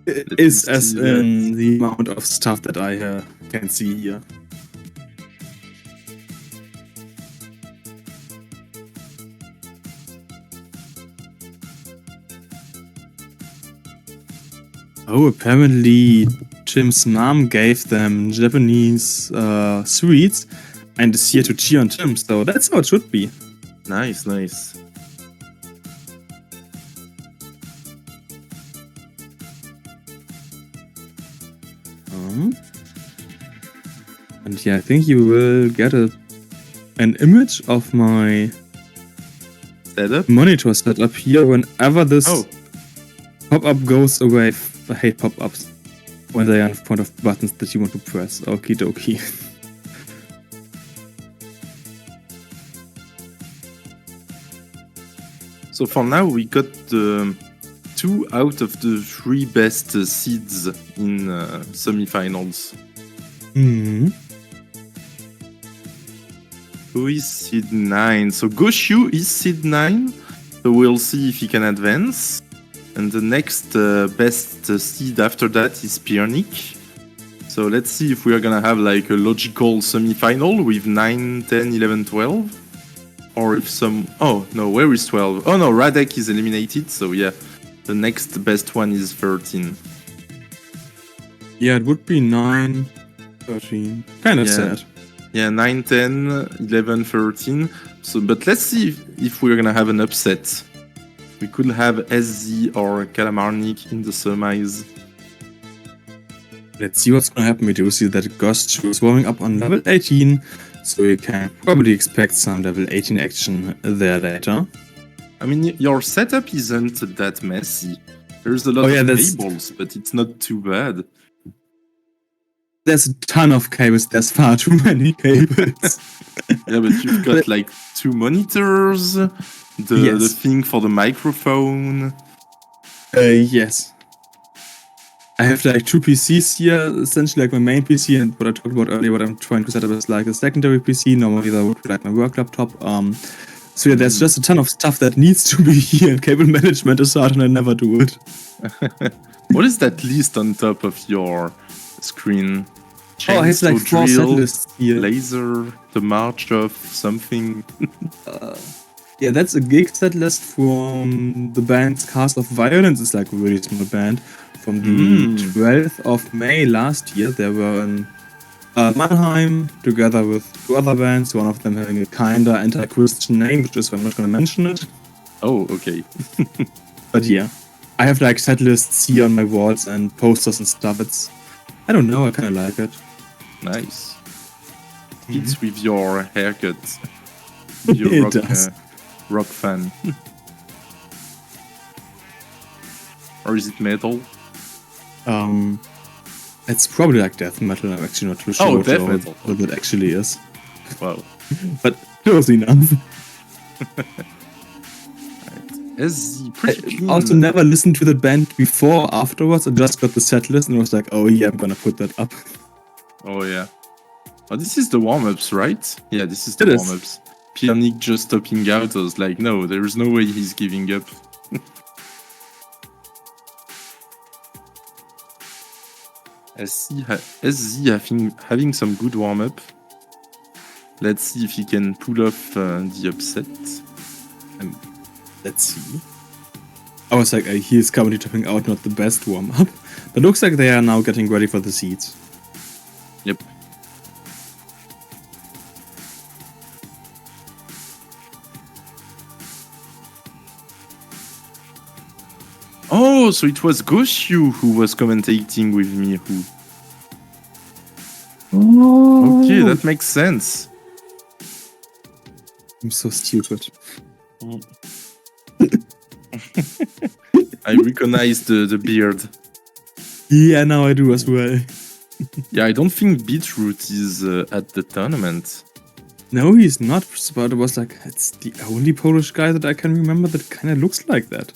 is, as in the amount of stuff that I can see here. Oh, apparently Tim's mom gave them Japanese sweets and is here to cheer on Tim, so that's how it should be. Nice, nice. And yeah, I think you will get an image of my monitor setup here whenever this pop-up goes away. I hate pop-ups when they are in front of buttons that you want to press. Okie dokie. So for now, we got 2 out of the 3 best seeds in semifinals. Who is seed 9? So Goshu is seed 9. So we'll see if he can advance. And the next best seed after that is Piernik. So let's see if we are gonna have like a logical semi-final with 9, 10, 11, 12. Or if some... Oh, no, where is 12? Oh no, Radek is eliminated, so yeah. The next best one is 13. Yeah, it would be 9, 13. Kind of sad. Yeah, 9, 10, 11, 13. So, but let's see if we're gonna have an upset. We could have SZ or Kalamarnik in the semis. Let's see what's gonna happen. We do see that Ghost is warming up on level 18, so we can probably expect some level 18 action there later. I mean, your setup isn't that messy. There's a lot of cables, but it's not too bad. There's a ton of cables. There's far too many cables. Yeah, but you've got like 2 monitors, the thing for the microphone. Yes. I have like 2 PCs here, essentially like my main PC, and what I talked about earlier, what I'm trying to set up is like a secondary PC. Normally that would be like my work laptop. So yeah, there's just a ton of stuff that needs to be here, and cable management is hard and I never do it. What is that list on top of your screen? Chainsaw I have like 4 set lists here. Laser, the march of something. Yeah, that's a gig set list from the band's Cast of Violence. It's like a really small band. From the 12th of May last year, they were in Mannheim together with 2 other bands, one of them having a kinda anti-Christian name, which is why I'm not gonna mention it. Oh, okay. But yeah, I have like set lists here on my walls and posters and stuff. I don't know, I kinda like it. Nice. It's with your haircut. You're rock fan. Or is it metal? It's probably like death metal. I'm actually not too sure what it actually is. Wow. But close enough. SZ, pretty clean. Also never listened to the band before or afterwards. I just got the set list and was like, oh yeah, I'm gonna put that up. Oh yeah. Oh, this is the warm-ups, right? Yeah, this is the It is. warm-ups. Pianic just stopping out. I was like, no, there is no way he's giving up. SZ having some good warm-up. Let's see if he can pull off the upset. Let's see. I was like, he is currently topping out, not the best warm-up. But looks like they are now getting ready for the seeds. Yep. Oh, so it was Goshu who was commentating with me. Okay, that makes sense. I'm so stupid. I recognize the beard. Yeah, now I do as well. Yeah, I don't think Beetroot is at the tournament. No, he's not, but it was like, it's the only Polish guy that I can remember that kind of looks like that.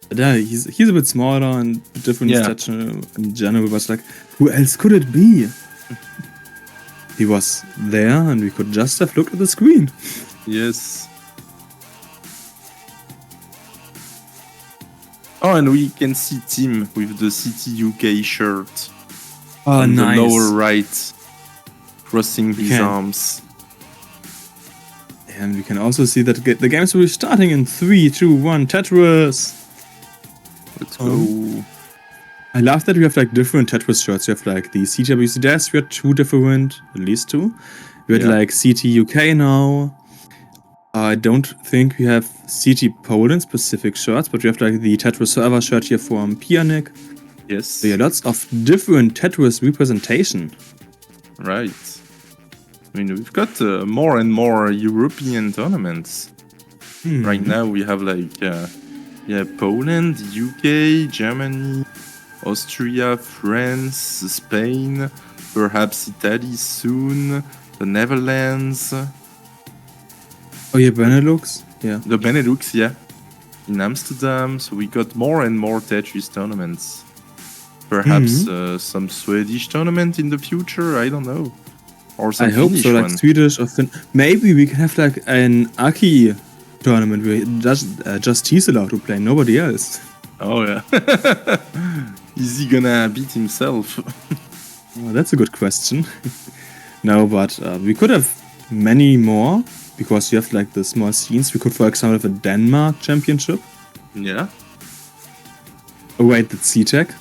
But yeah, he's a bit smaller and different stature in general, but like, who else could it be? He was there and we could just have looked at the screen. Yes. Oh, and we can see Tim with the CTWC shirt. Oh, on nice. the lower right, crossing his arms. And we can also see that the games will be starting in 3, 2, 1, Tetris! Let's go. I love that we have like different Tetris shirts. You have like the CTWC Desk, we had 2 different, at least 2. We had like CTUK now. I don't think we have CT Poland specific shirts, but we have like the Tetris server shirt here from Pianic. Yes. So yeah, lots of different Tetris representation. Right. I mean, we've got more and more European tournaments. Right now we have like, Poland, UK, Germany, Austria, France, Spain, perhaps Italy soon, the Netherlands. Oh yeah, Benelux? Yeah. The Benelux, yeah. In Amsterdam, so we got more and more Tetris tournaments. Perhaps some Swedish tournament in the future, I don't know. Or some I hope Finnish so, like one. Swedish or maybe we can have like an Aki tournament where just he's allowed to play, nobody else. Oh yeah. Is he gonna beat himself? Oh, that's a good question. No, but we could have many more, because you have like the small scenes. We could, for example, have a Denmark championship. Yeah. Oh wait, that's CTEC.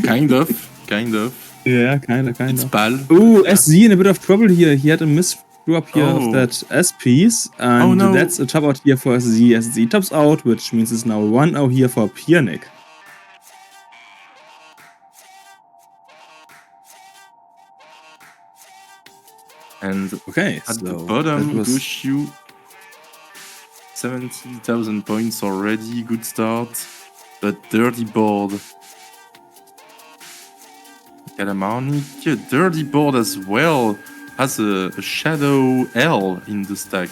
Kind of. Yeah, kind of. It's PAL. Ooh, SZ in a bit of trouble here. He had a miss drop here of that S piece, and that's a top out here for SZ. SZ tops out, which means it's now 1-0 here for Pianic. And at the bottom, Goshu, 70,000 points already, good start, but dirty board. Kalamarnik, dirty board as well, has a shadow L in the stack.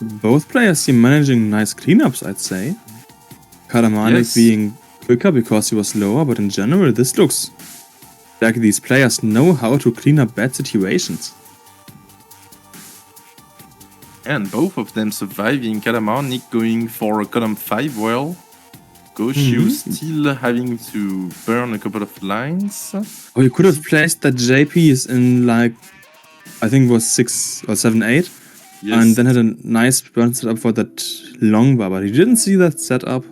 Both players seem managing nice cleanups, I'd say. Kalamarnik being quicker because he was lower, but in general this looks like these players know how to clean up bad situations. And both of them surviving. Kalamarnik going for a column 5 well. Goshu still having to burn a couple of lines. Oh, you could have placed that J piece in like, I think it was 6 or 7, 8. Yes. And then had a nice burn setup for that long bar, but he didn't see that setup.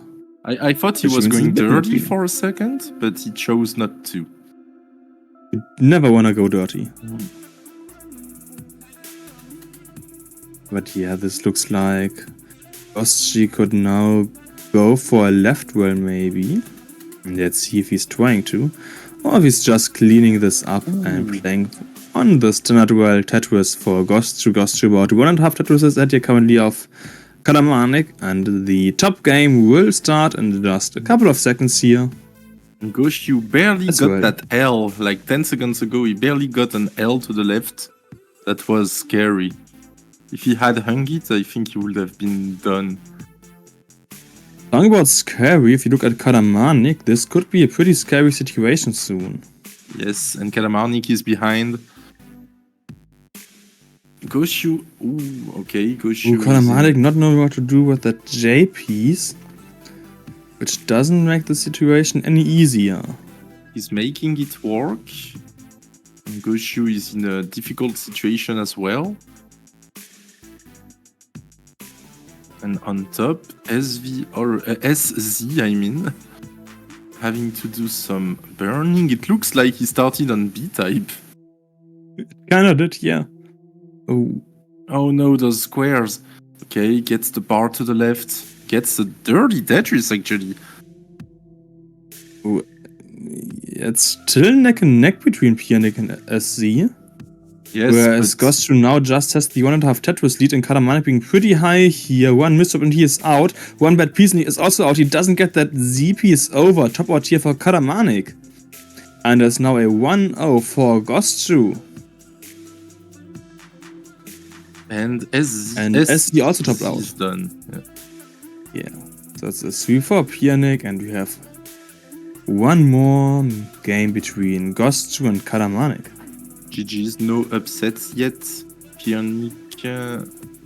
I thought he was going dirty for a second, but he chose not to. You never wanna go dirty. But yeah, this looks like Ostji could now go for a left well, maybe. Let's see if he's trying to. Or if he's just cleaning this up and playing on the standard well Tetris for Gosju. About 1.5 Tetris at here currently of Kalamarnik. And the top game will start in just a couple of seconds here. Gosju barely got that L. Like 10 seconds ago, he barely got an L to the left. That was scary. If he had hung it, I think he would have been done. Talking about scary, if you look at Karamarnik, this could be a pretty scary situation soon. Yes, and Karamarnik is behind. Goshu. Ooh, okay, Goshu. Ooh, Karamarnik not knowing what to do with that J piece, which doesn't make the situation any easier. He's making it work. And Goshu is in a difficult situation as well. And on top, SZ, I mean, having to do some burning. It looks like he started on B-type. Kinda did, yeah. Oh no, those squares. Okay, gets the bar to the left. Gets a dirty Tetris, actually. Ooh, it's still neck and neck between Pianik and SZ. Yes, whereas Gostru now just has the 1.5 Tetris lead and Karamarnik being pretty high here. One misstep and he is out. One bad piece and he is also out. He doesn't get that Z piece over. Top out here for Karamarnik. And there's now a 1-0 for Gostru. And SZ also topped out. Is done. Yeah. So it's a 3 for Pianik and we have one more game between Gostru and Karamarnik. GG's, no upsets yet. Pianik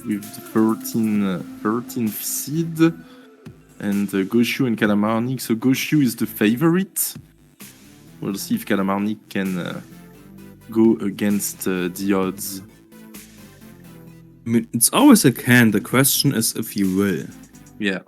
with the 13th seed. And Goshu and Karamarnik. So Goshu is the favorite. We'll see if Karamarnik can go against the odds. I mean, it's always a can. The question is if you will. Yeah.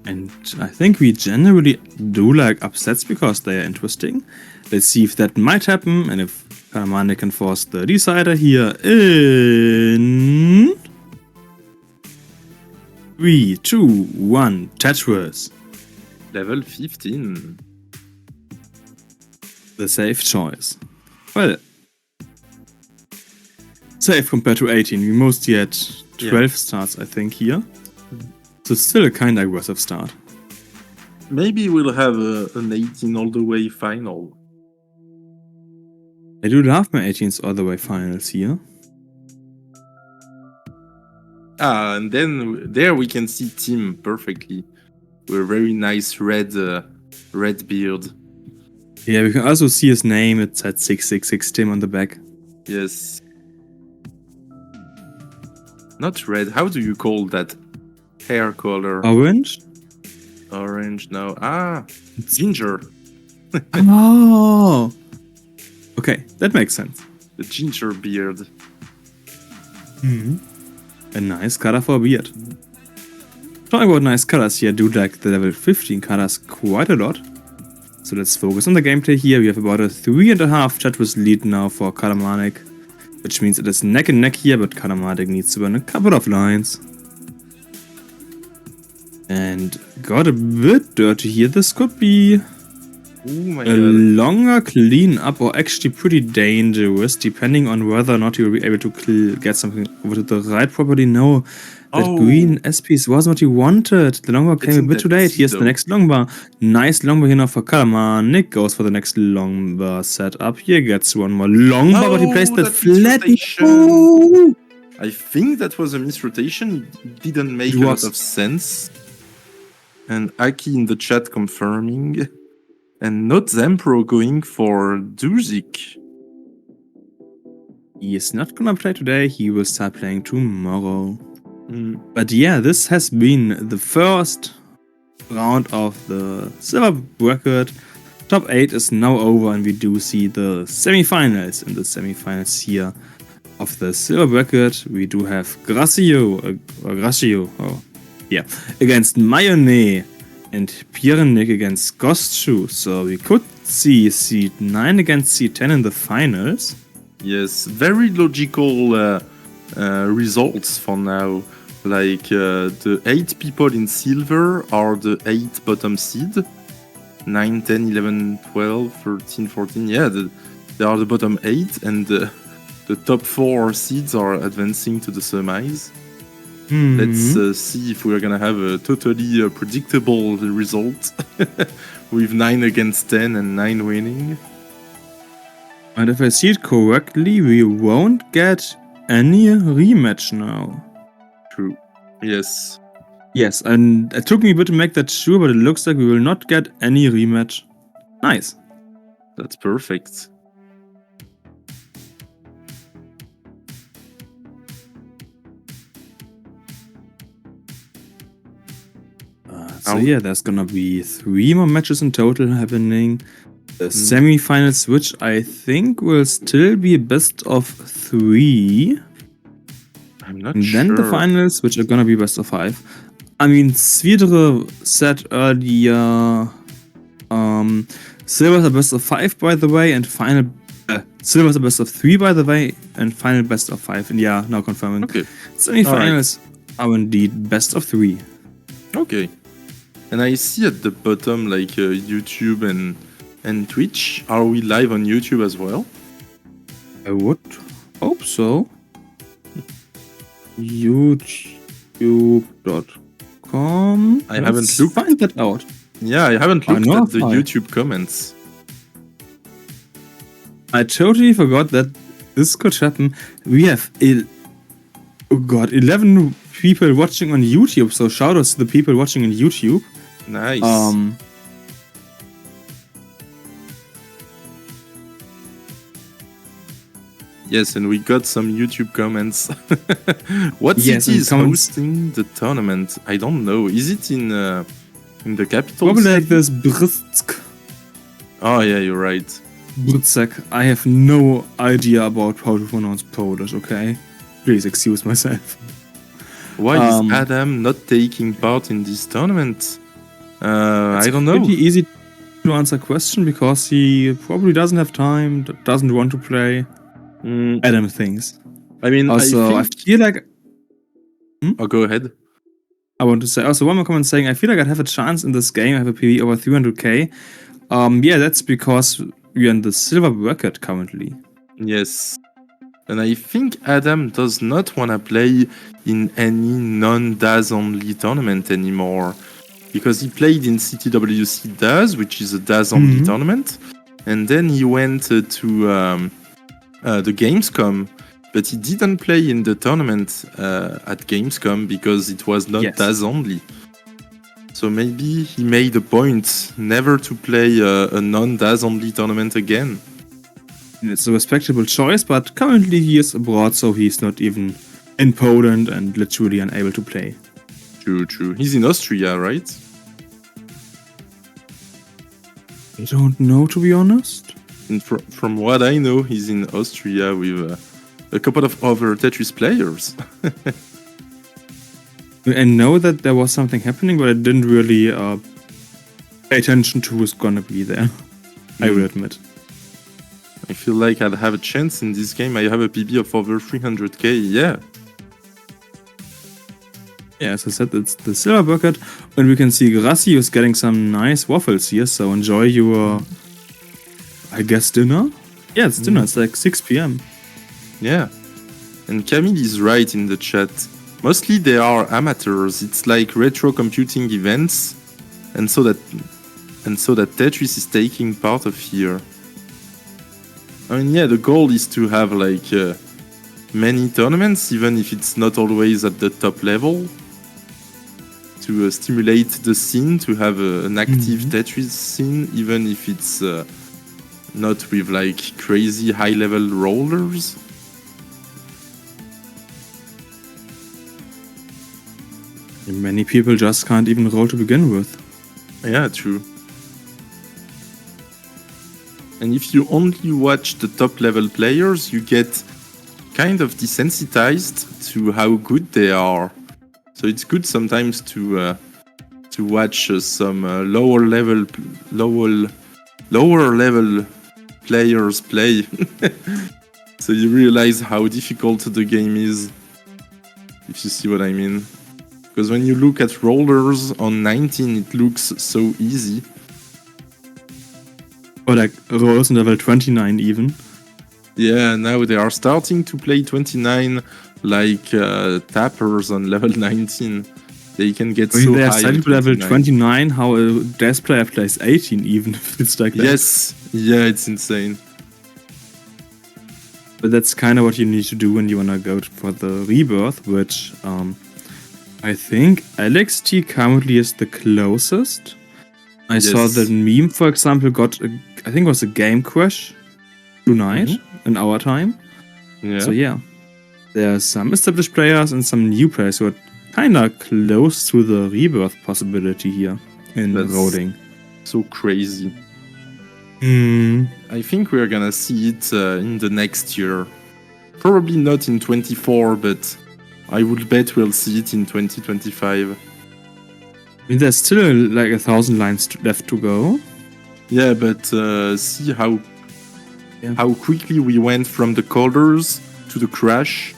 And I think we generally do like upsets because they are interesting. Let's see if that might happen and if Karamarnik can force the decider here in 3, 2, 1, Tetris. Level 15. The safe choice. Well, safe compared to 18. We mostly had 12 starts, I think, here. So still a kind of aggressive start. Maybe we'll have an 18 all the way final. I do love my 18s all the way finals here. And then there we can see Tim perfectly. With a very nice red beard. Yeah, we can also see his name. It's at 666 Tim on the back. Yes. Not red. How do you call that hair color? Orange? Orange, no. Ginger. Oh! Okay, that makes sense. The ginger beard. A nice color for a beard. Talking about nice colors here, I do like the level 15 colors quite a lot. So let's focus on the gameplay here. We have about a 3.5 Tetris lead now for Karamarnik, which means it is neck and neck here, but Karamarnik needs to win a couple of lines. And got a bit dirty here. This could be a longer cleanup or actually pretty dangerous, depending on whether or not you will be able to get something over to the right properly. No, that green S-piece wasn't what you wanted. The longbar came a bit too late. Here's the next longbar. Nice longbar here now for Karamarnik. Goes for the next longbar setup. Here gets one more longbar, but he placed that flat. I think that was a misrotation. It didn't make a lot of sense. And Aki in the chat confirming. And not Zempro going for Duzik. He is not gonna play today. He will start playing tomorrow. But yeah, this has been the first round of the silver bracket. Top 8 is now over and we do see the semi-finals. In the semi-finals here of the silver bracket, we do have Gracio against Mayonnaise and Pianik against Gostru. So we could see seed 9 against seed 10 in the finals. Yes, very logical results for now. Like the 8 people in silver are the 8 bottom seed. 9, 10, 11, 12, 13, 14. Yeah, they are the bottom 8 and the top 4 seeds are advancing to the semis. Let's see if we're gonna have a totally predictable result with 9 against 10 and 9 winning. And if I see it correctly, we won't get any rematch now. True. Yes. Yes, and it took me a bit to make that sure, but it looks like we will not get any rematch. Nice. That's perfect. So yeah, there's gonna be 3 more matches in total happening. The semi-finals, which I think will still be best of 3. I'm not And sure. then the finals, which are gonna be best of 5. I mean, Svidre said earlier, silver's a best of 5, by the way, and final silver's a best of 3, by the way, and final best of 5. And yeah, now confirming. Okay. Semi-finals are indeed best of 3. Okay. And I see at the bottom like YouTube and Twitch. Are we live on YouTube as well? I would hope so. YouTube.com. I haven't looked. Find that out. Yeah, I haven't looked know at the why. YouTube comments. I totally forgot that this could happen. We have 11 people watching on YouTube, so shoutouts to the people watching on YouTube. Nice. Yes, and we got some YouTube comments. What city is hosting the tournament? I don't know. Is it in the capital? Probably like this Brzesk. Oh yeah, you're right. Brzesk. I have no idea about how to pronounce Polish, okay? Please excuse myself. Why is Adam not taking part in this tournament? I don't know. It's pretty easy to answer question because he probably doesn't have time, doesn't want to play. Adam thinks. I mean, also, I feel like. Oh, go ahead. I want to say also one more comment saying I feel like I'd have a chance in this game. I have a PV over 300k. Yeah, that's because we're in the silver bracket currently. Yes. And I think Adam does not want to play in any non-DAS only tournament anymore. Because he played in CTWC DAS, which is a DAS only tournament. And then he went to the Gamescom. But he didn't play in the tournament at Gamescom because it was not DAS only. So maybe he made a point never to play a non-DAS only tournament again. It's a respectable choice, but currently he is abroad, so he's not even in Poland and literally unable to play. True. He's in Austria, right? I don't know, to be honest. And from what I know, he's in Austria with a couple of other Tetris players. I know that there was something happening, but I didn't really pay attention to who's gonna be there. I will admit. I feel like I'd have a chance in this game. I have a PB of over 300k, yeah. Yeah, as I said, it's the silver bucket, and we can see Grassi is getting some nice waffles here, so enjoy your, I guess, dinner? Yeah, it's dinner, it's like 6 p.m. Yeah, and Camille is right in the chat. Mostly they are amateurs, it's like retro computing events, and so that Tetris is taking part of here. I mean, yeah, the goal is to have like many tournaments, even if it's not always at the top level, to stimulate the scene, to have an active Tetris scene, even if it's not with like crazy high-level rollers. Many people just can't even roll to begin with. Yeah, true. And if you only watch the top level players, you get kind of desensitized to how good they are. So it's good sometimes to watch some lower level players play. So you realize how difficult the game is, if you see what I mean. Because when you look at rollers on 19, it looks so easy. Or like rolls in level 29 even. Yeah, now they are starting to play 29 like tappers on level 19. They can get I mean, so they are high. starting at to level 29. 29, how a desk player plays 18 even, if it's like that. Yes, yeah, it's insane. But that's kind of what you need to do when you want to go for the rebirth, which I think LXT currently is the closest. I saw Yes. that meme, for example, got I think it was a game crash tonight in our time. Yeah. So yeah, there are some established players and some new players who are kind of close to the rebirth possibility here in That's Roding. so crazy. Hmm. I think we're gonna see it in the next year. Probably not in 24, but I would bet we'll see it in 2025. I mean, there's still like 1,000 lines left to go. Yeah, but see how quickly we went from the colors to the crash,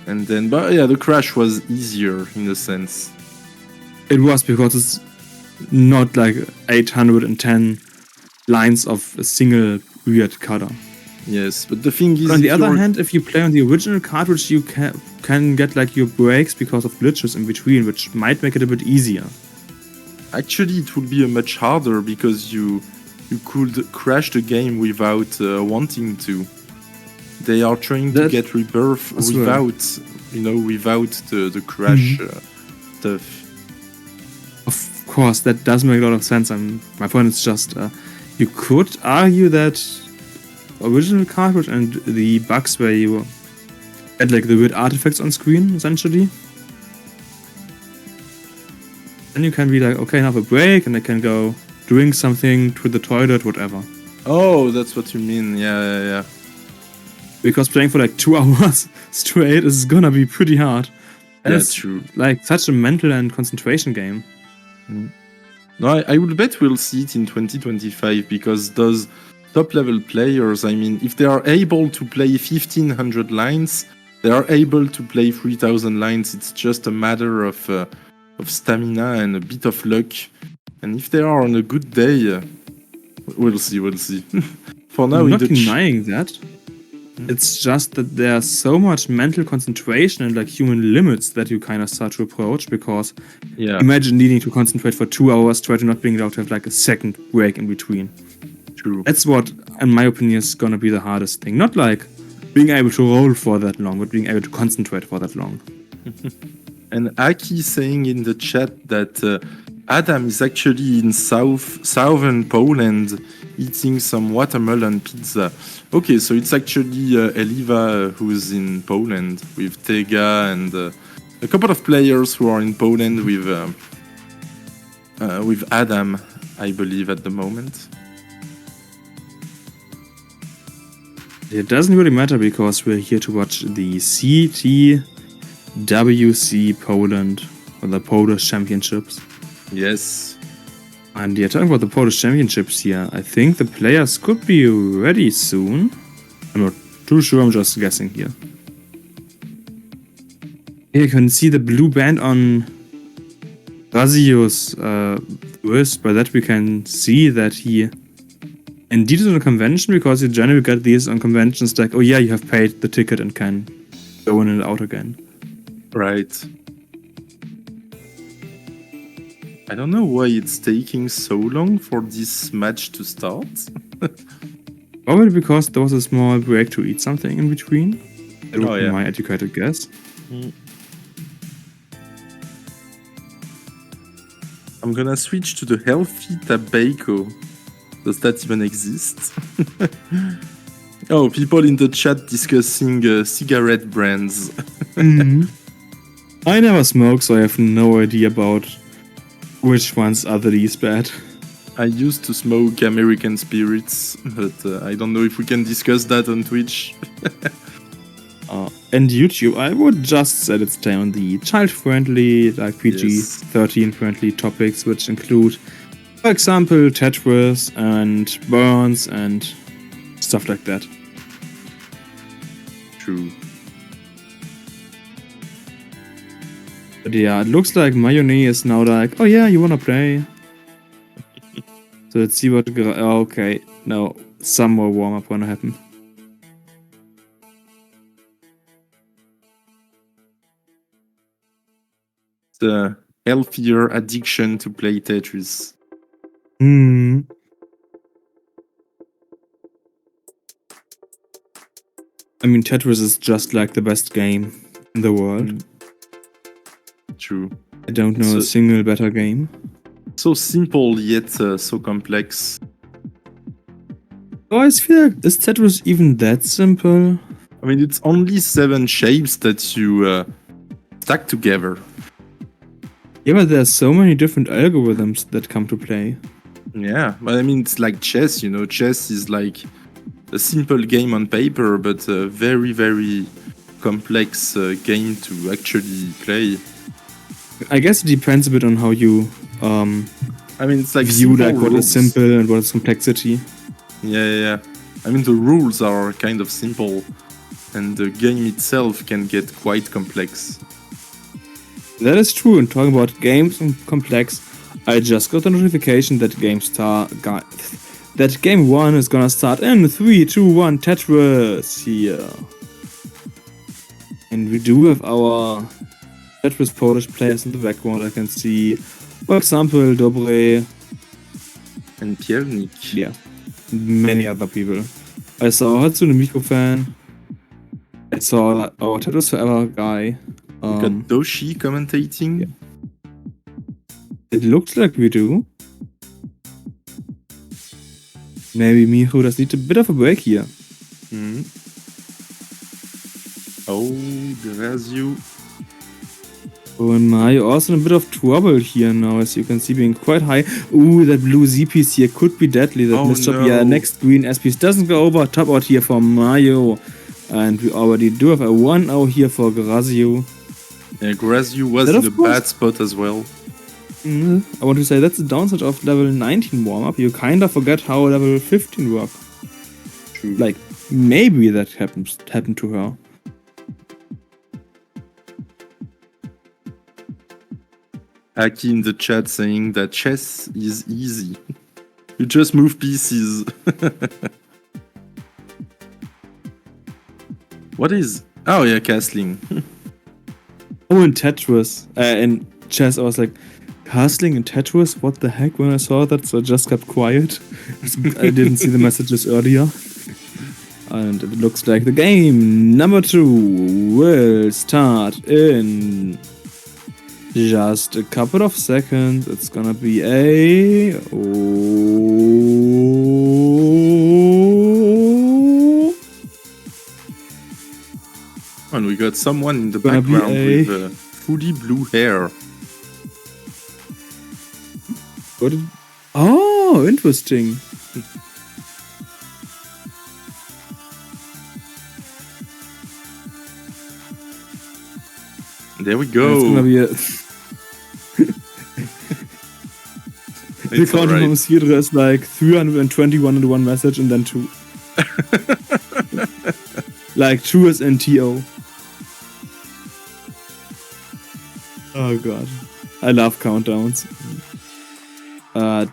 and then the crash was easier in a sense. It was because it's not like 810 lines of a single weird color. Yes, but the thing is, But on the other hand, if you play on the original cartridge, you can get like your breaks because of glitches in between, which might make it a bit easier. actually it would be a much harder because you could crash the game without wanting to. They are trying to get rebirth without, without the crash stuff. Of course, that does make a lot of sense. My point is just, you could argue that original cartridge and the bugs where you get like the weird artifacts on screen, essentially. Then you can be like, okay, now have a break, and I can go doing something to the toilet, whatever. Oh, that's what you mean. Yeah. Because playing for like 2 hours straight is gonna be pretty hard. And Yeah, it's true. like such a mental and concentration game. No, I would bet we'll see it in 2025 because those top level players, I mean, if they are able to play 1500 lines, they are able to play 3000 lines. It's just a matter of stamina and a bit of luck. And if they are on a good day, we'll see. For now, I'm not denying that. It's just that there's so much mental concentration and like human limits that you kind of start to approach, because imagine needing to concentrate for 2 hours, try to not being allowed to have like a second break in between. True. That's what, in my opinion, is gonna be the hardest thing. Not like being able to roll for that long, but being able to concentrate for that long. And Aki saying in the chat that Adam is actually in southern Poland eating some watermelon pizza. Okay, so it's actually Eliva who's in Poland with Tega and a couple of players who are in Poland with Adam, I believe, at the moment. It doesn't really matter because we're here to watch the CTWC Poland, or the Polish Championships. Yes. And yeah, talking about the Polish Championships here, I think the players could be ready soon. I'm not too sure, I'm just guessing here. Here you can see the blue band on Razio's wrist. By that we can see that he indeed is on a convention, because you generally get these on conventions like, oh yeah, you have paid the ticket and can go in and out again. Right. I don't know why it's taking so long for this match to start. Probably because there was a small break to eat something in between. That would be my educated guess. I'm gonna switch to the healthy tobacco. Does that even exist? Oh, people in the chat discussing cigarette brands. I never smoke, so I have no idea about which ones are the least bad. I used to smoke American spirits, but I don't know if we can discuss that on Twitch. And YouTube, I would just set it stay on the child-friendly, like PG-13 friendly topics, which include, for example, Tetris and burns and stuff like that. True. But yeah, it looks like Mayonnaise is now like, oh yeah, you wanna play? So let's see what... okay, no, some more warm-up gonna happen. The healthier addiction to play Tetris. Hmm. I mean, Tetris is just like the best game in the world. True. I don't know a single better game. So simple yet so complex. Oh, I feel like, is Tetris even that simple? I mean, it's only 7 shapes that you stack together. Yeah, but there's so many different algorithms that come to play. Yeah, but I mean, it's like chess, you know. Chess is like a simple game on paper, but a very, very complex game to actually play. I guess it depends a bit on how you I mean, it's like view like what rules. is simple and what is complexity. Yeah. I mean, the rules are kind of simple, and the game itself can get quite complex. That is true. And talking about games and complex, I just got a notification that game 1 is gonna start in 3, 2, 1 Tetris here. And we do have our Tetris Polish players in the background. I can see, for example, Dobre And Piernik. Yeah, many other people. I saw Hatsune Miku fan. I saw our Tetris Forever guy. We got Doshi commentating. Yeah. It looks like we do. Maybe Miku does need a bit of a break here. Oh, Grazio. Oh, and Mario also in a bit of trouble here now, as you can see, being quite high. Ooh, that blue Z piece here could be deadly. That missed up. Yeah, next green S piece doesn't go over. Top out here for Mario. And we already do have a 1-0 here for Grazio. Yeah, Grazio was in a bad spot as well. I want to say that's the downside of level 19 warm-up. You kind of forget how level 15 work. True. Like, maybe that happened to her. Aki in the chat saying that chess is easy. You just move pieces. What is... Oh yeah, castling. Oh, in Tetris. In chess, I was like, castling in Tetris? What the heck when I saw that? So I just kept quiet. I didn't see the messages earlier. And it looks like the game number 2 will start in just a couple of seconds. It's gonna be a... And we got someone in the background with fully blue hair. Oh, interesting. There we go. It's gonna be a... The count from Sidra is like 321 in one message and then 2. Like 2 is NTO. Oh god. I love countdowns.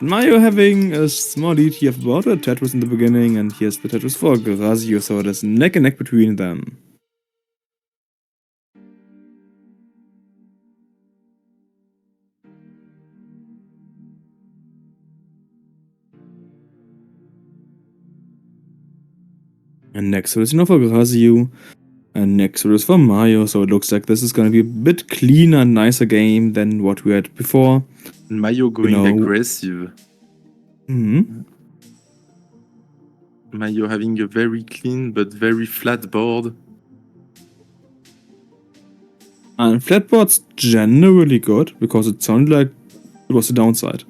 Mario having a small lead here about a Tetris in the beginning, and here's the Tetris for Grazio, so it is neck and neck between them. And next is now for Grazio. And next is for Mario, so it looks like this is gonna be a bit cleaner, nicer game than what we had before. Mario going aggressive. Mario having a very clean but very flat board. And flat board's generally good, because it sounded like it was the downside.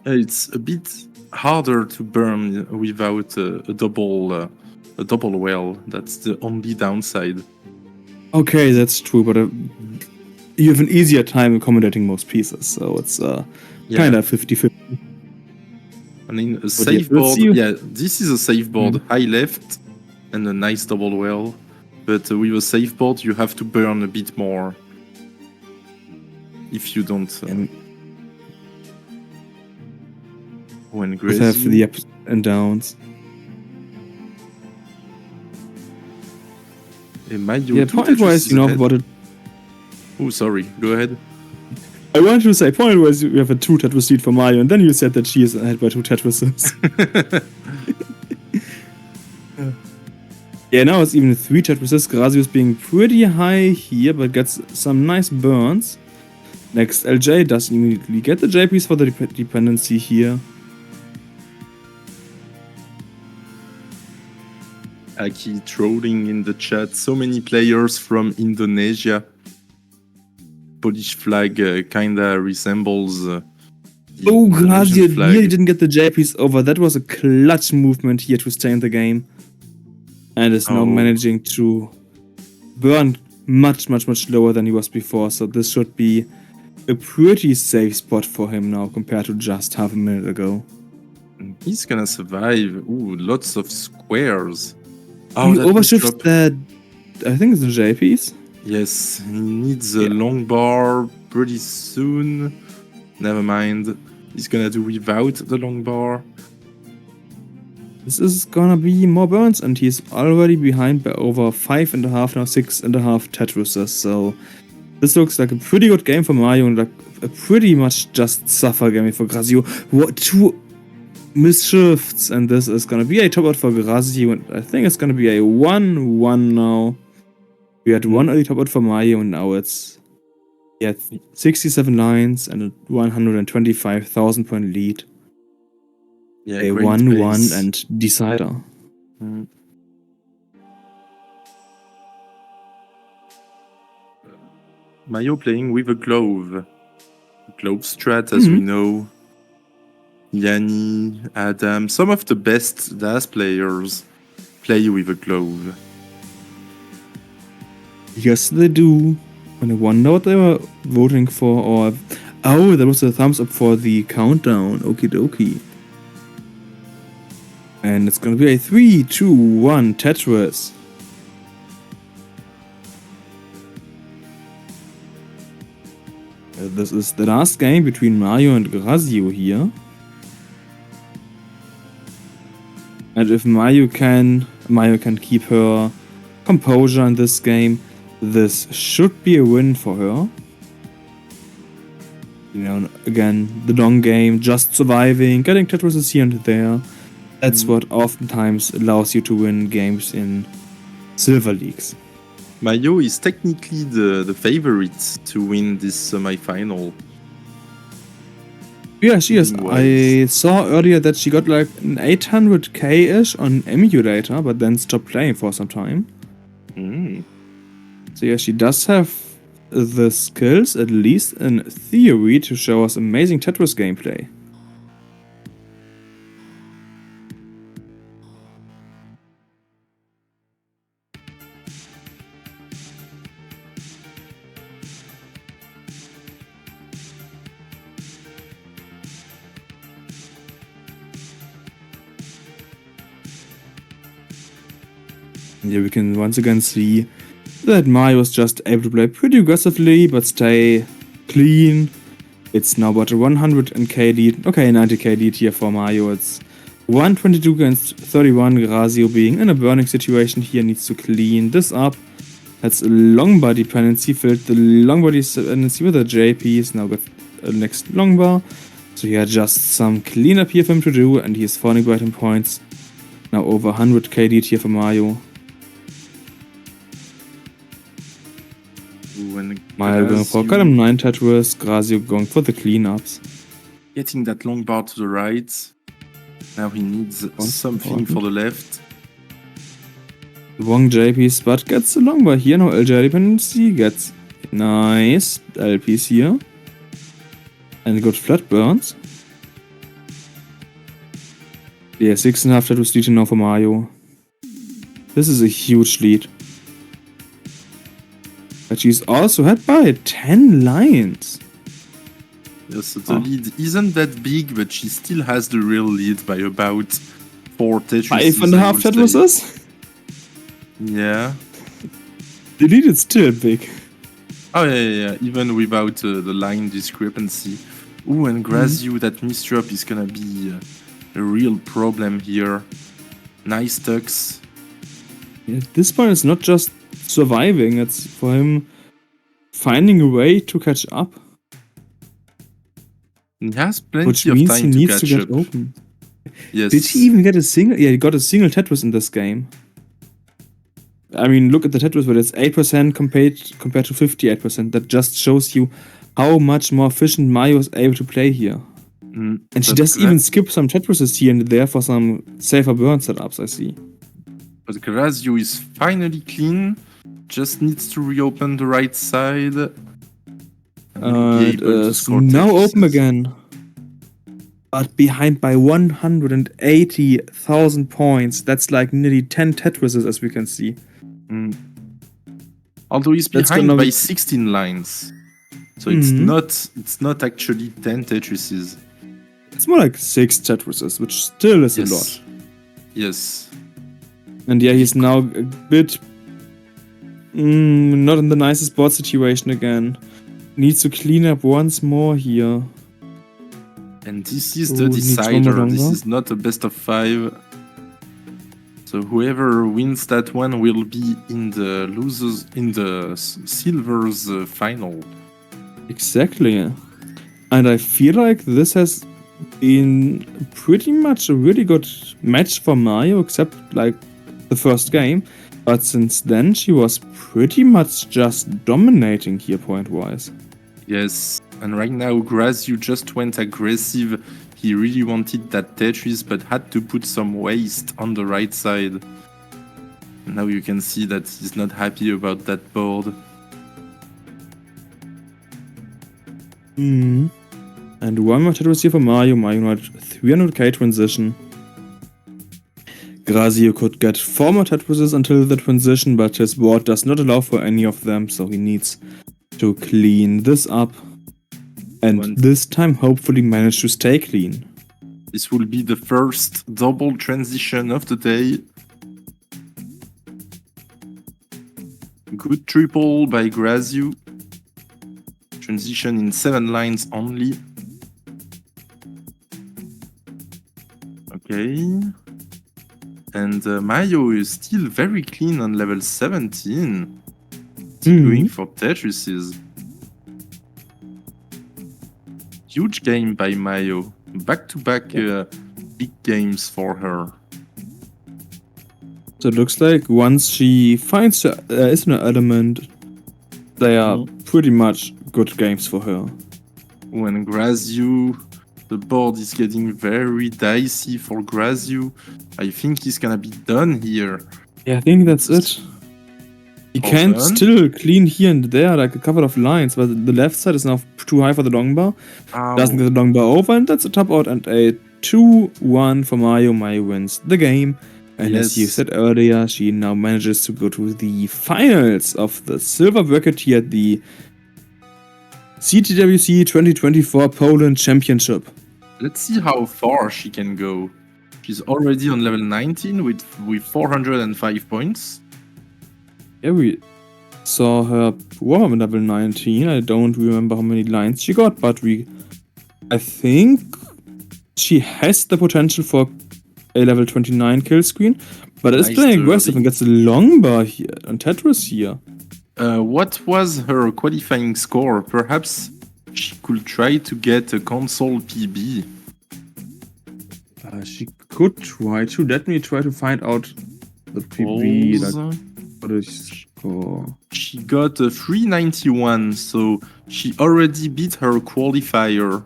It's a bit harder to burn without a double well. That's the only downside. Okay, that's true, but you have an easier time accommodating most pieces, so it's kind of 50-50. I mean, a safe board. Yeah, this is a safe board. High left and a nice double well. But with a safe board, you have to burn a bit more. If you don't. When Grazio have the ups and downs. Mario, yeah, point-wise, you know about it. Oh, sorry. Go ahead. I wanted to say, point was you have a 2 Tetris lead for Mario, and then you said that she is ahead by 2 Tetrises. Yeah, now it's even 3 Tetrises. Grazius being pretty high here, but gets some nice burns. Next, LJ doesn't immediately get the J piece for the dependency here. Aki trolling in the chat. So many players from Indonesia. Polish flag kinda resembles. Oh, Indonesian Grazius flag. really didn't get the J piece over. That was a clutch movement here to stay in the game. And is now managing to burn much lower than he was before. So this should be a pretty safe spot for him now compared to just half a minute ago. He's gonna survive. Ooh, lots of squares. He that overshifts drop. that. I think it's the J piece. Yes, he needs a long bar pretty soon. Never mind. He's gonna do without the long bar. This is gonna be more burns, and he's already behind by over 5.5, now 6.5 Tetrises. So this looks like a pretty good game for Mario, and like a pretty much just suffer game for Grazius. What 2 misshifts, and this is gonna be a top out for Grazius, and I think it's gonna be a 1-1 now. We had 1 early top out for Mario, and now it's 67 lines and a 125,000 point lead. Yeah, A great 1-1 pace. and decider. Mm. Mario playing with a glove. Glove strat, as we know. Yanni, Adam, some of the best DAS players play with a glove. Yes, they do. And I wonder what they were voting for, or... Oh, there was a thumbs up for the countdown. Okie dokie. And it's gonna be a 3, 2, 1 Tetris. This is the last game between Mario and Grazius here. And if Mario can keep her composure in this game, this should be a win for her. You know, again, the long game, just surviving, getting Tetrises here and there. That's what oftentimes allows you to win games in Silver Leagues. Mario is technically the favorite to win this semi-final. Yeah, she is. Wise. I saw earlier that she got like an 800k-ish on emulator, but then stopped playing for some time. So yeah, she does have the skills, at least in theory, to show us amazing Tetris gameplay. Here we can once again see that Mario was just able to play pretty aggressively, but stay clean. It's now about a 100k lead. Okay, 90k lead here for Mario. It's 122 against 31. Grazius being in a burning situation here needs to clean this up. That's a long bar dependency. Filled the long bar dependency with a J piece. Now got a next long bar. So yeah, just some cleanup here for him to do, and he is falling by 10 points. Now over 100k lead here for Mario. Mario going for column 9 Tetris, Grazius going for the cleanups. Getting that long bar to the right. Now he needs something for the left. The wrong J piece, but gets a long bar here. Now LJ dependency gets nice L piece here. And good flat burns. Yeah, 6.5 Tetris lead now for Mario. This is a huge lead. But she's also hit by 10 lines. Yes, the lead isn't that big, but she still has the real lead by about 4 Tetris. 5.5 Tetrises? Yeah. The lead is still big. Oh, yeah. Even without the line discrepancy. Ooh, and Grazius, that misdrop is gonna be a real problem here. Nice tucks. Yeah, at this point, it's not just surviving, it's for him finding a way to catch up, He has plenty which of means he time to needs to catch get up. open. Yes. Did he even get a single? Yeah, he got a single Tetris in this game. I mean, look at the Tetris, where it's 8% compared to 58%. That just shows you how much more efficient Mario is able to play here. And she does even skip some Tetrises here and there for some safer burn setups, I see. But Grazio is finally clean. Just needs to reopen the right side. And he'll be It able to is score now Tetrises. open again. But behind by 180,000 points. That's like nearly 10 Tetrises, as we can see. Although he's That's behind gonna by be- 16 lines. So it's not actually 10 Tetrises. It's more like 6 Tetrises, which still is a lot. Yes. And yeah, he's now a bit not in the nicest board situation again. Needs to clean up once more here. And this is Ooh, the needs one decider. more This longer. is not a best of 5. So whoever wins that one will be in the silvers final. Exactly. And I feel like this has been pretty much a really good match for Mario, except like the first game. But since then, she was pretty much just dominating here point-wise. Yes, and right now Grazio just went aggressive. He really wanted that Tetris, but had to put some waste on the right side. Now you can see that he's not happy about that board. And one more Tetris here for Mario. Mario now at 300k transition. Grazio could get 4 more Tetrises until the transition, but his board does not allow for any of them, so he needs to clean this up. And this time hopefully manage to stay clean. This will be the first double transition of the day. Good triple by Grazio. Transition in 7 lines only. Okay. And Mario is still very clean on level 17. Still going for Tetrises. Huge game by Mayo. Back-to-back big games for her. So it looks like once she finds there is an element, they are pretty much good games for her. When Grazio, the board is getting very dicey for Grazio. I think he's gonna be done here. Yeah, I think that's it. He can still clean here and there, like a couple of lines, but the left side is now too high for the long bar. Doesn't get the long bar over, and that's a top out and a 2-1 for Mayo. Mayo wins the game. And as you said earlier, she now manages to go to the finals of the silver bracket here at the CTWC 2024 Poland Championship. Let's see how far she can go. She's already on level 19 with 405 points. Yeah, we saw her warm at level 19. I don't remember how many lines she got, but I think she has the potential for a level 29 kill screen, but it's playing aggressive and gets a long bar here on Tetris here. What was her qualifying score? Perhaps she could try to get a console PB. She could try to. Let me try to find out the PB. What is score? She got a 391, so she already beat her qualifier.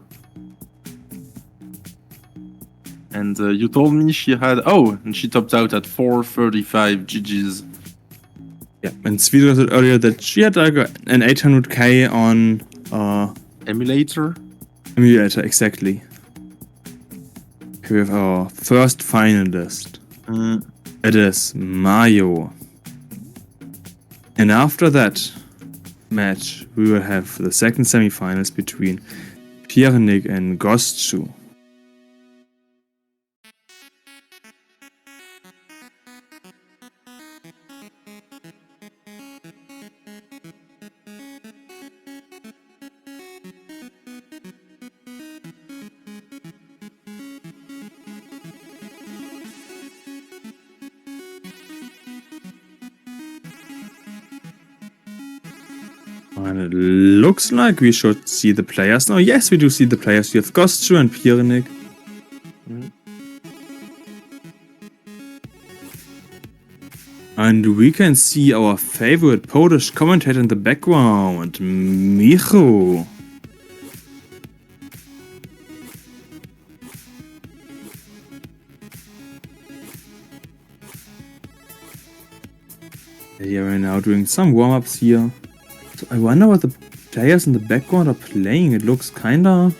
And you told me she had... Oh, and she topped out at 435 GG's. Yeah, and Sweeter said earlier that she had like an 800k on... Emulator? Emulator, exactly. We have our first finalist. It is Mayo. And after that match, we will have the second semifinals between Piernik and Gostchu. And it looks like we should see the players now. Yes, we do see the players. We have Gostju and Piernik. And we can see our favorite Polish commentator in the background, Micho. Yeah, we're now doing some warm-ups here. So I wonder what the players in the background are playing. It looks kinda...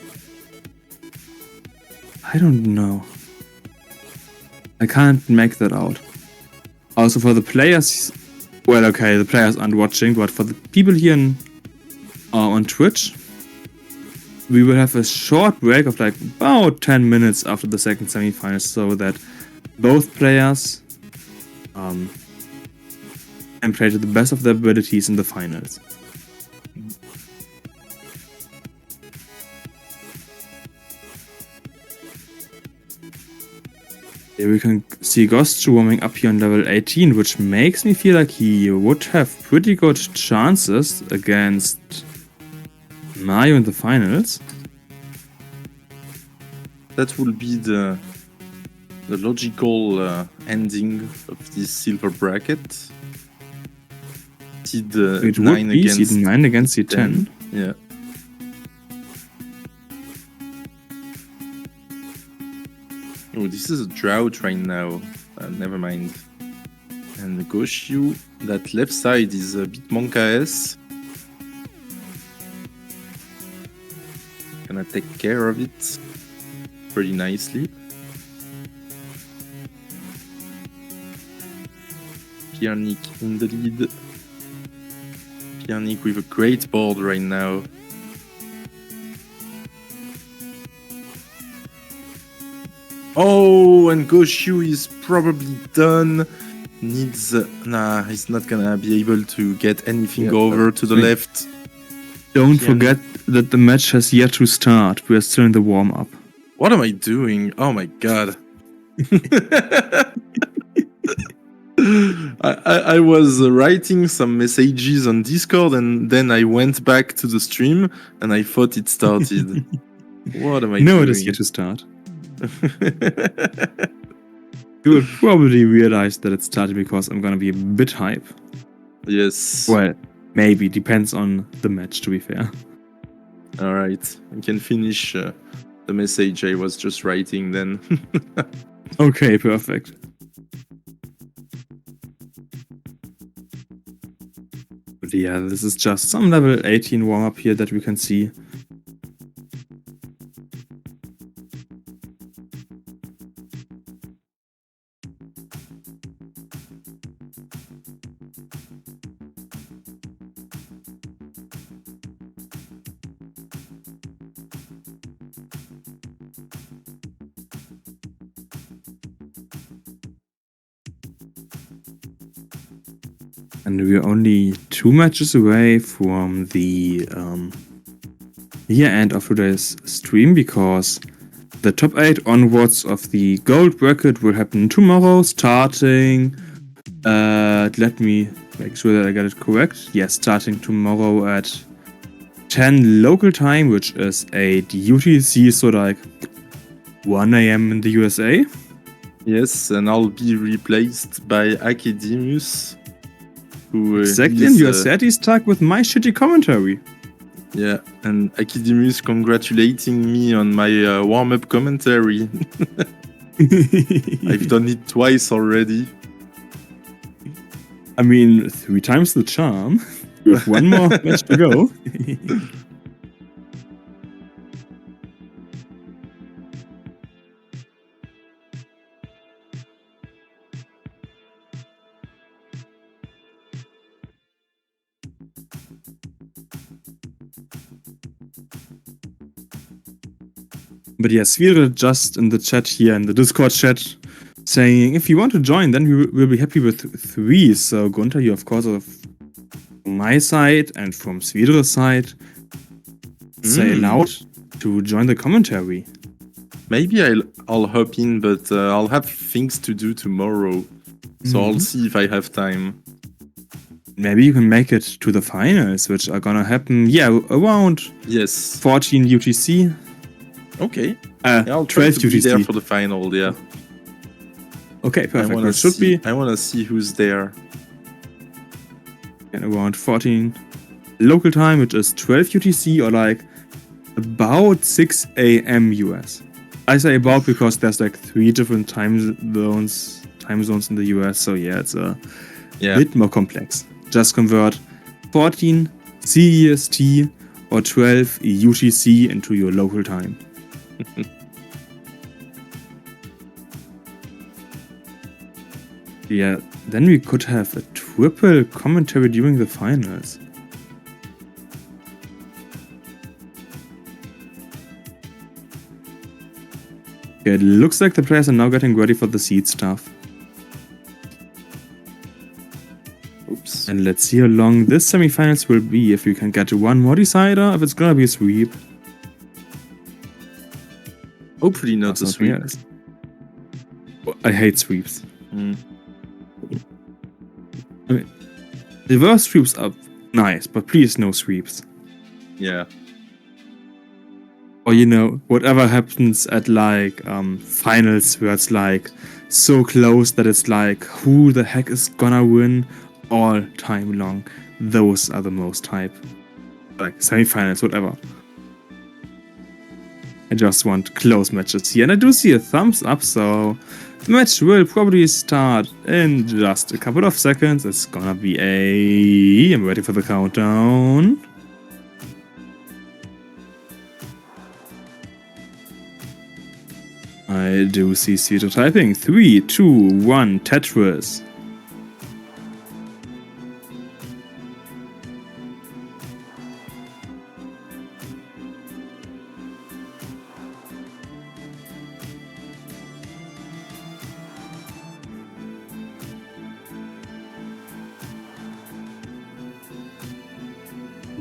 I don't know. I can't make that out. Also for the players... Well, okay, the players aren't watching, but for the people here on Twitch, we will have a short break of like about 10 minutes after the second semifinals, so that both players can play to the best of their abilities in the finals. Here we can see Gostju warming up here on level 18, which makes me feel like he would have pretty good chances against Mario in the finals. That will be the logical ending of this silver bracket. Seed It 9 would be against seed 9 against seed 10. Yeah. Oh, this is a drought right now. Never mind. And the Gostju, that left side is a bit Monka-S. Gonna take care of it pretty nicely. Piernik in the lead. Piernik with a great board right now. Oh, and Gostju is probably done. Needs... nah, he's not gonna be able to get anything over to the left. Don't forget that the match has yet to start. We are still in the warm-up. What am I doing? Oh my god. I was writing some messages on Discord and then I went back to the stream and I thought it started. What am I doing? No, it is yet to start. You will probably realize that it started because I'm gonna be a bit hype. Yes. Well, maybe. Depends on the match, to be fair. Alright. I can finish the message I was just writing then. Okay, perfect. But yeah, this is just some level 18 warm-up here that we can see. And we're only 2 matches away from the end of today's stream, because the top 8 onwards of the gold bracket will happen tomorrow, starting let me make sure that I got it correct. Yes, starting tomorrow at 10 local time, which is 8 UTC, so like 1 AM in the USA. Yes, and I'll be replaced by Academius. Exactly, and you're sad he's stuck with my shitty commentary. Yeah, and Academius congratulating me on my warm-up commentary. I've done it twice already. I mean, 3 times the charm. We have 1 more match to go. But yeah, Svira just in the chat here, in the Discord chat, saying if you want to join, then we will be happy with 3. So Gunther, you of course, from my side and from Svira's side, say aloud to join the commentary. Maybe I'll hop in, but I'll have things to do tomorrow. So I'll see if I have time. maybe you can make it to the finals, which are gonna happen, around Yes. 14 UTC. Okay. I'll try 12 to be there UTC. for the final, yeah. Okay, perfect. I It should be wanna see who's there. around 14 local time, which is 12 UTC or like about 6 a.m. US. I say about because there's like 3 different time zones in the US, so yeah, it's a bit more complex. Just convert 14 CEST or 12 UTC into your local time. Yeah, then we could have a triple commentary during the finals. Okay, it looks like the players are now getting ready for the seed stuff. Oops. And let's see how long this semifinals will be, if you can get one more decider, if it's gonna be a sweep. Hopefully not a sweep. Else. I hate sweeps. I mean, reverse sweeps are nice, but please no sweeps. Yeah. Or whatever happens at like finals where it's like so close that it's like who the heck is gonna win all time long. Those are the most hype. Like semifinals, whatever. I just want close matches here, and I do see a thumbs up, so the match will probably start in just a couple of seconds. It's gonna be I'm ready for the countdown. I do see Cito typing. 3, 2, 1, Tetris.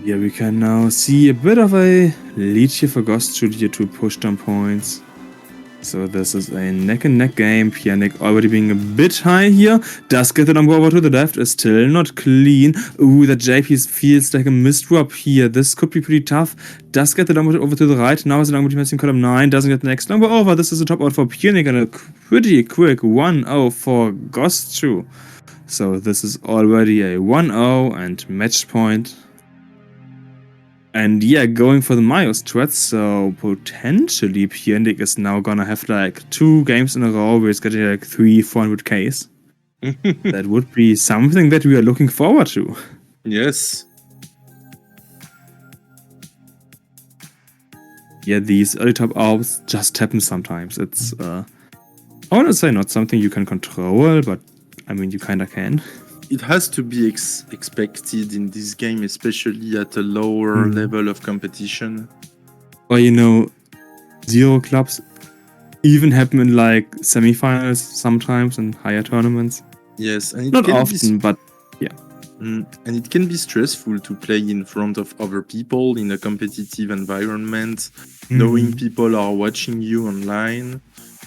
Yeah, we can now see a bit of a lead here for Ghost Studio to push down points. So this is a neck-and-neck game. Pianic already being a bit high here. Does get the number over to the left. Is still not clean. Ooh, the JP feels like a misdrop here. This could be pretty tough. Does get the number over to the right. Now is the number in column 9. Doesn't get the next number over. This is a top out for Pianic and a pretty quick 1-0 for Ghostu. So this is already a 1-0 and match point. And yeah, going for the Mayo stretch, so potentially Pianic is now gonna have like 2 games in a row where it's getting like 300-400Ks. That would be something that we are looking forward to. Yes. Yeah, these early top outs just happen sometimes. It's, I want to say not something you can control, but I mean, you kinda can. It has to be expected in this game, especially at a lower level of competition. Or, zero clubs even happen in like semifinals sometimes in higher tournaments. Yes, and it not can often, but yeah. And it can be stressful to play in front of other people in a competitive environment, knowing people are watching you online.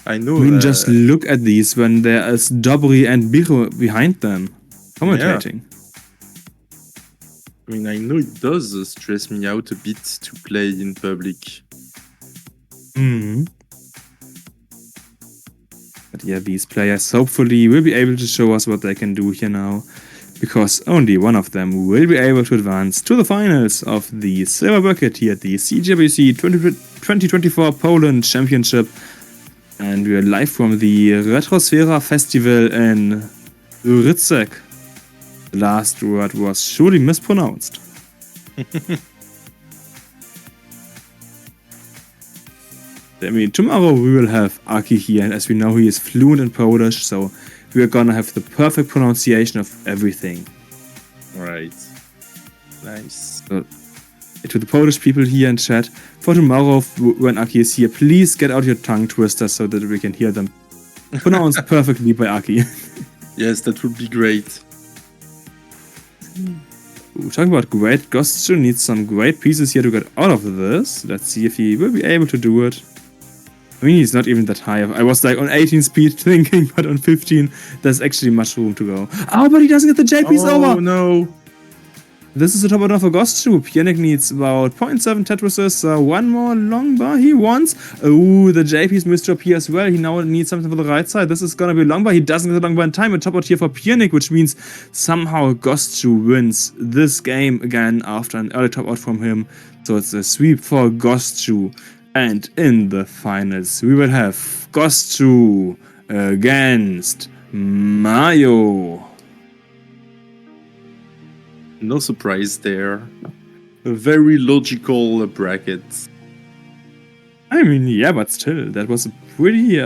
I know. I mean, just look at these when there is Dobry and Biro behind them. Commentating. Yeah. I mean, I know it does stress me out a bit to play in public. But yeah, these players hopefully will be able to show us what they can do here now, because only one of them will be able to advance to the finals of the silver bracket here at the CTWC 2024 Poland Championship. And we are live from the Retrosfera Festival in Rydzek. The last word was surely mispronounced. I mean, tomorrow we will have Aki here, and as we know, he is fluent in Polish, so we are gonna have the perfect pronunciation of everything. Right. Nice. So, to the Polish people here in chat, for tomorrow when Aki is here, please get out your tongue twisters so that we can hear them pronounced perfectly by Aki. Yes, that would be great. Ooh, talking about great, Ghostu needs some great pieces here to get out of this. Let's see if he will be able to do it. I mean, he's not even that high. I was like on 18 speed thinking, but on 15, there's actually much room to go. Oh, but he doesn't get the JPs over! Oh, no. this is the top order for Ghostu. Pianic needs about 0.7 Tetrises, one more long bar he wants. Oh, the JP's missed up here as well. He now needs something for the right side. This is gonna be a long bar. He doesn't get a long bar in time. A top out here for Pianic, which means somehow Ghostu wins this game again after an early top out from him. So it's a sweep for Ghostu. And in the finals, we will have Ghostu against Mayo. No surprise there. A very logical bracket. I mean, yeah, but still, that was a pretty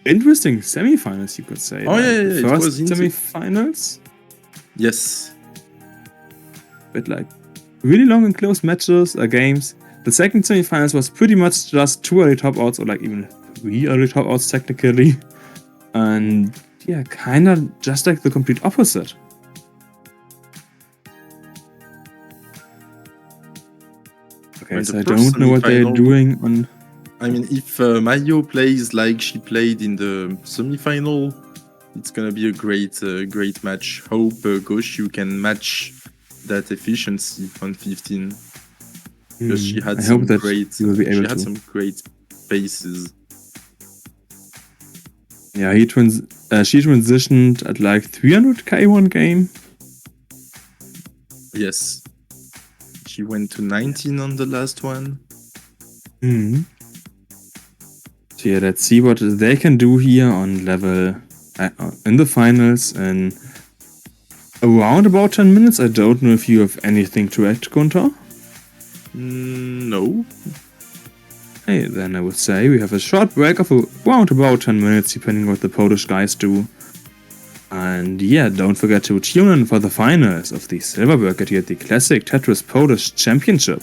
interesting semifinals, you could say. Oh, yeah, the it first was semifinals, Yes. with like really long and close matches, games. The second semifinals was pretty much just 2 early top outs, or like even 3 early top outs technically. And yeah, kind of just like the complete opposite. Okay, so I don't know what they're doing on... I mean, if Mayo plays like she played in the semi-final, it's gonna be a great match. Hope Ghostu can match that efficiency on 15. Because she had some great bases. Yeah, she transitioned at like 300k one game. Yes. She went to 19 on the last one. So yeah, let's see what they can do here on level in the finals in around about 10 minutes. I don't know if you have anything to add, Gunther. No. Hey, then I would say we have a short break of around about 10 minutes, depending on what the Polish guys do. And yeah, don't forget to tune in for the finals of the silver bracket here at the Classic Tetris Polish Championship.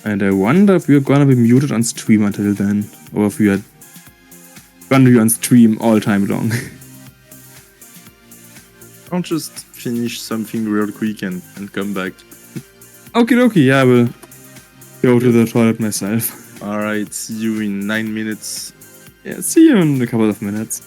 And I wonder if we're gonna be muted on stream until then, or if we are gonna be on stream all time long. I'll just finish something real quick and come back. Okie dokie, yeah, I will go to the toilet myself. Alright, see you in 9 minutes. Yeah, see you in a couple of minutes.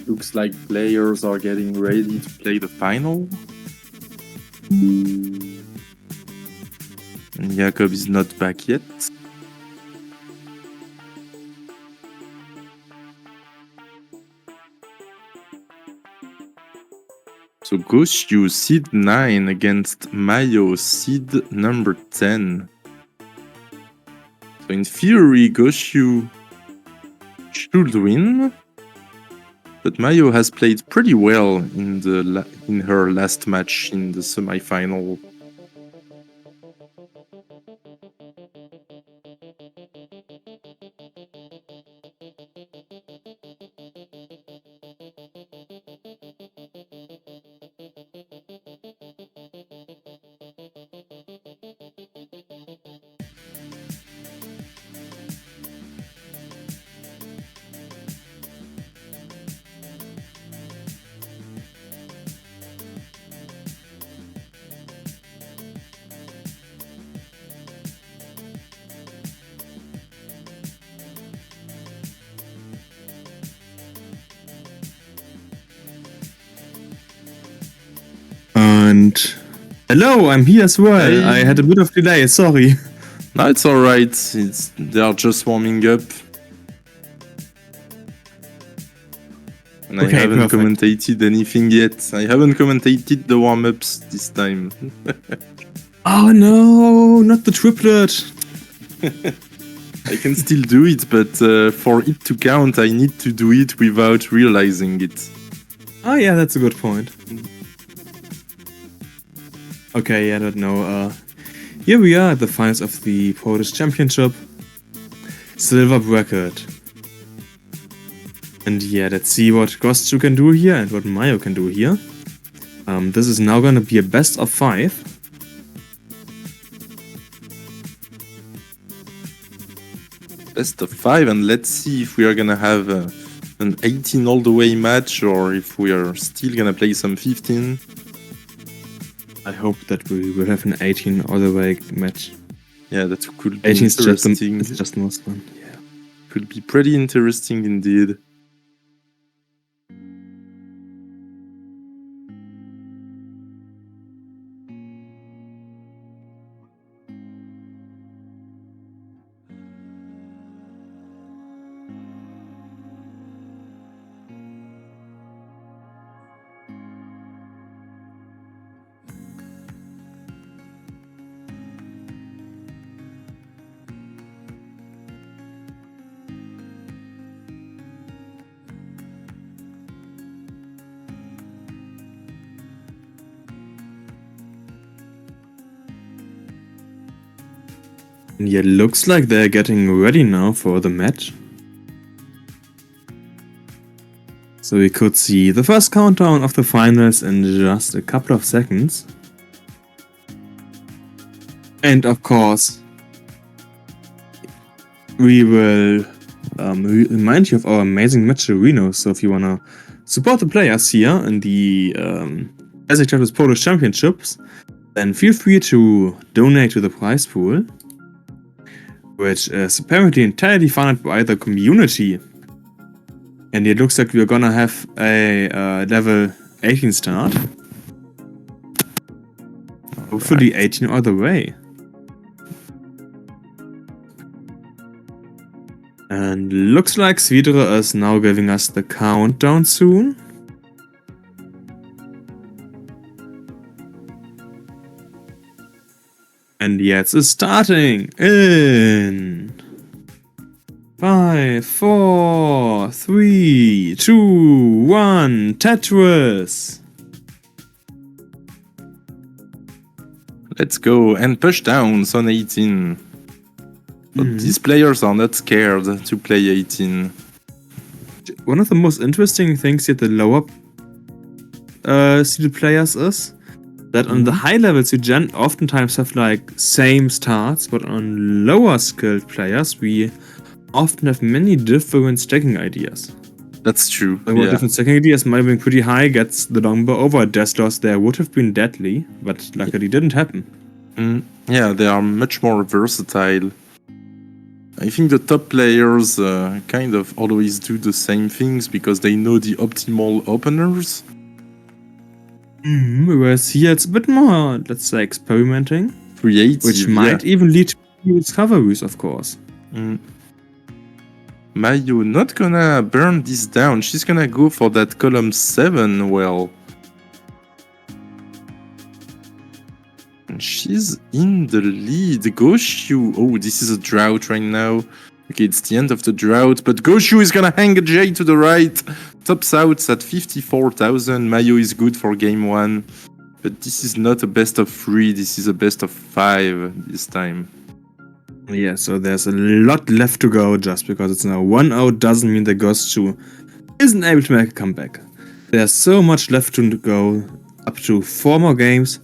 looks like players are getting ready to play the final. And Jakob is not back yet. So Goshu seed 9 against Mayo seed number 10. So in theory, Goshu should win, but Mayo has played pretty well in her last match in the semi-final. And hello, I'm here as well. Hey. I had a bit of delay, sorry. No, it's alright. They are just warming up. And Okay, I haven't perfect. commentated anything yet. I haven't commentated the warm-ups this time. Oh no, not the triplet. I can still do it, but for it to count, I need to do it without realizing it. Oh yeah, that's a good point. Okay, I don't know. Here we are at the finals of the Polish Championship. Silver bracket. And yeah, let's see what Gostu can do here and what Mayo can do here. This is now gonna be a best of 5. Best of 5, and let's see if we are gonna have an 18 all the way match or if we are still gonna play some 15. I hope that we will have an 18 all the way match. Yeah, that could be 18 is interesting. just the most fun. Yeah. Could be pretty interesting indeed. Yeah, looks like they're getting ready now for the match. So we could see the first countdown of the finals in just a couple of seconds. And of course, we will remind you of our amazing match arena. So if you wanna support the players here in the ClassicTetris Polish Championships, then feel free to donate to the prize pool, which is apparently entirely funded by the community. And it looks like we're gonna have a level 18 start. Hopefully 18 all the way. And looks like Svidre is now giving us the countdown soon. And jetzt is starting in 5, 4, 3, 2, 1, Tetris! Let's go and push down on 18. But these players are not scared to play 18. One of the most interesting things at the lower seeded players is that on the high levels you oftentimes have like same starts, but on lower skilled players we often have many different stacking ideas. That's true. Like, different stacking ideas might have been pretty high, gets the longbow over. Death loss there would have been deadly, but luckily didn't happen. Yeah, they are much more versatile. I think the top players kind of always do the same things because they know the optimal openers. Whereas here it's a bit more, let's say, experimenting. Creative, which might even lead to new discoveries, of course. Mayo not gonna burn this down. She's gonna go for that column 7. Well, and she's in the lead. Goshu. Oh, this is a drought right now. Okay, it's the end of the drought, but Goshu is gonna hang a J to the right. Tops out at 54,000. Mayo is good for game 1. But this is not a best of 3, this is a best of 5 this time. Yeah, so there's a lot left to go. Just because it's now 1-0 doesn't mean that Goshu isn't able to make a comeback. There's so much left to go, up to 4 more games.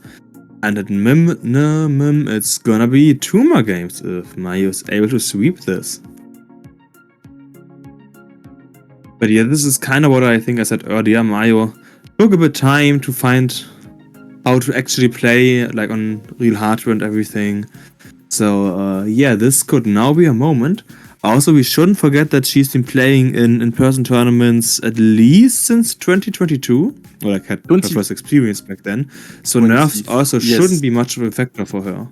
And at minimum, it's gonna be 2 more games if Mayo is able to sweep this. But yeah, this is kind of what I think I said earlier. Mayo took a bit time to find how to actually play like on real hardware and everything. So yeah, this could now be a moment. Also, we shouldn't forget that she's been playing in in-person tournaments at least since 2022. Or like had her first experience back then. So nerfs also shouldn't be much of a factor for her.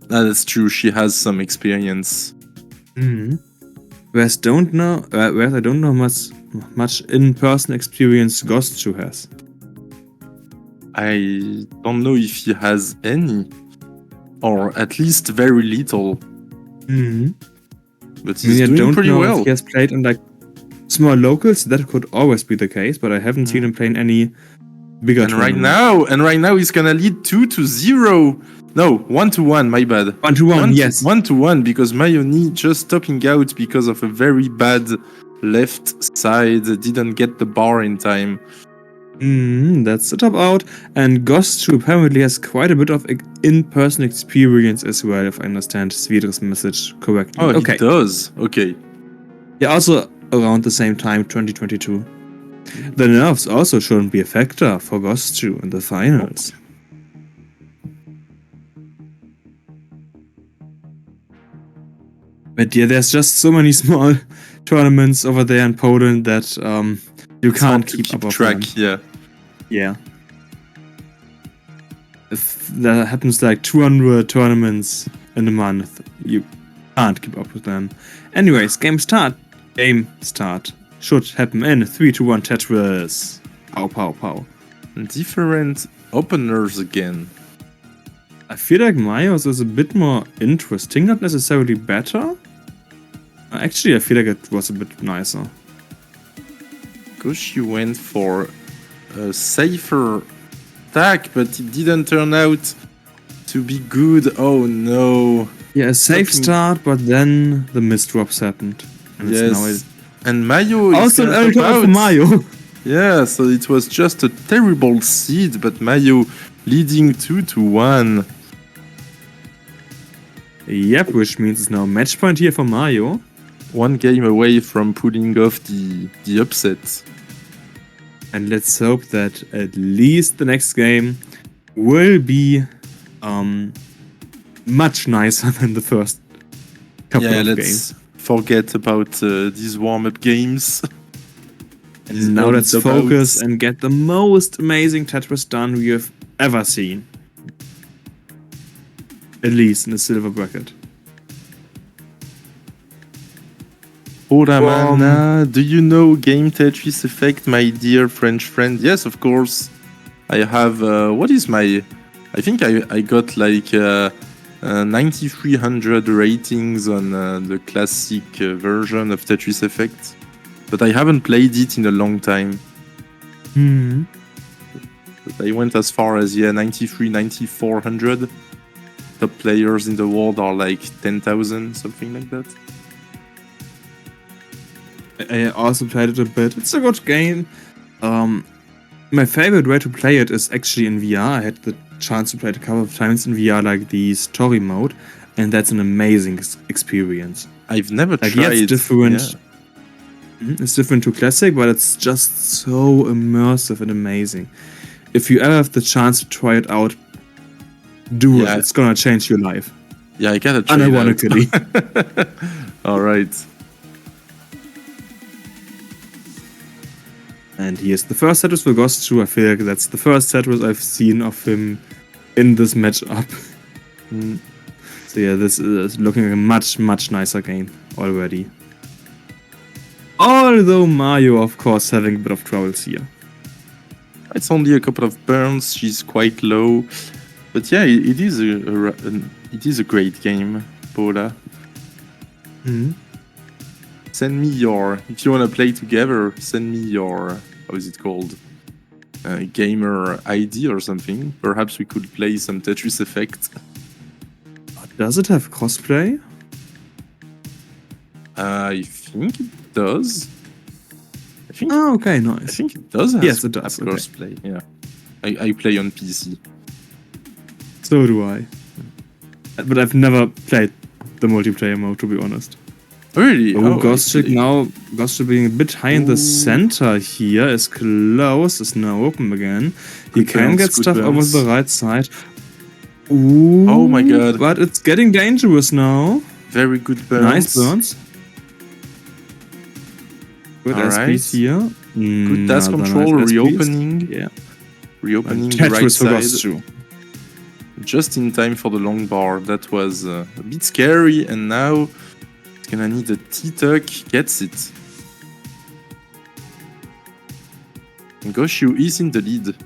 That's true, she has some experience. Whereas I don't know much in-person experience Goshu has. I don't know if he has any, or at least very little. But he's doing pretty well. If he has played in like small locals, that could always be the case, but I haven't seen him play in any bigger tournaments. Right now he's gonna lead 2-0. No, 1-1, my bad. 1-1, yes. 1-1, because Mayoni just topping out because of a very bad left side, didn't get the bar in time. That's the top out, and Goshu apparently has quite a bit of in-person experience as well, if I understand Svidre's message correctly. Oh, okay. He does? Okay. Yeah, also around the same time, 2022. The nerfs also shouldn't be a factor for Goshu in the finals. But yeah, there's just so many small tournaments over there in Poland that you can't keep up track. Yeah. If there happens like 200 tournaments in a month, you can't keep up with them. Anyways, game start should happen in 3-2-1 Tetris. Pow, pow, pow. Different openers again. I feel like Mayo's is a bit more interesting, not necessarily better. Actually, I feel like it was a bit nicer. Goshu went for a safer attack, but it didn't turn out to be good. Oh no. Yeah, a safe start, but then the misdrops happened. And yes. And Mayo also an early for Mayo. Yeah, so it was just a terrible seed, but Mayo leading 2-1. Yep, which means it's now match point here for Mayo. 1 game away from pulling off the upset. And let's hope that at least the next game will be much nicer than the first couple of games. Forget about these warm-up games. And now let's focus and get the most amazing Tetris done we have ever seen. At least in the silver bracket. Oramana, do you know Game Tetris Effect, my dear French friend? Yes, of course. I have, what is my... I think I got like 9,300 ratings on the classic version of Tetris Effect. But I haven't played it in a long time. But I went as far as, 9,400. Top players in the world are like 10,000, something like that. I also played it a bit. It's a good game. My favorite way to play it is actually in VR. I had the chance to play it a couple of times in VR, like the story mode, and that's an amazing experience. I've never tried. Yeah, it's different. Yeah. It's different to classic, but it's just so immersive and amazing. If you ever have the chance to try it out, do it. It's gonna change your life. Yeah, I gotta try unironically. All right. And here's the first Tetris for Ghostu. I feel like that's the first Tetris I've seen of him in this matchup. Mm. So yeah, this is looking like a much, much nicer game already. Although Mario, of course, having a bit of troubles here. It's only a couple of burns. She's quite low, but yeah, it is a great game, Paula. Mm-hmm. Send me your, if you want to play together, send me your, how is it called? Gamer ID or something. Perhaps we could play some Tetris Effect. Does it have crossplay? I think it does. Oh, okay, I nice. think it does have, Yes, it does, have okay. crossplay. Yeah, I play on PC. So do I. But I've never played the multiplayer mode, to be honest. Really? Oh, Ghostic now, Ghostic being a bit high in the Ooh. center here, is close, is now open again. He Good can burns, get good stuff over burns. the right side. Ooh, Oh my god. But it's getting dangerous now. Very good burns. Nice burns. Good Alright. SPs here. Good dash Another control, nice SPs. reopening. Yeah. Reopening the right Tetris for side. Ghostic. Just in time for the long bar. That was a bit scary, and now it's gonna need a T-Tuck. Gets it. And Goshu is in the lead.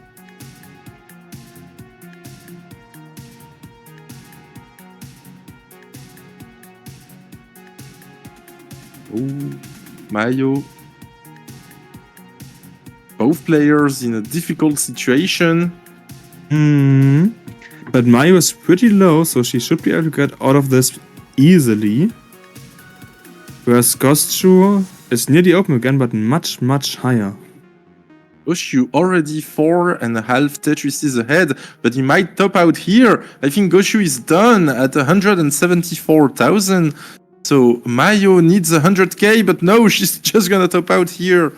Oh, Mayo. Both players in a difficult situation. But Mayo is pretty low, so she should be able to get out of this easily. Whereas Ghostshoe is near the open again, but much, much higher. Goshu already 4.5 Tetrises ahead, but he might top out here. I think Goshu is done at 174,000. So Mayo needs 100k, but no, she's just gonna top out here.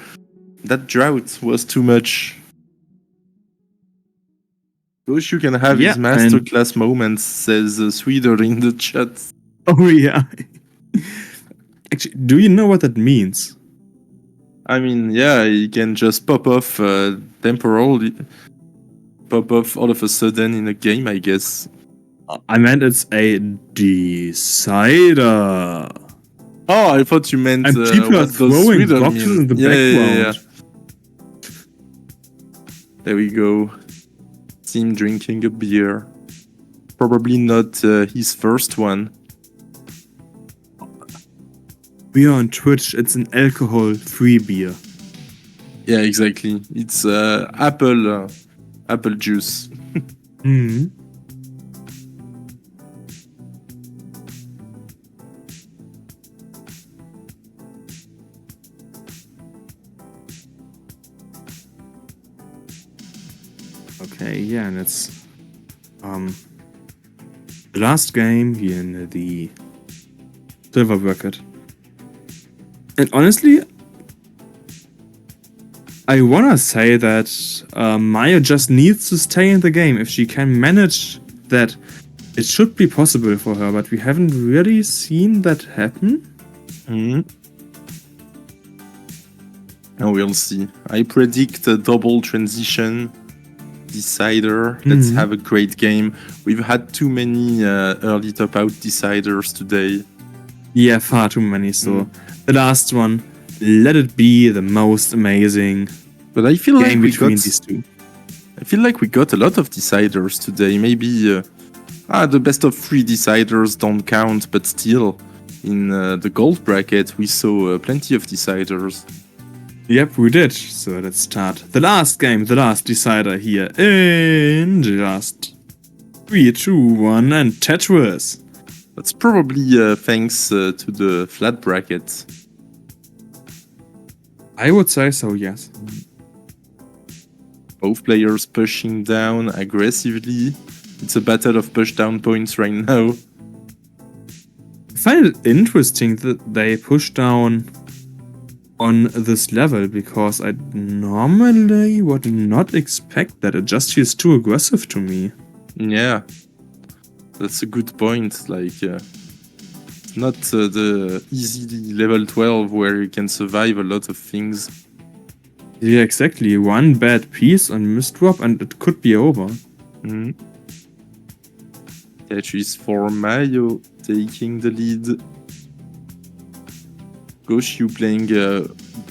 That drought was too much. Goshu can have his masterclass moments, says Sweeter in the chat. Oh yeah. Actually, do you know what that means? I mean, yeah, he can just pop off temporarily. Pop off all of a sudden in a game, I guess. I meant it's a decider. Oh, I thought you meant And people are what does throwing Sweden boxes mean? in the Yeah. background. There we go. See him drinking a beer. Probably not his first one. Beer on Twitch, it's an alcohol-free beer. Yeah, exactly. It's apple juice. Hmm. Okay, yeah, and it's the last game here in the silver bracket. And honestly, I wanna say that Maya just needs to stay in the game. If she can manage that, it should be possible for her, but we haven't really seen that happen. Mm-hmm. Now we'll see. I predict a double transition decider. Let's have a great game. We've had too many early top out deciders today. Yeah, far too many. So the last one, let it be the most amazing But I feel game like between these two. I feel like we got a lot of deciders today. Maybe the best of 3 deciders don't count, but still, in the gold bracket, we saw plenty of deciders. Yep, we did. So let's start the last game, the last decider here in just 3, 2, 1, and Tetris. That's probably thanks to the flat bracket. I would say so, yes. Both players pushing down aggressively. It's a battle of push down points right now. I find it interesting that they push down on this level, because I normally would not expect that. It just feels too aggressive to me. Yeah, that's a good point. Like, it's not the easy level 12 where you can survive a lot of things. Yeah, exactly. One bad piece on misdrop and it could be over. Mm. Tetris for Mayo taking the lead. Goshu playing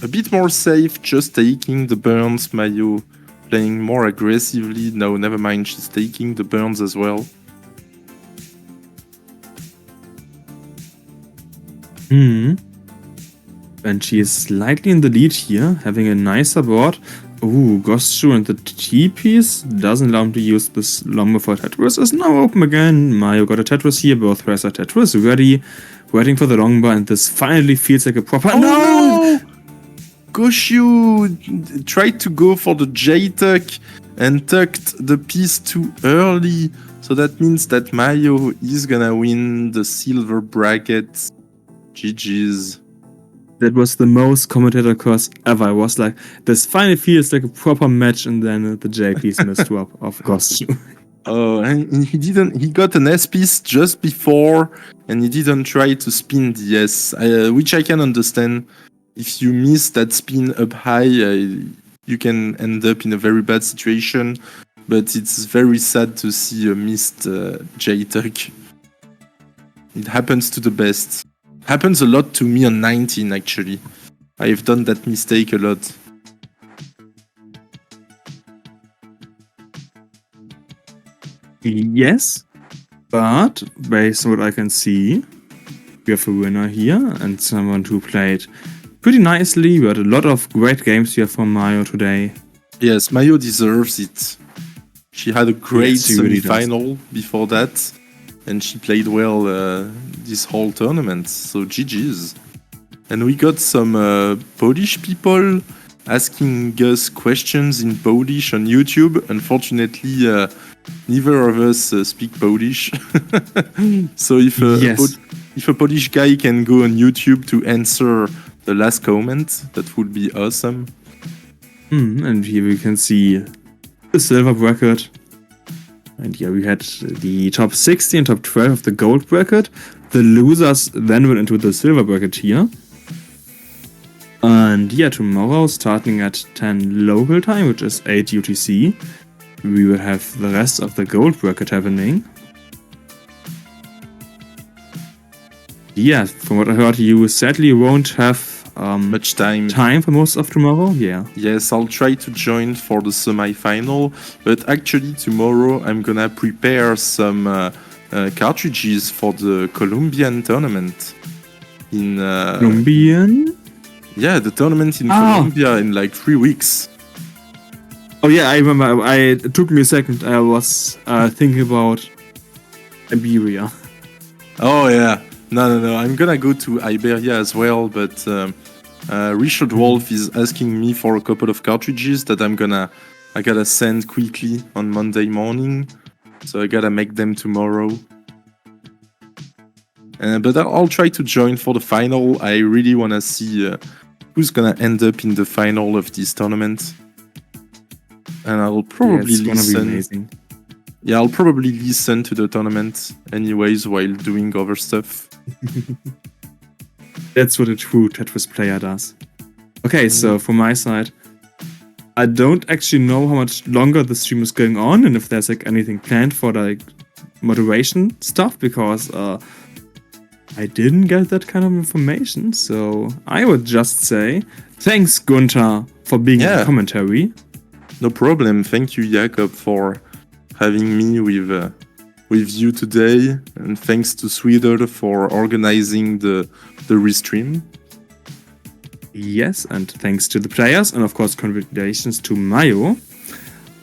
a bit more safe, just taking the burns. Mayo playing more aggressively. No, never mind, she's taking the burns as well. And she is slightly in the lead here, having a nicer board. Ooh, Goshu and the T piece doesn't allow him to use this long before Tetris is now open again. Mayo got a Tetris here, both players are Tetris ready, waiting for the long bar, and this finally feels like a proper. Oh no! Goshu tried to go for the J-tuck and tucked the piece too early. So that means that Mayo is gonna win the silver bracket. GG's. That was the most commentator curse ever. I was like, this finally feels like a proper match, and then the J piece misdrop of Goshu. Oh, and he got an S piece just before, and he didn't try to spin the S, which I can understand. If you miss that spin up high, you can end up in a very bad situation, but it's very sad to see a missed J-tuck. It happens to the best. Happens a lot to me on 19, actually. I've done that mistake a lot. Yes, but based on what I can see, we have a winner here and someone who played pretty nicely. We had a lot of great games here from Mayo today. Yes, Mayo deserves it. She had a great semi-final before that, and she played well this whole tournament, so GG's. And we got some Polish people asking us questions in Polish on YouTube. Unfortunately, neither of us speak Polish. So if a Polish guy can go on YouTube to answer the last comment, that would be awesome. And here we can see the silver bracket. And here we had the top 60 and top 12 of the gold bracket. The losers then went into the silver bracket here. And yeah, tomorrow, starting at 10 local time, which is 8 UTC, we will have the rest of the gold bracket happening. Yeah, from what I heard, you sadly won't have much time for most of tomorrow. Yeah. Yes, I'll try to join for the semi-final, but actually tomorrow I'm gonna prepare some cartridges for the Colombian tournament. In Colombian? Yeah, the tournament in Colombia in like 3 weeks. Oh yeah, I remember. It took me a second. I was thinking about Iberia. Oh yeah. No. I'm gonna go to Iberia as well, but Richard Wolf is asking me for a couple of cartridges that I gotta send quickly on Monday morning. So I gotta make them tomorrow. But I'll try to join for the final. I really wanna see who's gonna end up in the final of this tournament. And I'll probably listen. Yeah, I'll probably listen to the tournament anyways while doing other stuff. That's what a true Tetris player does. Okay, so from my side, I don't actually know how much longer the stream is going on and if there's like anything planned for like moderation stuff, because I didn't get that kind of information. So I would just say thanks, Gunther, for being in the commentary. No problem. Thank you, Jakob, for having me with you today, and thanks to Sweden for organizing the restream. Yes, and thanks to the players, and of course congratulations to Mayo.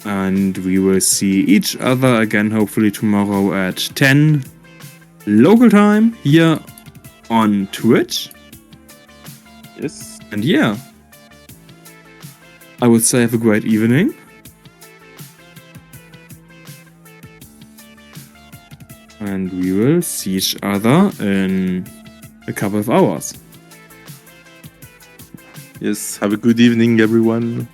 And we will see each other again hopefully tomorrow at 10 local time here on Twitch. Yes. And yeah, I would say have a great evening. And we will see each other in a couple of hours. Yes, have a good evening, everyone.